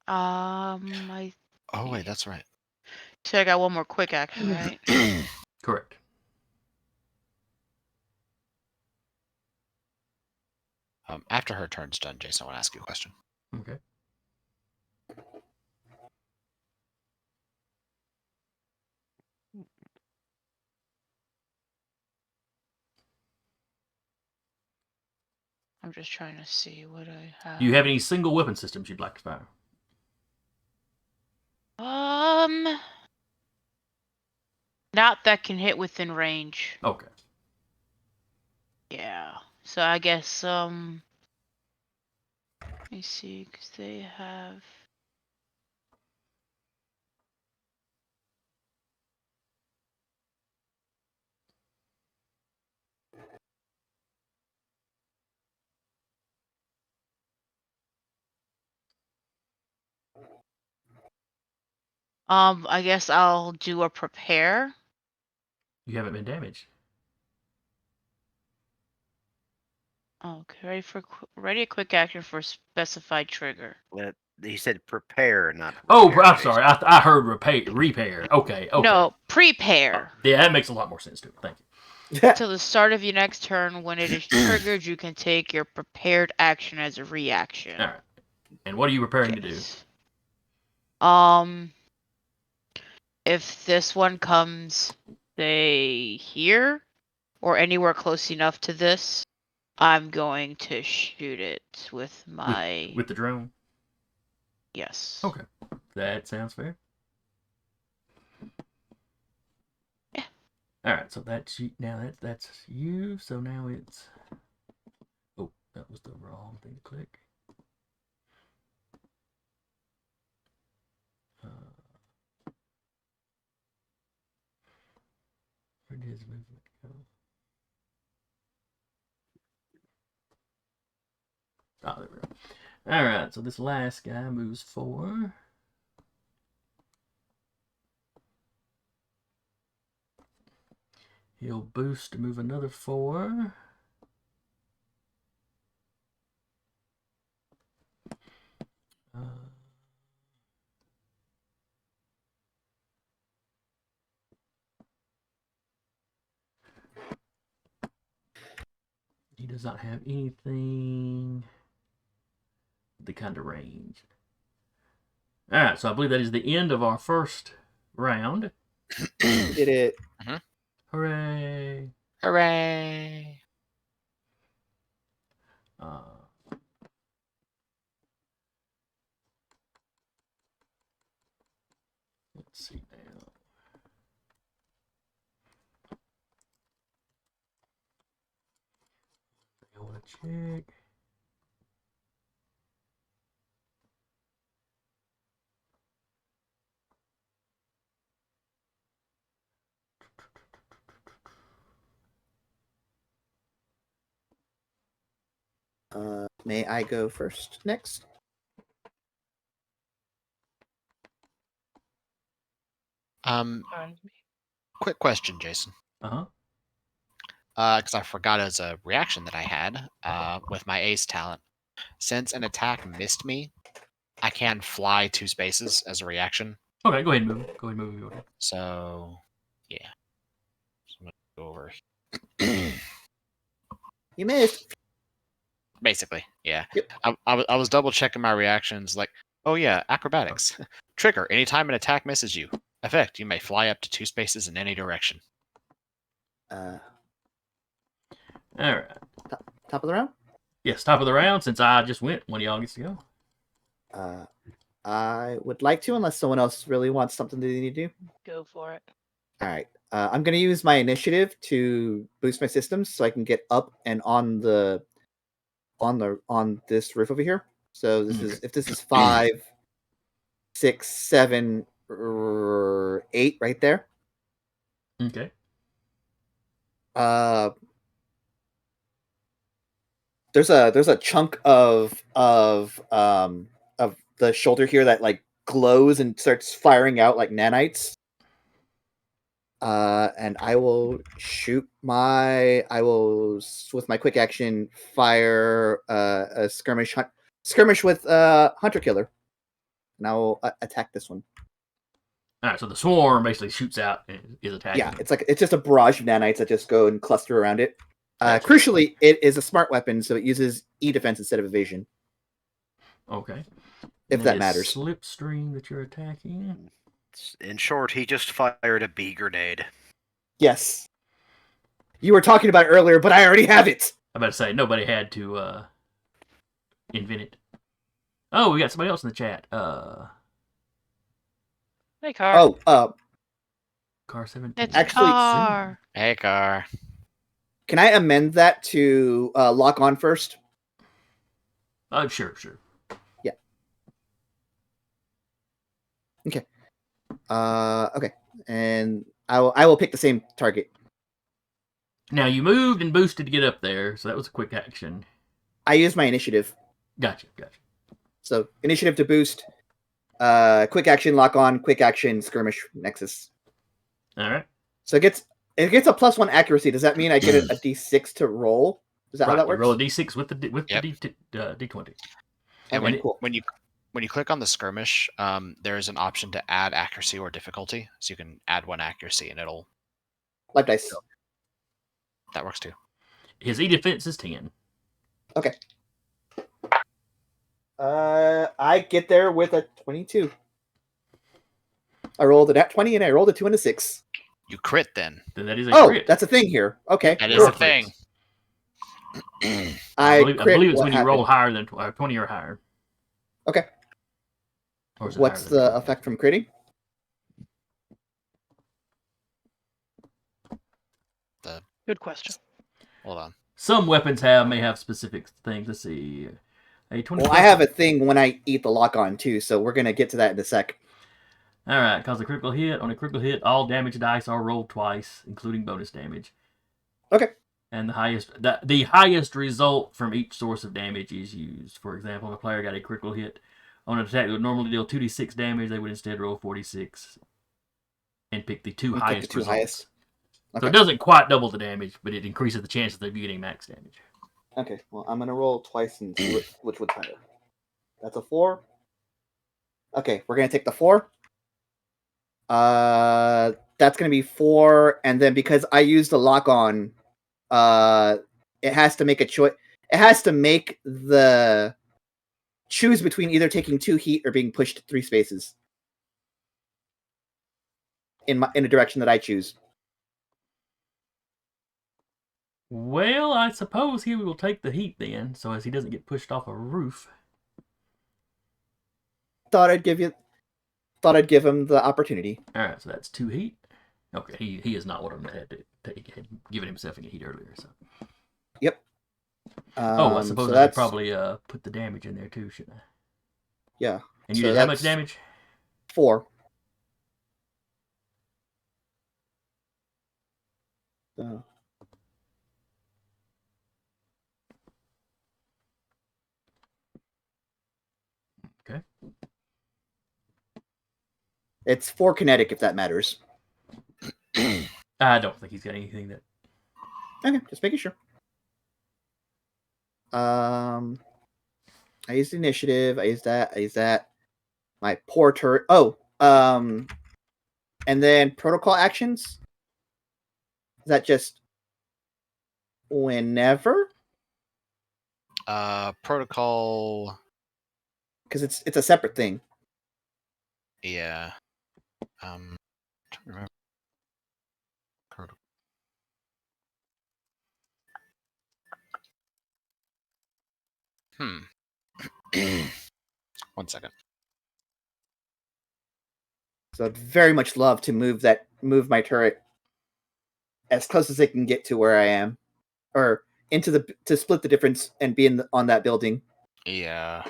I Oh wait, that's right. so I got one more quick action, right? Correct. After her turn's done, Jason, I want to ask you a question. Okay. I'm just trying to see what I have. Do you have any single weapon systems you'd like to fire? Not that can hit within range. Okay. Yeah. So I guess let me see, because they have. I guess I'll do a prepare. You haven't been damaged. Okay, ready a quick action for specified trigger. He said prepare, not Oh, repair, I'm Jason. sorry. I heard repair. Okay. No, prepare. Yeah, that makes a lot more sense to me. Thank you. Till the start of your next turn, when it is triggered, you can take your prepared action as a reaction. All right. And what are you preparing to do? If this one comes, say, here, or anywhere close enough to this, I'm going to shoot it with my... With the drone? Yes. Okay. That sounds fair. Yeah. All right, so that's you. Now that's you. So now it's... Oh, that was the wrong thing to click. Where did his movement go? Oh, there we go. All right, so this last guy moves 4. He'll boost to move another 4. He does not have anything the kind of range. All right, so I believe that is the end of our first round. Did it. Hooray! Hooray! Let's see now. I want to check. May I go first next? Quick question, Jason. Uh-huh. Because I forgot as a reaction that I had with my ace talent. Since an attack missed me, I can fly 2 spaces as a reaction. Okay, go ahead and move. Go ahead and move. So, yeah. So I'm gonna go over. You missed. Basically, yeah. Yep. I was double checking my reactions, like, oh yeah, acrobatics. Trigger, anytime an attack misses you. Effect, you may fly up to 2 spaces in any direction. All right. Top of the round? Yes, top of the round. Since I just went, one of y'all gets to go. I would like to, unless someone else really wants something they need to do. Go for it. All right. I'm going to use my initiative to boost my systems so I can get up and on this roof over here. So this is, if this is 5, 6, 7, 8 right there. Okay. There's a chunk of the shoulder here that like glows and starts firing out like nanites. And I will with my quick action fire a skirmish with hunter killer, and I will attack this one. All right, so the swarm basically shoots out and is attacking. Yeah, it's just a barrage of nanites that just go and cluster around it. Crucially, it is a smart weapon, so it uses E-defense instead of evasion. Okay. If that matters. Slipstream that you're attacking. In short, he just fired a bee grenade. Yes. You were talking about it earlier, but I already have it. I'm about to say, nobody had to invent it. Oh, we got somebody else in the chat. Hey, Car. Car 17. It's Actually, Car. Hey, Car. Can I amend that to lock on first? Oh, sure. Yeah. Okay. Okay. And I will pick the same target. Now, you moved and boosted to get up there, so that was a quick action. I used my initiative. Gotcha. So, initiative to boost. quick action, lock on, quick action, skirmish, nexus. All right. So it gets a +1 accuracy. Does that mean I get a D6 to roll? Is that how that You works? roll a D6 with the Yep. D20. And Okay, cool. when you click on the skirmish, there is an option to add accuracy or difficulty. So you can add 1 accuracy, and it'll Life dice. that works too. His E defense is 10. Okay. I get there with a 22. I rolled a nat 20 and I rolled a 2 and a 6. You crit then. Then that is a Oh, crit. that's a thing here. Okay. That There is are a thing. crits. I I believe it's what when you happened. roll higher than 20 or higher. Okay. Or is it What's higher than the 20? effect from critting? Good question. Hold on. Some weapons may have specific things. Let's see. A 20. Well, I have a thing when I eat the lock on too, so we're gonna get to that in a sec. All right, cause a critical hit. On a critical hit, all damage dice are rolled twice, including bonus damage. Okay. And the highest result from each source of damage is used. For example, if a player got a critical hit on an attack that would normally deal 2d6 damage, they would instead roll 46 and pick the two And pick highest the two results. highest. So Okay. it doesn't quite double the damage, but it increases the chances of you getting max damage. Okay. Well, I'm gonna roll twice and see which one's higher. That's a 4. Okay, we're gonna take the 4. That's gonna be 4, and then because I used the lock on, it has to make a choice. It has to make the choose between either taking 2 heat or being pushed 3 spaces in a direction that I choose. Well, I suppose he will take the heat then, so as he doesn't get pushed off a roof. Thought I'd give him the opportunity. All right, so that's 2 heat. Okay, he is not one of them that had given himself any heat earlier. So. Yep. I suppose so I should that's probably put the damage in there too, shouldn't I? yeah. And you So did how much that's damage? 4. So. Okay. It's 4 kinetic if that matters. I don't think he's got anything that. Okay, just making sure. I used initiative. I used that. My poor turret. Oh, and then protocol actions. Is that just whenever? Protocol. Because it's a separate thing. Yeah. Trying to remember. One second. So I'd very much love to move my turret as close as it can get to where I am, or to split the difference and be on that building. Yeah.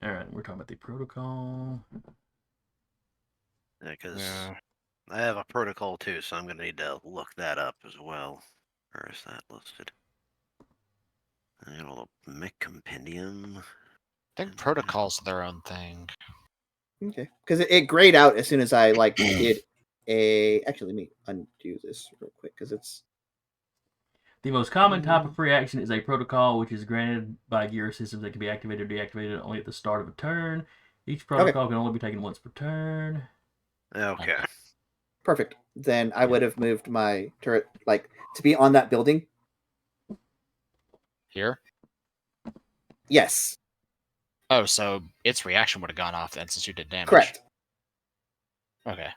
All right, we're talking about the protocol. Yeah, because Yeah. I have a protocol too, so I'm going to need to look that up as well. Where is that listed? I got a little Mick compendium. I think protocols are their own thing. Okay, because it grayed out as soon as I did a. Actually, let me undo this real quick because it's. The most common type of free action is a protocol, which is granted by gear systems that can be activated or deactivated only at the start of a turn. Each protocol can only be taken once per turn. Okay. Perfect. Then I would have moved my turret to be on that building. Here? Yes. Oh, so its reaction would have gone off then since you did damage. Correct. Okay.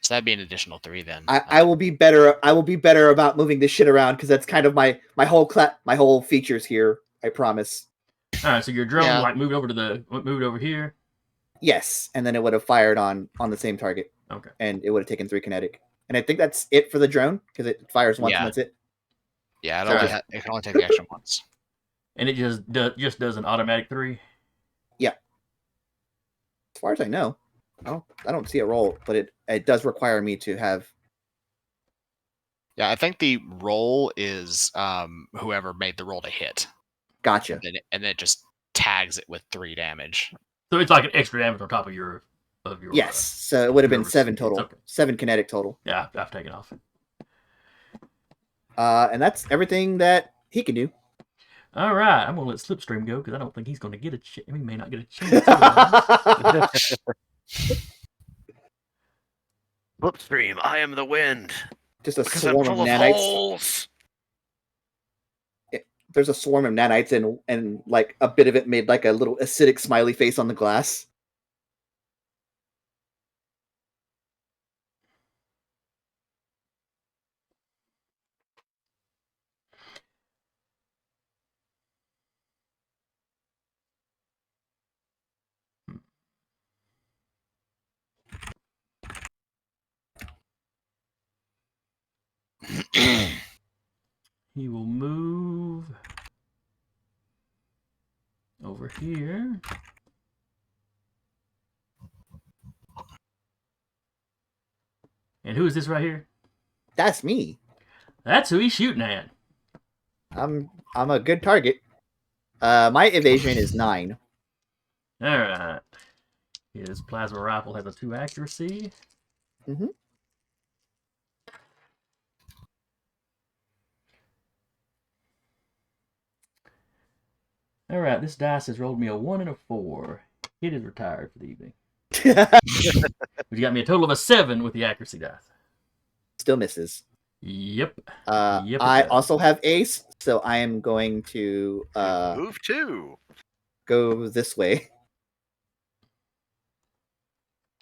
So that'd be an additional 3 then. I will be better. I will be better about moving this shit around because that's kind of my whole features here. I promise. All right, so your drone Yeah. moved over here. Yes, and then it would have fired on the same target. Okay. And it would have taken 3 kinetic. And I think that's it for the drone because it fires once and that's it. Yeah, it can only take the action once. And it just does an automatic 3. Yeah. As far as I know, I don't see a roll, but it does require me to have Yeah, I think the roll is whoever made the roll to hit. Gotcha. And then it just tags it with 3 damage. So it's like an extra damage on top of your. Yes, so it would have been whoever's- 7 total. okay. 7 kinetic total. Yeah, I've taken off. And that's everything that he can do. All right, I'm gonna let Slipstream go because I don't think he's gonna get a chance. He may not get a chance. otherwise. Slipstream, I am the wind. Just a Because I'm swarm of full of nanites. holes. There's a swarm of nanites, and like a bit of it made like a little acidic smiley face on the glass. He will move over here. And who is this right here? That's me. That's who he's shooting at. I'm a good target. My evasion is 9. All right. His plasma rifle has a 2 accuracy. Mm-hmm. All right, this dice has rolled me a 1 and a 4. It is retired for the evening. Which got me a total of a 7 with the accuracy dice. Still misses. Yep. Yep, it I does. also have ace, so I am going to Move 2. go this way.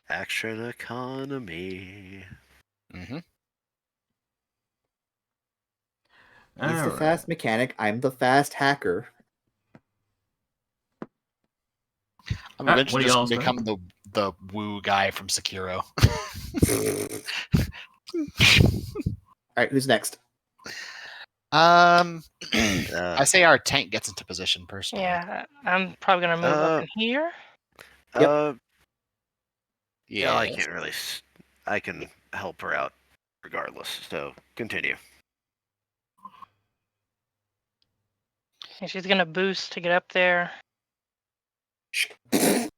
Action economy. Mm-hmm. He's All the right. fast mechanic. I'm the fast hacker. I'm What eventually do just y'all gonna say? become the woo guy from Sekiro. All right, who's next? I Uh, say our tank gets into position personally. Yeah, I'm probably gonna move up in here. Yep. yeah, I can't really. I can help her out regardless. So continue. And she's gonna boost to get up there. Pretty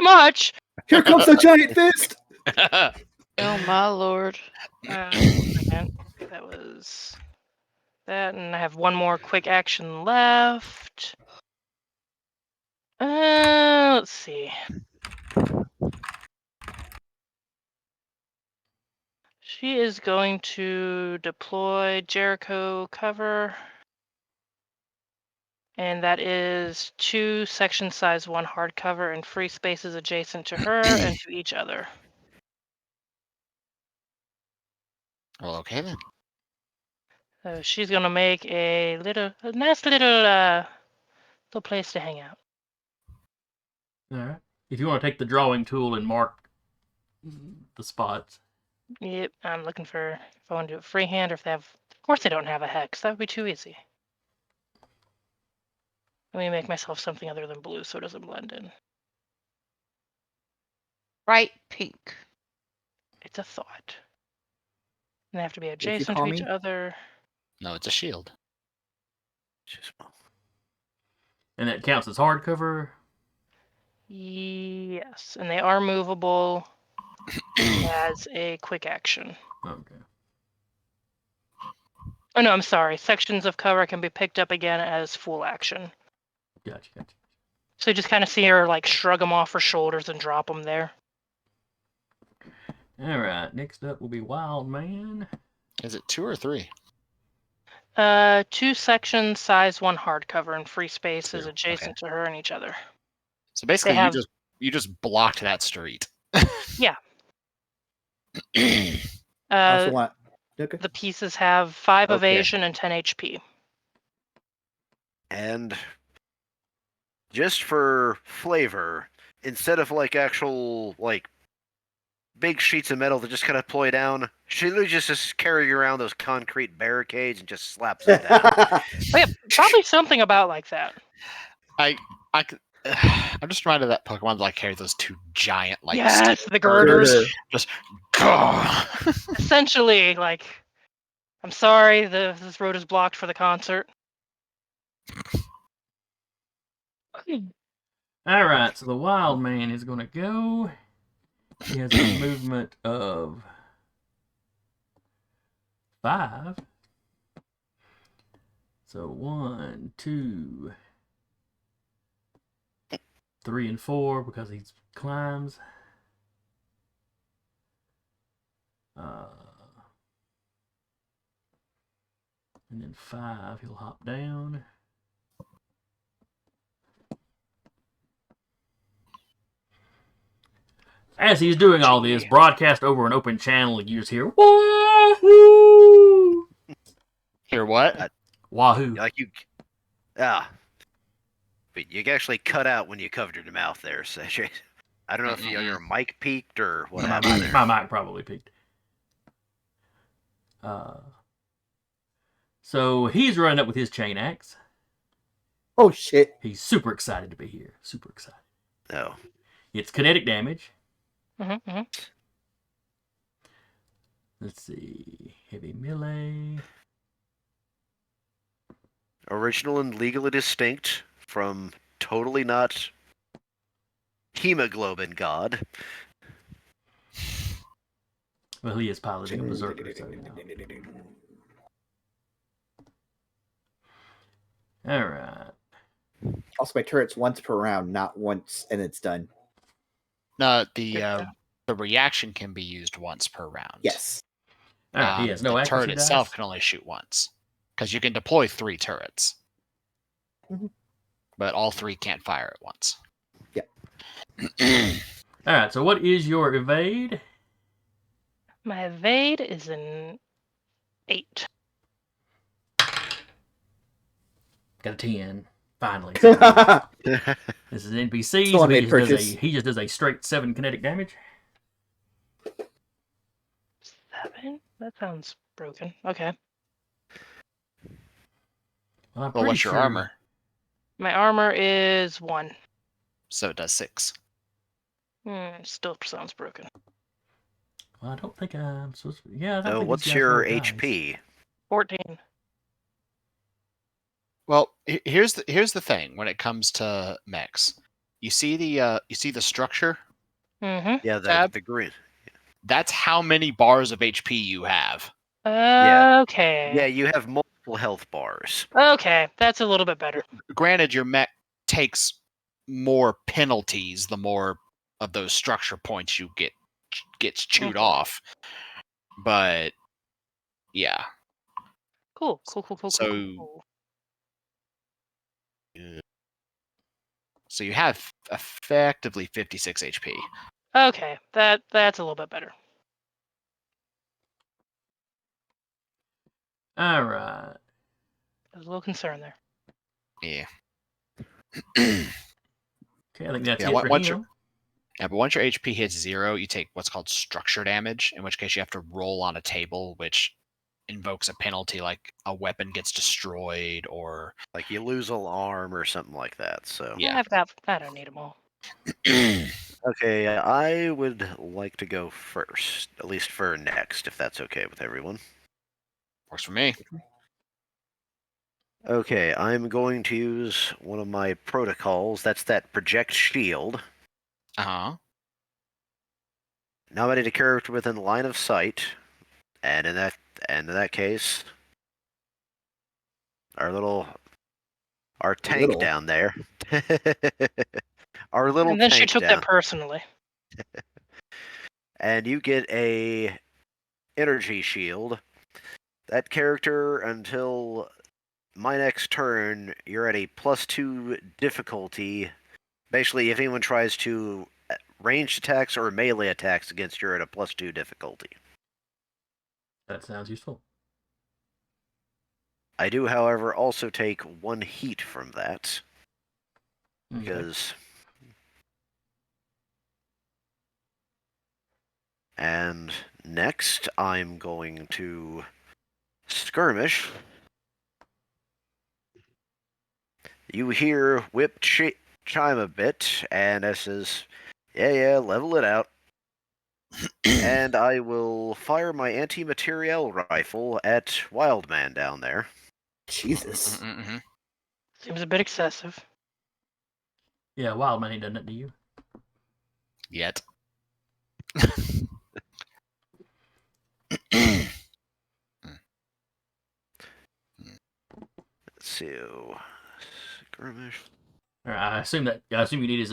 much. Here comes the giant fist. Oh my lord. 1 second. That was that, and I have one more quick action left. Let's see. She is going to deploy Jericho cover. And that is 2 section size 1 hardcover and free spaces adjacent to her and to each other. Well, okay then. So she's gonna make a nice little place to hang out. All right. If you want to take the drawing tool and mark the spots. Yep, I'm looking for if I want to do it freehand or if they have. Of course, they don't have a hex. That would be too easy. Let me make myself something other than blue so it doesn't blend in. Bright pink. It's a thought. And they have to be you adjacent call to each me? other. No, it's a shield. And that counts as hardcover. Yes, and they are movable as a quick action. Okay. Oh no, I'm sorry. Sections of cover can be picked up again as full action. Gotcha. So you just kind of see her like shrug them off her shoulders and drop them there. All right. Next up will be Wild Man. Is it 2 or 3? 2 sections, size 1 hardcover, and free spaces 2, adjacent to her and each other. So basically, have- you just blocked that street. Yeah. I also want. Okay. The pieces have 5 Okay. evasion and 10 HP. And just for flavor, instead of like actual like big sheets of metal that just kind of ploy down, she literally just carrying around those concrete barricades and just slaps them down. Oh, yeah, probably something about like that. I'm just reminded of that Pokemon that like carry those 2 giant like Yes, stick the girders. Girder. just Essentially, like, I'm sorry, this road is blocked for the concert. All right, so the wild man is going to go. He has a movement of 5. So 1, 2, 3, and 4 because he climbs. And then 5, he'll hop down. As he's doing all this, broadcast over an open channel, you just hear Wahoo! Hear what? Wahoo. Like you, but you actually cut out when you covered your mouth there. So I don't know if your mic peaked or what happened there. My mic probably peaked. So he's running up with his chain axe. Oh shit! He's super excited to be here. Super excited. No. It's kinetic damage. Mm-hmm. Let's see. Heavy melee. Original and legally distinct from totally not hemoglobin god. Well, he is piloting a berserker, so you know. All right. Also, my turret's once per round, not once and it's done. No, the reaction can be used once per round. Yes. All right. He has no the accuracy turret itself dice. can only shoot once because you can deploy 3 turrets, but all 3 can't fire at once. Yep. All right. So what is your evade? My evade is an 8. Got a 10. Finally. Still This is an NPC, Still so a mid purchase. he just does a straight 7 kinetic damage. 7? That sounds broken. Okay. Well, I'm Well, pretty what's your sure- armor? My armor is 1. So it does 6. Still sounds broken. Well, I don't think I'm supposed to. Yeah, I don't So think what's these guys your roll dice. HP? 14. Well, here's the thing when it comes to mechs. You see the structure? Mm-hmm. Yeah, Tab. the green. That's how many bars of HP you have. Yeah. Okay. Yeah, you have multiple health bars. Okay, that's a little bit better. Granted, your mech takes more penalties the more of those structure points you gets chewed Mhm. off. But yeah. Cool. So- So you have effectively 56 HP. Okay, that's a little bit better. All right. I was a little concerned there. Yeah. Okay, I think that's Yeah, it for once him. Yeah, but once your HP hits 0, you take what's called structure damage, in which case you have to roll on a table, which invokes a penalty like a weapon gets destroyed or Like you lose an arm or something like that. So Yeah. I don't need them all. okay, I would like to go first, at least for next, if that's okay with everyone. Works for me. Okay, I'm going to use one of my protocols. That's that project shield. Uh-huh. Nominate a character within line of sight, and in that case, our tank Little. down there, our little And then tank she took down, that personally. and you get a energy shield. That character, until my next turn, you're at a +2 difficulty. Basically, if anyone tries to ranged attacks or melee attacks against you, are at a +2 difficulty. That sounds useful. I do, however, also take 1 heat from that. Okay. Because... And next, I'm going to skirmish. You hear whip chime a bit, and it says, yeah, level it out. And I will fire my anti-materiel rifle at Wildman down there. Jesus. Seems a bit excessive. Yeah, Wild Man ain't done that to you. Yet. Let's see. Skirmish. I assume you need his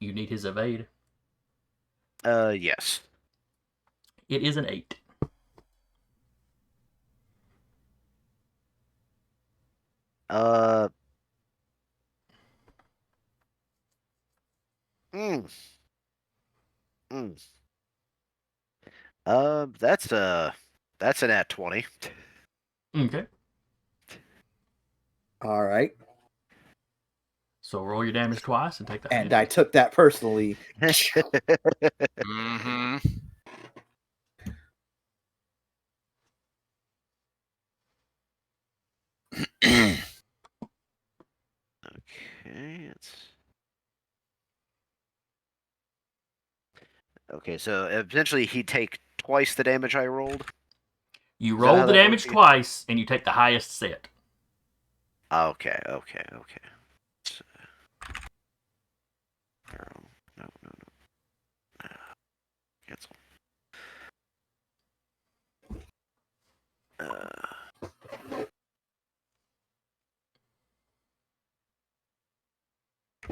you need his evade. Yes. It is an 8. Uh. That's an at 20. Okay. All right. So roll your damage twice and take that. And I took that personally. Mm-hmm. Okay, okay. So eventually he'd take twice the damage I rolled. You Is that how roll the that damage works? twice, and you take the highest set. Okay. No. Cancel.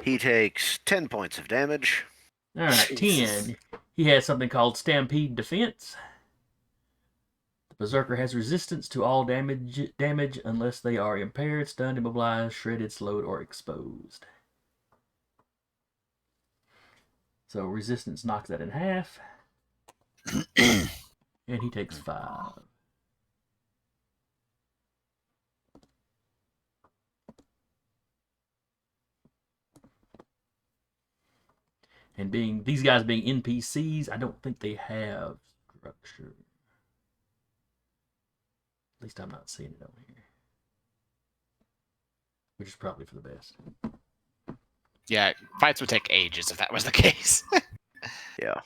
He takes 10 points of damage. All right, Jesus. 10. He has something called Stampede Defense. The Berserker has resistance to all damage unless they are impaired, stunned, immobilized, shredded, slowed, or exposed. So resistance knocks that in half. And he takes 5. And these guys being NPCs, I don't think they have structure. At least I'm not seeing it on here. Which is probably for the best. Yeah, fights would take ages if that was the case. Yeah.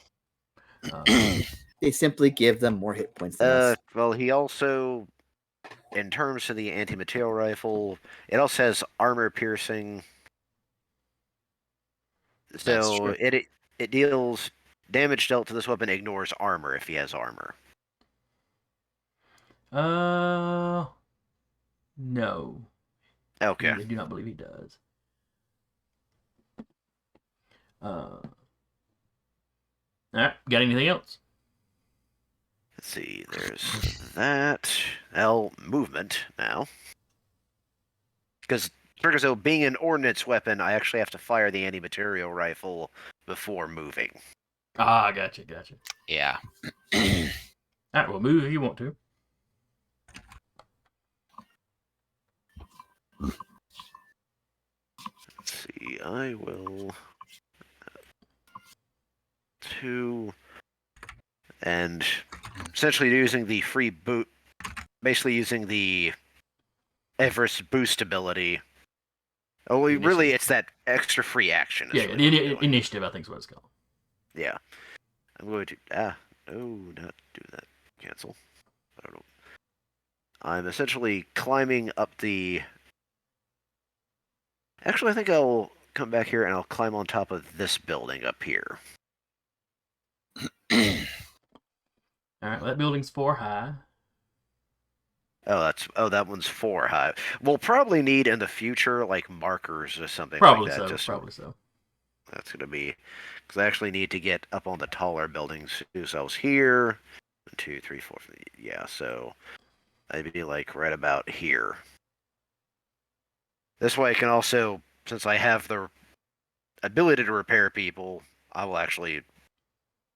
They simply give them more hit points than us. Well, he also, in terms of the anti-material rifle, it also has armor piercing. That's So true. it deals damage dealt to this weapon ignores armor if he has armor. No. Okay. I do not believe he does. All right, got anything else? Let's see. There's that. Well, movement now. Because so being an ordnance weapon, I actually have to fire the anti-material rifle before moving. Ah, gotcha. Yeah. All right, well, move if you want to. Let's see. I will 2 and essentially using the free boot, basically using the Everest boost ability. Oh, really, it's that extra free action. Yeah, the initiative, I think is what it's called. Yeah. I'm going to... not do that. Cancel. I don't know. I'm essentially climbing up the... Actually, I think I'll come back here and I'll climb on top of this building up here. All right, well, that building's 4 high. That one's 4 high. We'll probably need in the future like markers or something Probably like that. so. Probably so. That's gonna be because I actually need to get up on the taller buildings. So I was here, 1, 2, 3, 4. Yeah, so I'd be like right about here. This way, I can also, since I have the ability to repair people, I will actually at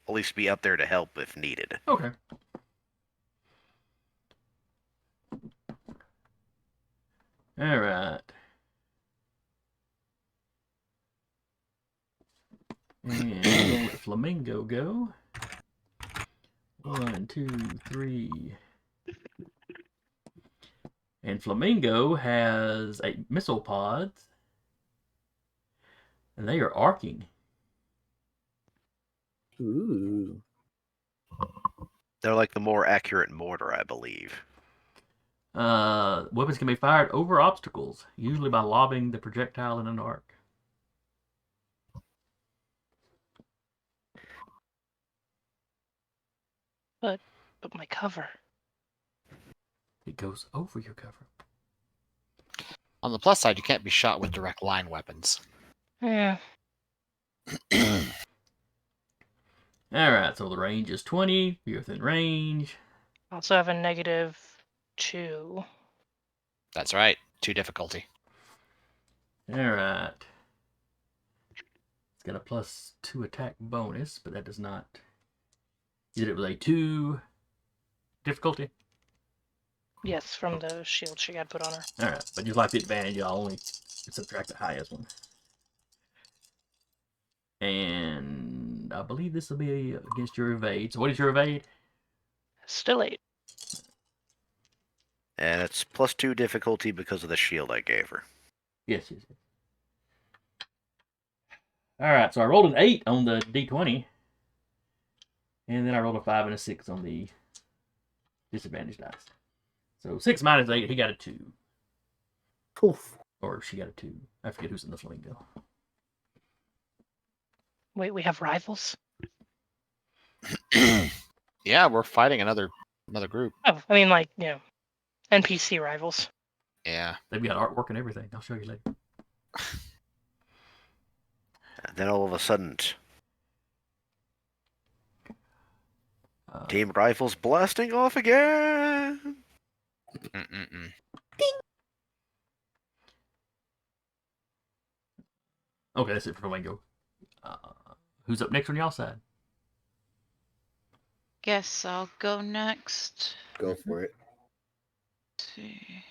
least be up there to help if needed. Okay. All right. And we'll let Flamingo go. 1, 2, 3. And Flamingo has 8 missile pods. And they are arcing. Ooh. They're like the more accurate mortar, I believe. Weapons can be fired over obstacles, usually by lobbing the projectile in an arc. But my cover. It goes over your cover. On the plus side, you can't be shot with direct line weapons. Yeah. Alright, so the range is 20. You're within range. Also have a -2. That's right. 2 difficulty. Alright. It's got a +2 attack bonus, but that does not. You did it with a 2 difficulty? Yes, from the shield she had put on her. Alright, but just like the advantage, I'll only subtract the highest one. And I believe this will be against your evade. So what is your evade? Still 8. And it's +2 difficulty because of the shield I gave her. Yes. Alright, so I rolled an 8 on the d20. And then I rolled a 5 and a 6 on the disadvantage dice. So 6 minus 8, he got a 2. Poof. Or she got a 2. I forget who's in the flamingo. Wait, we have rivals? Yeah, we're fighting another group. Oh, I mean, like, NPC rivals. Yeah. They've got artwork and everything. I'll show you later. And then all of a sudden, Team Rifles blasting off again! Mm-mm-mm. Okay, that's it for Flamingo. Who's up next on y'all side? Guess I'll go next. Go for it. Let's see.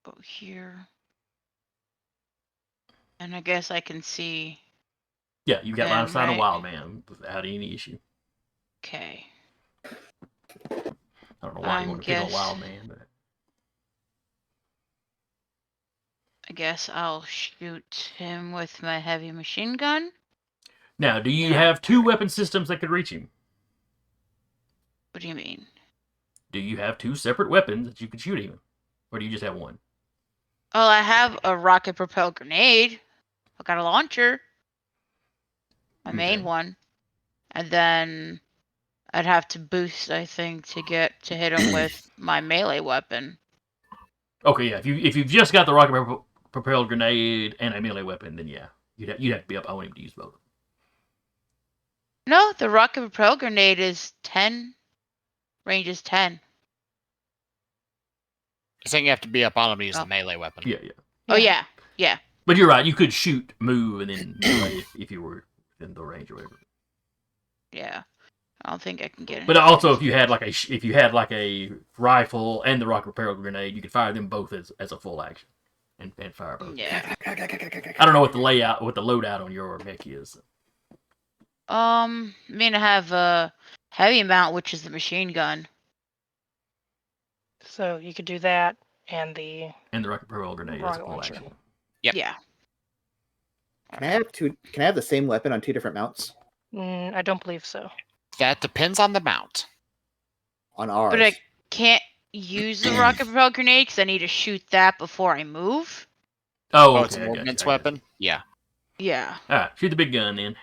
Go here. And I guess I can see. Yeah, you got line Man, of sight on right. Wild Man without any issue. Okay. I don't know why you want to pick on guess- Wild Man, but I guess I'll shoot him with my heavy machine gun. now, do you Yeah. have 2 weapon systems that could reach him? What do you mean? Do you have 2 separate weapons that you could shoot him? Or do you just have one? Oh, I have a rocket propelled grenade. I got a launcher. My main Okay. one. And then I'd have to boost, I think, to hit him with my melee weapon. Okay, yeah. If you've just got the rocket propelled grenade and a melee weapon, then yeah, you'd have to be up. I want him to use both. No, the rocket propelled grenade is 10. Range is 10. You're saying you have to be up on him to use Oh. the melee weapon. Yeah. Oh yeah. Yeah. But you're right. You could shoot, move, and then melee if you were within the range or whatever. Yeah. I don't think I can get it. But also, if you had like a rifle and the rocket propelled grenade, you could fire them both as a full action, and fire both. Yeah. I don't know what the loadout on your mech is. I mean, I have a heavy mount, which is the machine gun. So you could do that and the And the rocket propelled grenade is a rocket full launcher. action. Yep. Yeah. Can I have two? Can I have the same weapon on 2 different mounts I don't believe so. That depends on the mount. on ours? But I can't use the rocket propelled grenade because I need to shoot that before I move. Oh, Oh, okay. it's I an got you, ordnance I got you. weapon? Yeah. Yeah. All right, shoot the big gun then.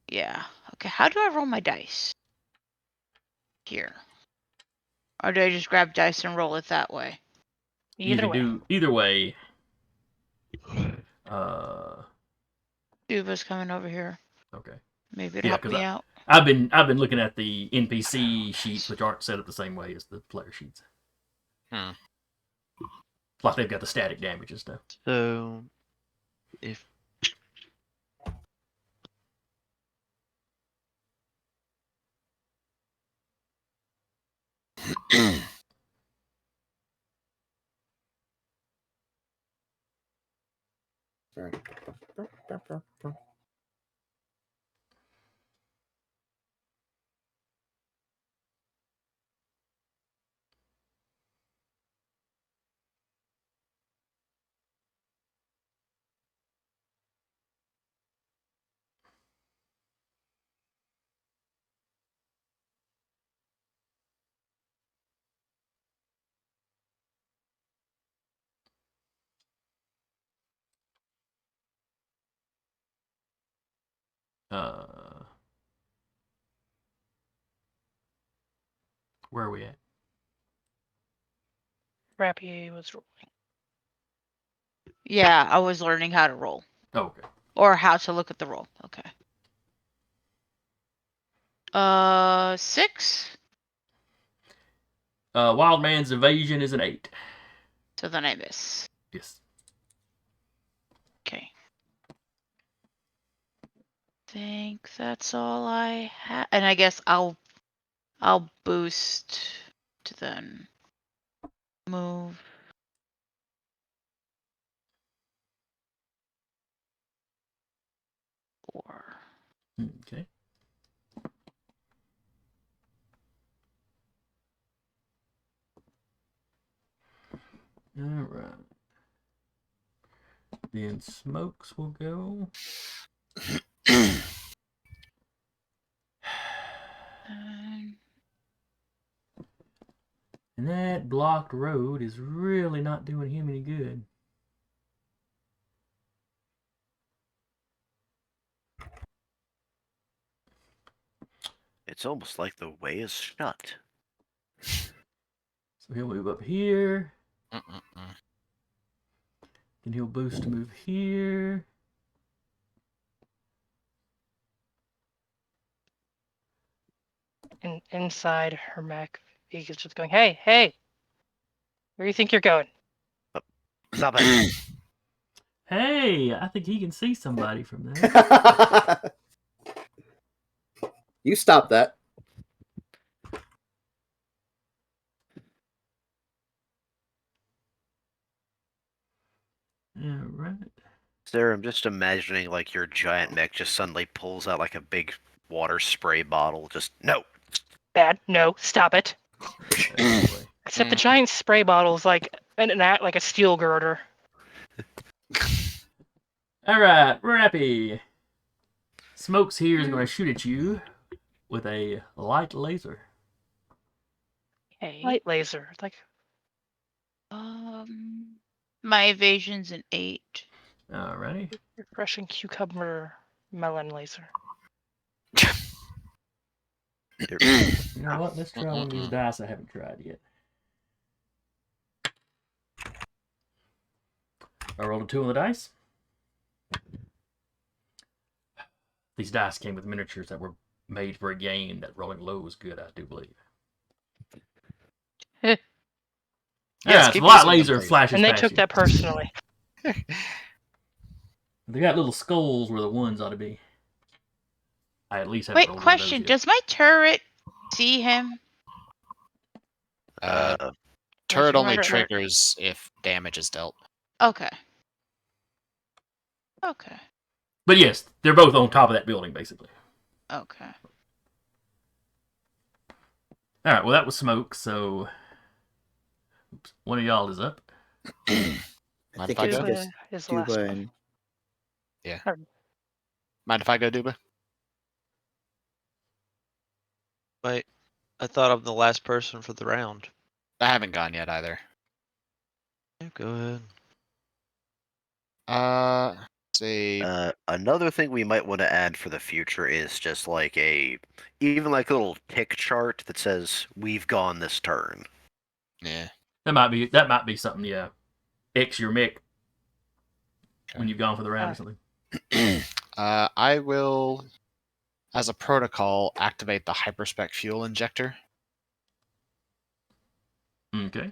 Yeah. Okay, how do I roll my dice? Here. Or do I just grab dice and roll it that way? You Either can way. do either way. Duva's coming over here. Okay. Maybe it'll Yeah, help 'cause me out. I've been looking at the NPC sheets, which aren't set up the same way as the player sheets. Like they've got the static damage and stuff. So, if Sorry. Where are we at? Rappy was rolling. Yeah, I was learning how to roll. Oh, okay. Or how to look at the roll. Okay. 6. Wild Man's evasion is an 8. So then I miss. Yes. Okay. Think that's all I have. And I guess I'll boost to then move. Or Okay. All right. Then Smokes will go. And that blocked road is really not doing him any good. It's almost like the way is shut. So he'll move up here. Mm-mm-mm. Then he'll boost to move here. And inside her mech, Aegis just going, hey, hey, where do you think you're going? Stop it. Hey, I think he can see somebody from there. You stop that. All right. Sarah, I'm just imagining like your giant mech just suddenly pulls out like a big water spray bottle. Just no. Bad. No, stop it. Anyway. Except the giant spray bottle's like like a steel girder. All right, Rappy. Smokes here is going to shoot at you with a light laser. okay. Light laser. Like, My evasion's an 8. Alrighty. refreshing cucumber melon laser. You know what? Let's try one of these dice I haven't tried yet. I rolled a 2 on the dice. These dice came with miniatures that were made for a game that rolling low was good, I do believe. Yes, Yeah, keep so light using them, laser please. flashes And they past took you. that personally. They got little skulls where the ones ought to be. I at least haven't Wait, rolled one of those question. yet. Does my turret see him? Turret only Remember- triggers if damage is dealt. Okay. Okay. But yes, they're both on top of that building, basically. Okay. All right, well, that was Smoke, so oops, one of y'all is up. I Mind think if I it's go? just Duba is the last Duba one. and Mind if I go, Duba? Wait, I thought I'm the last person for the round. I haven't gone yet either. Yeah, go ahead. Let's see. Another thing we might want to add for the future is just like even like a little tick chart that says we've gone this turn. Yeah. That might be something, yeah. X your mic when you've gone for the round or something. I will, as a protocol, activate the hyperspec fuel injector. Okay.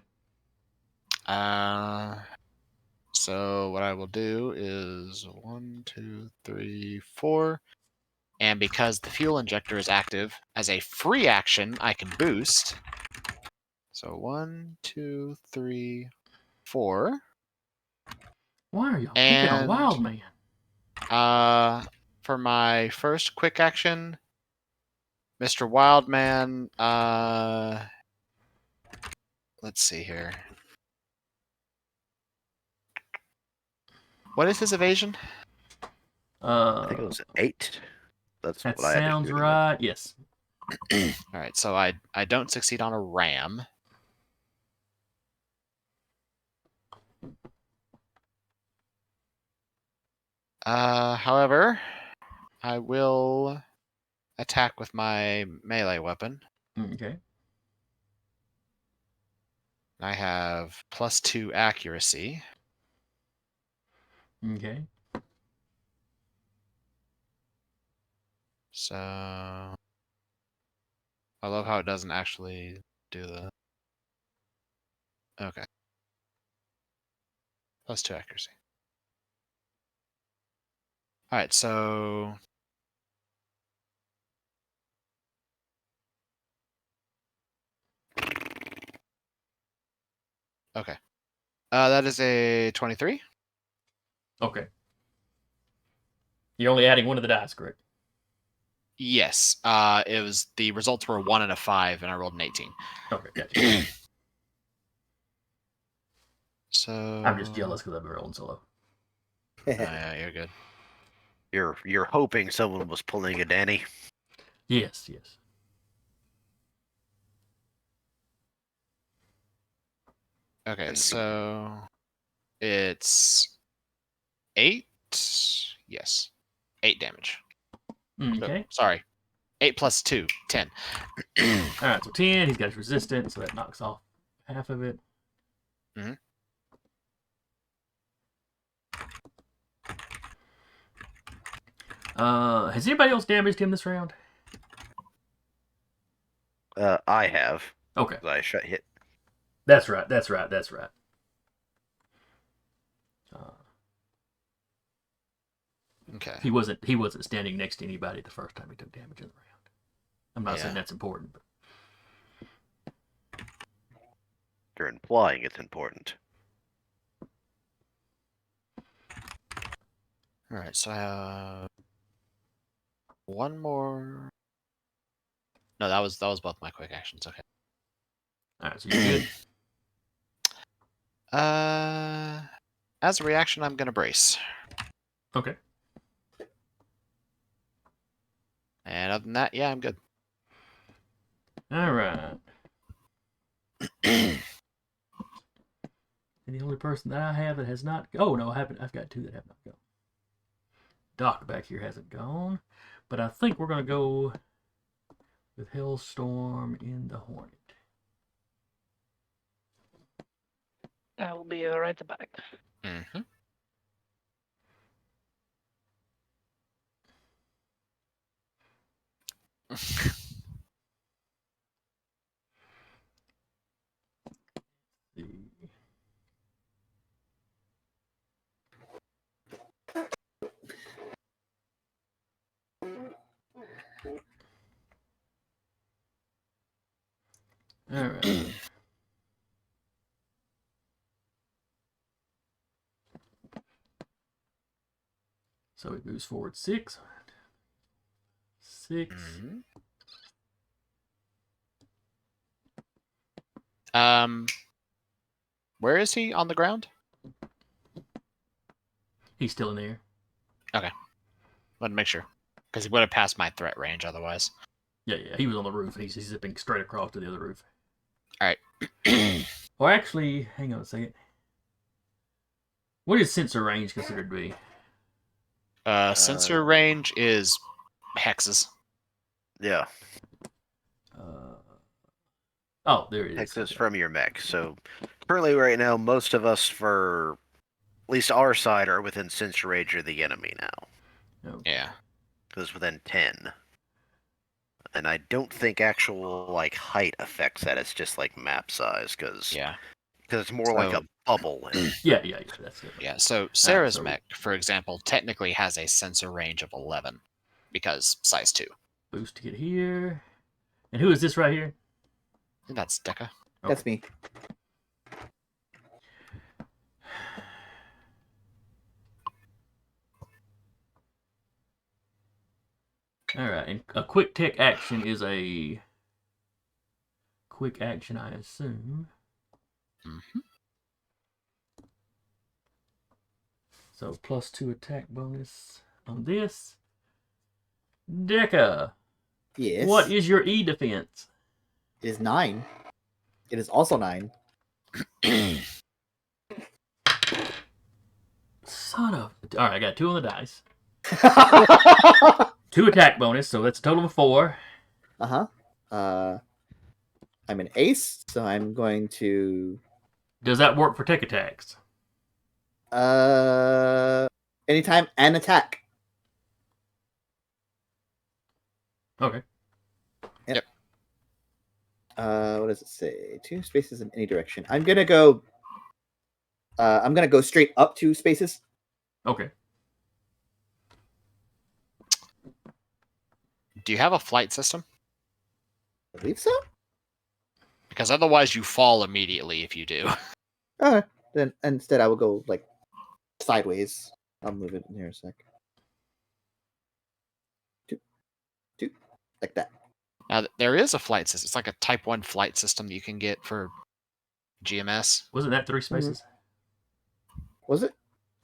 So what I will do is 1, 2, 3, 4. And because the fuel injector is active, as a free action, I can boost. So 1, 2, 3, 4. Why are y'all picking a And wild man? for my first quick action, Mr. Wildman, let's see here. What is his evasion? I think it was 8. That's That what I had to sounds shoot. right. Yes. All right, so I don't succeed on a ram. However, I will attack with my melee weapon. Okay. I have +2 accuracy. Okay. So I love how it doesn't actually do the. Okay. +2 accuracy. All right, so okay. That is a 23. Okay. You're only adding one of the dice, correct? Yes. It was the results were a 1 and a 5, and I rolled an 18. Okay, gotcha. So I'm just jealous because I've been rolling solo. Yeah, you're good. You're hoping someone was pulling a Danny. Yes, yes. Okay, And- so it's 8. Yes, 8 damage. So, Okay. sorry, 8 plus 2, 10. All right, so 10. He's got his resistance, so that knocks off half of it. Mhm. Has anybody else damaged him this round? I have. Okay. I hit. That's right. That's right. That's right. Okay. He wasn't standing next to anybody the first time he took damage in the round. I'm not saying Yeah. that's important, but You're implying it's important. All right, so I have one more. No, that was both my quick actions. Okay. all right, so you're good. As a reaction, I'm gonna brace. Okay. And other than that, yeah, I'm good. All right. And the only person that I have that has not. Oh no, I haven't. I've got 2 that have not gone. Doc back here hasn't gone, but I think we're gonna go with Hailstorm in the Hornet. I will be right back. Mm-hmm. The all right. So it moves forward 6. 6. Where is he on the ground? He's still in the air. Wanted to make sure, because he would have passed my threat range otherwise. Yeah, yeah. He was on the roof. He's zipping straight across to the other roof. All right. Or actually, hang on a second. What is sensor range considered to be? Sensor range is hexes. Yeah, Oh, there it is. Texas Okay. from your mech. So currently, right now, most of us, for at least our side, are within sensor range of the enemy now. Okay. Yeah. Because within 10. And I don't think actual like height affects that. It's just like map size, because Yeah. it's more like So- a bubble. Yeah, that's it. Yeah. So Sarah's so- mech, for example, technically has a sensor range of 11 because size 2. Boost to get here. And who is this right here? I think that's Deca. That's me. All right, and a quick tech action is a quick action, I assume. Mm-hmm. So +2 attack bonus on this. Deca, Yes. what is your E defense? It is 9. It is also 9. Son of. All right, I got 2 on the dice. 2 attack bonus, so that's a total of 4. I'm an ace, so I'm going to Does that work for tech attacks? anytime and attack. Okay. What does it say? 2 spaces in any direction. I'm gonna go straight up 2 spaces. Okay. Do you have a flight system? I believe so. Because otherwise you fall immediately if you do. Okay. Then instead I will go like sideways. I'll move it in here a sec. 2, like that. Now, there is a flight system. It's like a Type 1 flight system that you can get for GMS. Wasn't that 3 spaces? Was it?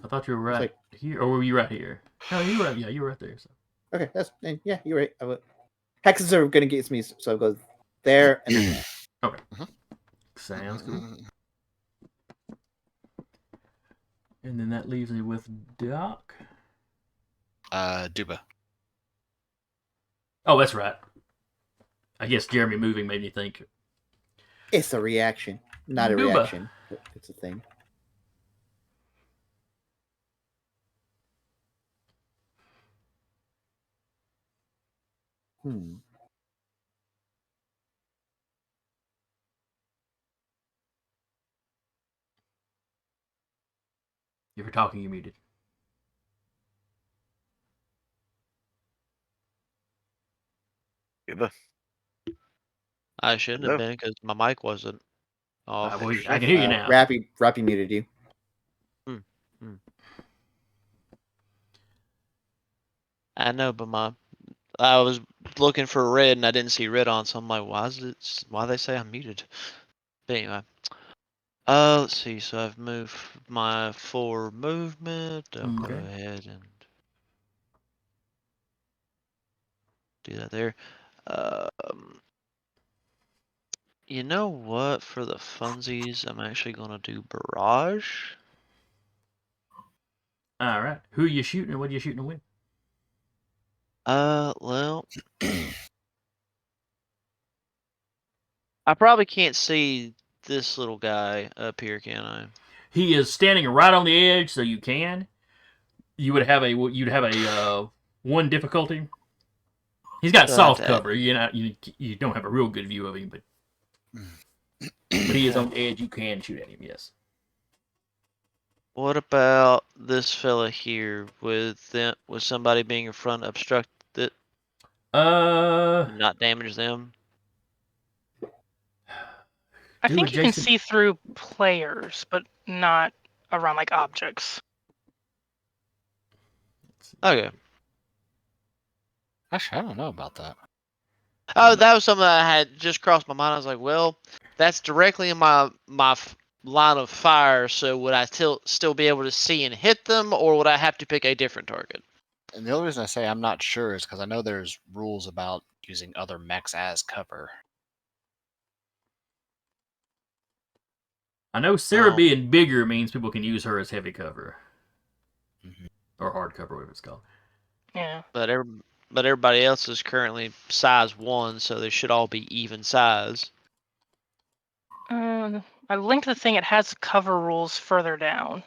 I thought you were right like- here. Or were you right here? No, you were right. Yeah, you were right there. So. Okay, yeah, you're right. Hexes are gonna get me, so I'll go there and then there. Okay. Sounds cool. And then that leaves me with Doc. Duba. Oh, that's right. I guess Jeremy moving made me think. It's a reaction, not a Duba. reaction. But it's a thing. If you're talking, you're muted. Cuba. I shouldn't Hello? have been because my mic wasn't off. Well, I can hear you now. Rappy muted you. I know, but I was looking for red and I didn't see red on, so I'm like, why they say I'm muted? But anyway. Let's see. So I've moved my 4 movement. I'll go Okay. ahead and do that there. You know what? For the funsies, I'm actually gonna do barrage. All right. Who are you shooting and what are you shooting with? Well, I probably can't see this little guy up here, can I? He is standing right on the edge, so you can. You'd have a 1 difficulty. He's got So soft that's it. cover. You don't have a real good view of him, but he is on the edge. You can shoot at him. Yes. What about this fella here with somebody being in front obstruct it and not damage them? I Do think you can adjacent- see through players, but not around like objects. Okay. Actually, I don't know about that. Oh, that was something that I had just crossed my mind. I was like, well, that's directly in my line of fire. So would I still be able to see and hit them, or would I have to pick a different target? And the only reason I say I'm not sure is because I know there's rules about using other mechs as cover. I know Sarah Oh. being bigger means people can use her as heavy cover. Or hard cover, whatever it's called. Yeah. But everybody else is currently size 1, so they should all be even size. I linked the thing. It has cover rules further down.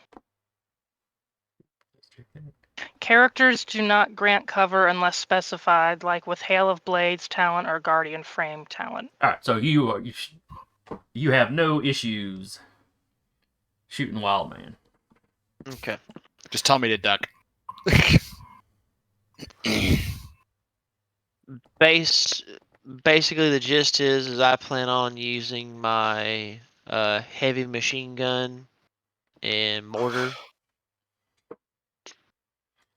Characters do not grant cover unless specified, like with Hail of Blades talent or Guardian Frame talent. All right, so you have no issues shooting Wild Man. Okay. Just tell me to duck. Basically, the gist is I plan on using my heavy machine gun and mortar.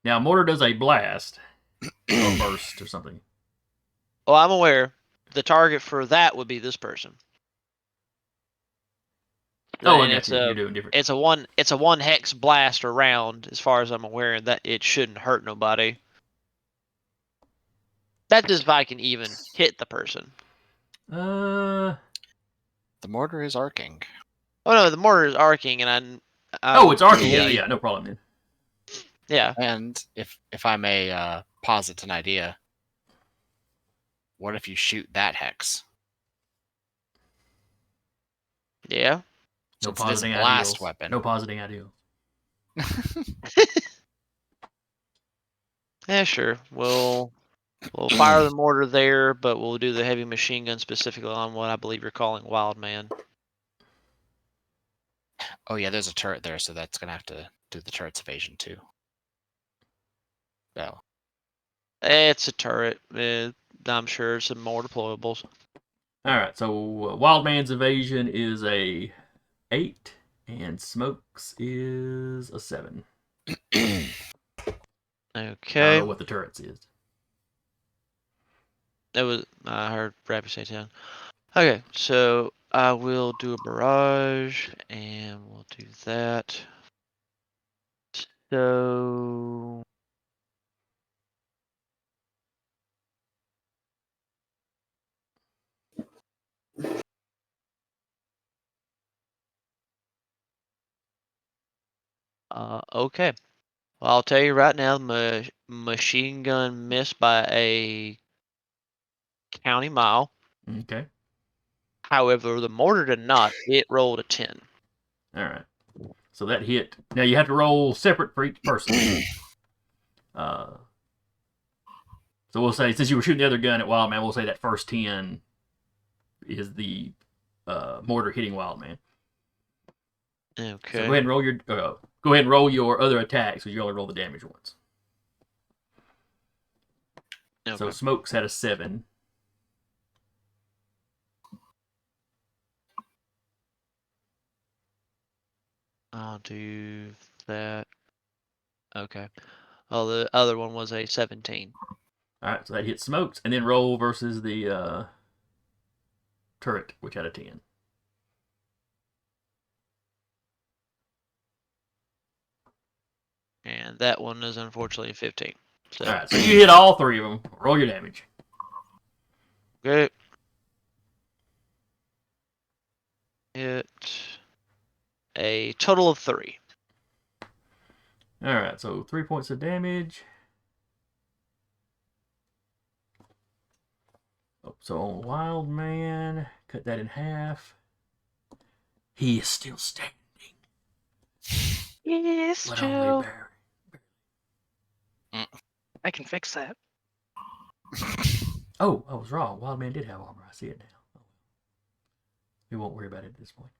Now, mortar does a blast or burst or something. Well, I'm aware the target for that would be this person. Oh, I And got you. You're doing different. It's a 1 hex blaster round, as far as I'm aware, that it shouldn't hurt nobody. That's just if I can even hit the person. The mortar is arcing. Oh no, the mortar is arcing, and it's arcing. Yeah, no problem then. Yeah. And if I may posit an idea. What if you shoot that hex? Yeah. No Since it is a positing blast ideals. weapon. No positing ideals. Yeah, sure. We'll fire the mortar there, but we'll do the heavy machine gun specifically on what I believe you're calling Wild Man. Oh yeah, there's a turret there, so that's gonna have to do the turret's evasion too. Oh. It's a turret. I'm sure some more deployables. All right, so Wild Man's evasion is a 8, and Smokes is a 7. I don't Okay. know what the turrets is. I heard Rappy say 10. Okay, so I will do a barrage, and we'll do that. So okay. Well, I'll tell you right now, machine gun missed by a county mile. Okay. However, the mortar did not. It rolled a 10. All right. So that hit. Now you have to roll separate for each person. So we'll say, since you were shooting the other gun at Wild Man, we'll say that first 10 is the mortar hitting Wild Man. Okay. So go ahead and roll your other attacks, because you only roll the damage once. Okay. So Smokes had a 7. I'll do that. Okay. Oh, the other one was a 17. All right, so that hits Smokes, and then roll versus the turret, which had a 10. And that one is unfortunately a 15. So, All right, so you hit all 3 of them. Roll your damage. okay. Hit a total of 3. All right, so 3 points of damage. Oh, so on Wild Man, cut that in half. He is still standing. Yes, But Joe. only barely. I can fix that. Oh, I was wrong. Wild Man did have armor. I see it now. We won't worry about it at this point.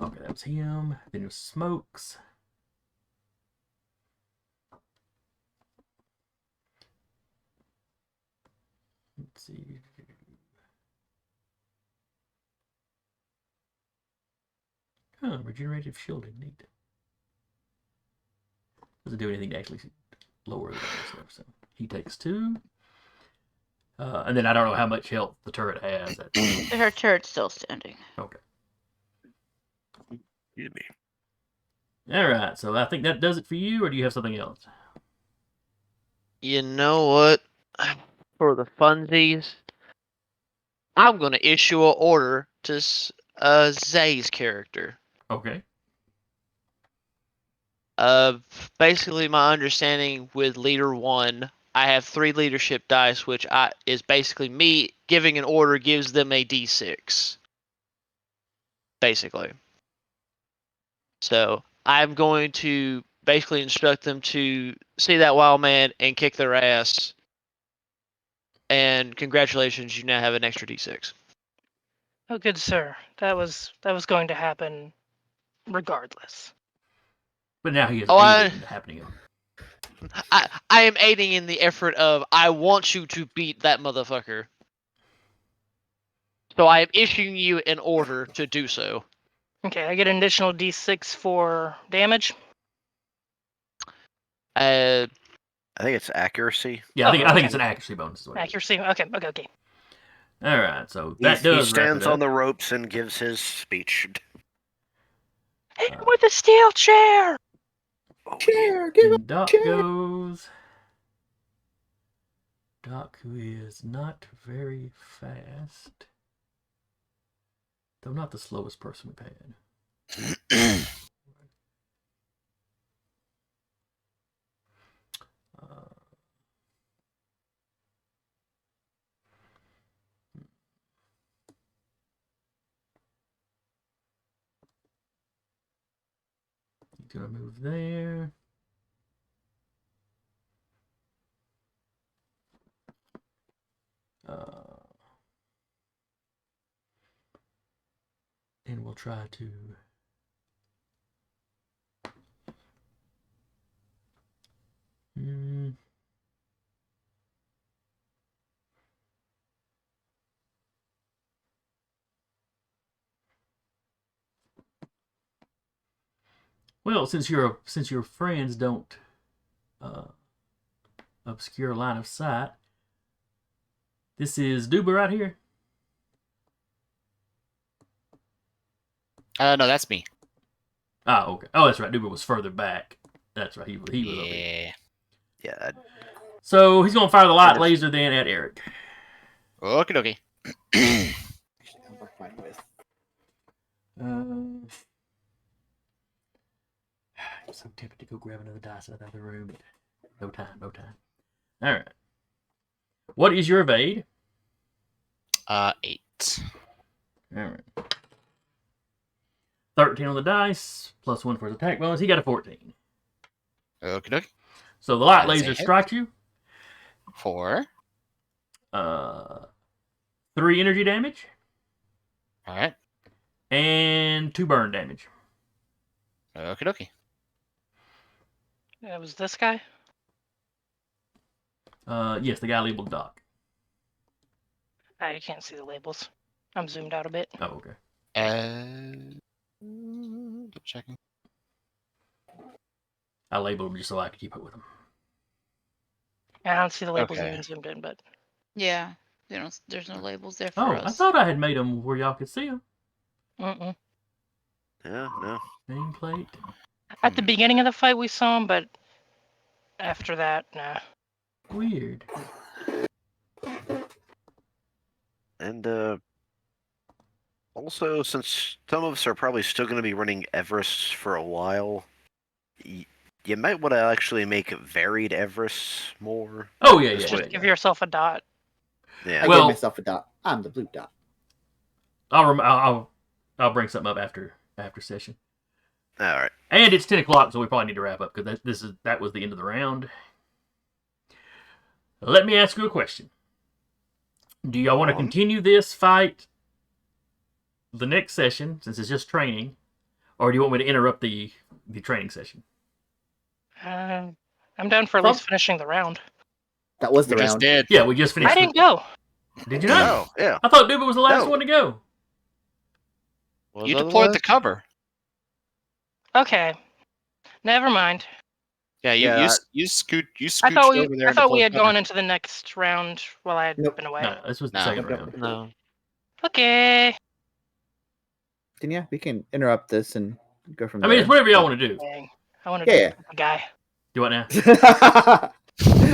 Okay, that was him. Then it was Smokes. Let's see. Regenerative shielding. Neat. Doesn't do anything to actually lower the stuff. So he takes 2. And then I don't know how much health the turret has. Her turret's still standing. Okay. Excuse me. All right. So I think that does it for you, or do you have something else? You know what? For the funsies, I'm going to issue an order to Zay's character. Okay. Basically, my understanding with leader 1, I have 3 leadership dice, which is basically me giving an order gives them a d6. Basically. So I'm going to basically instruct them to see that wild man and kick their ass. And congratulations, you now have an extra d6. Oh, good sir. That was going to happen regardless. But now he is Oh, aided in the happening of it. I am aiding in the effort of I want you to beat that motherfucker. So I am issuing you an order to do so. Okay, I get an additional d6 for damage. Uh, I think it's accuracy. Yeah, I think okay. it's an accuracy bonus. Is what it is. Accuracy. Okay. All right, so that does He wrap stands it up. on the ropes and gives his speech. Hit him with a steel chair. Oh, Chair, give And Doc chair. goes. Doc, who is not very fast, though not the slowest person we've had. Gonna move there. And we'll try to well, since your friends don't obscure line of sight, this is Duba right here. No, that's me. Oh, okay. Oh, that's right. Duba was further back. That's right. He was over here. Yeah. So he's gonna fire the light laser then at Eric. Okie dokie. I'm so tempted to go grab another dice out of the other room, but no time. All right. What is your evade? 8. All right. 13 on the dice, plus 1 for his attack bonus. He got a 14. Okie dokie. So the light That is a laser hit. strikes you. 4. 3 energy damage All right. and 2 burn damage. Okie dokie. It was this guy? Yes, the guy labeled Doc. I can't see the labels. I'm zoomed out a bit. Oh, okay. Double checking. I labeled him just so I could keep up with him. I don't see the labels Okay. even zoomed in, but Yeah. There's no labels there for Oh, us. I thought I had made them where y'all could see them. mm-mm. Yeah, no. Nameplate. At the beginning of the fight we saw him, but after that, nah. Weird. And also, since some of us are probably still going to be running Everest for a while, you might want to actually make varied Everest more. Oh, yeah, yeah. Just yeah. give yourself a dot. Yeah. I Well- gave myself a dot. I'm the blue dot. I'll bring something up after session. All right. And it's 10 o'clock, so we probably need to wrap up because that was the end of the round. Let me ask you a question. Do y'all want to continue this fight the next session, since it's just training, or do you want me to interrupt the training session? I'm down for at least finishing the round. That was the We just round. did. Yeah, we just finished. I didn't go. Did you not? Oh, yeah. I thought Duba was the last No. one to go. Was You that deployed the last? cover. Okay. Never mind. Yeah, Yeah. you scooched I thought over there. I and thought we deployed had cover. gone into the next round while I had Nope. been away. No, this was the No. second Nope. round. No. Okay. Then yeah, we can interrupt this and go from I there. mean, it's whatever y'all want to do. Dang. I want to Yeah, do the guy. Do what now?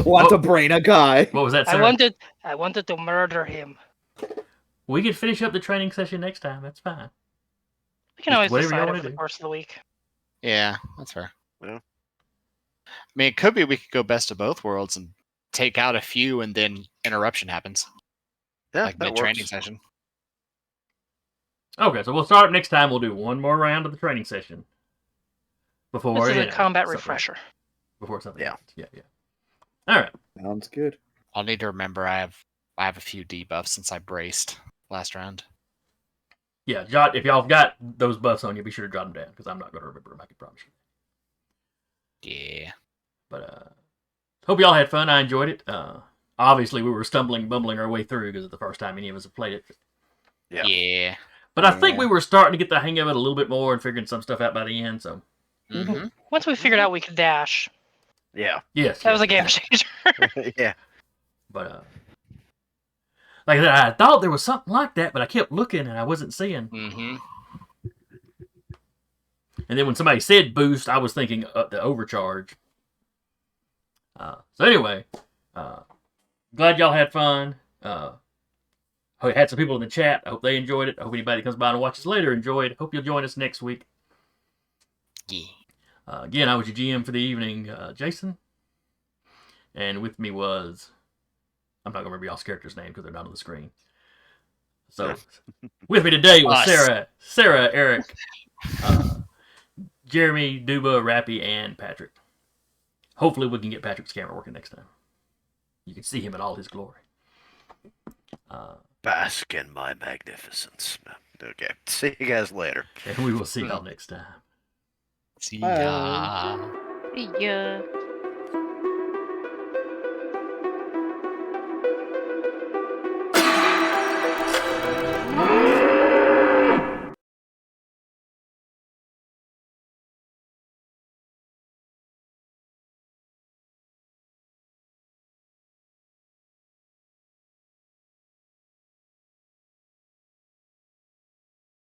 Want Oh. to brain a guy. What was that, I sir? wanted to murder him. We can finish up the training session next time. That's fine. We can Just always whatever y'all decide wanna over the do. course of the week. Yeah, that's fair. Yeah. I mean, it could be we could go best of both worlds and take out a few, and then interruption happens, Yeah, like that mid training works. session. Okay, so we'll start next time. We'll do one more round of the training session before This is a combat something- refresher. Before something. Yeah. happens. Yeah. All right. Sounds good. I'll need to remember I have a few debuffs since I braced last round. Yeah, jot, if y'all have got those buffs on you, be sure to jot them down because I'm not going to remember them. I can promise you. Yeah. But hope y'all had fun. I enjoyed it. Obviously, we were bumbling our way through because it's the first time any of us have played it. Yeah. Yeah. But I think Yeah. we were starting to get the hang of it a little bit more and figuring some stuff out by the end. So Mm-hmm. Once we figured out we could dash, Yeah. yes, that was a yes. game changer. Yeah. But like I said, I thought there was something like that, but I kept looking and I wasn't seeing. Mm-hmm. And then when somebody said boost, I was thinking the overcharge. So anyway, glad y'all had fun. I had some people in the chat. I hope they enjoyed it. I hope anybody that comes by and watches later enjoyed. Hope you'll join us next week. Yeah. Again, I was your GM for the evening, Jason. And with me was... I'm not going to remember y'all's character's name because they're not on the screen. So, with me today was Us. Sarah, Eric, Jeremy, Duba, Rappy, and Patrick. Hopefully we can get Patrick's camera working next time. You can see him in all his glory. Bask in my magnificence. Okay. See you guys later. And we will see y'all next time. See Bye. ya. Yeah.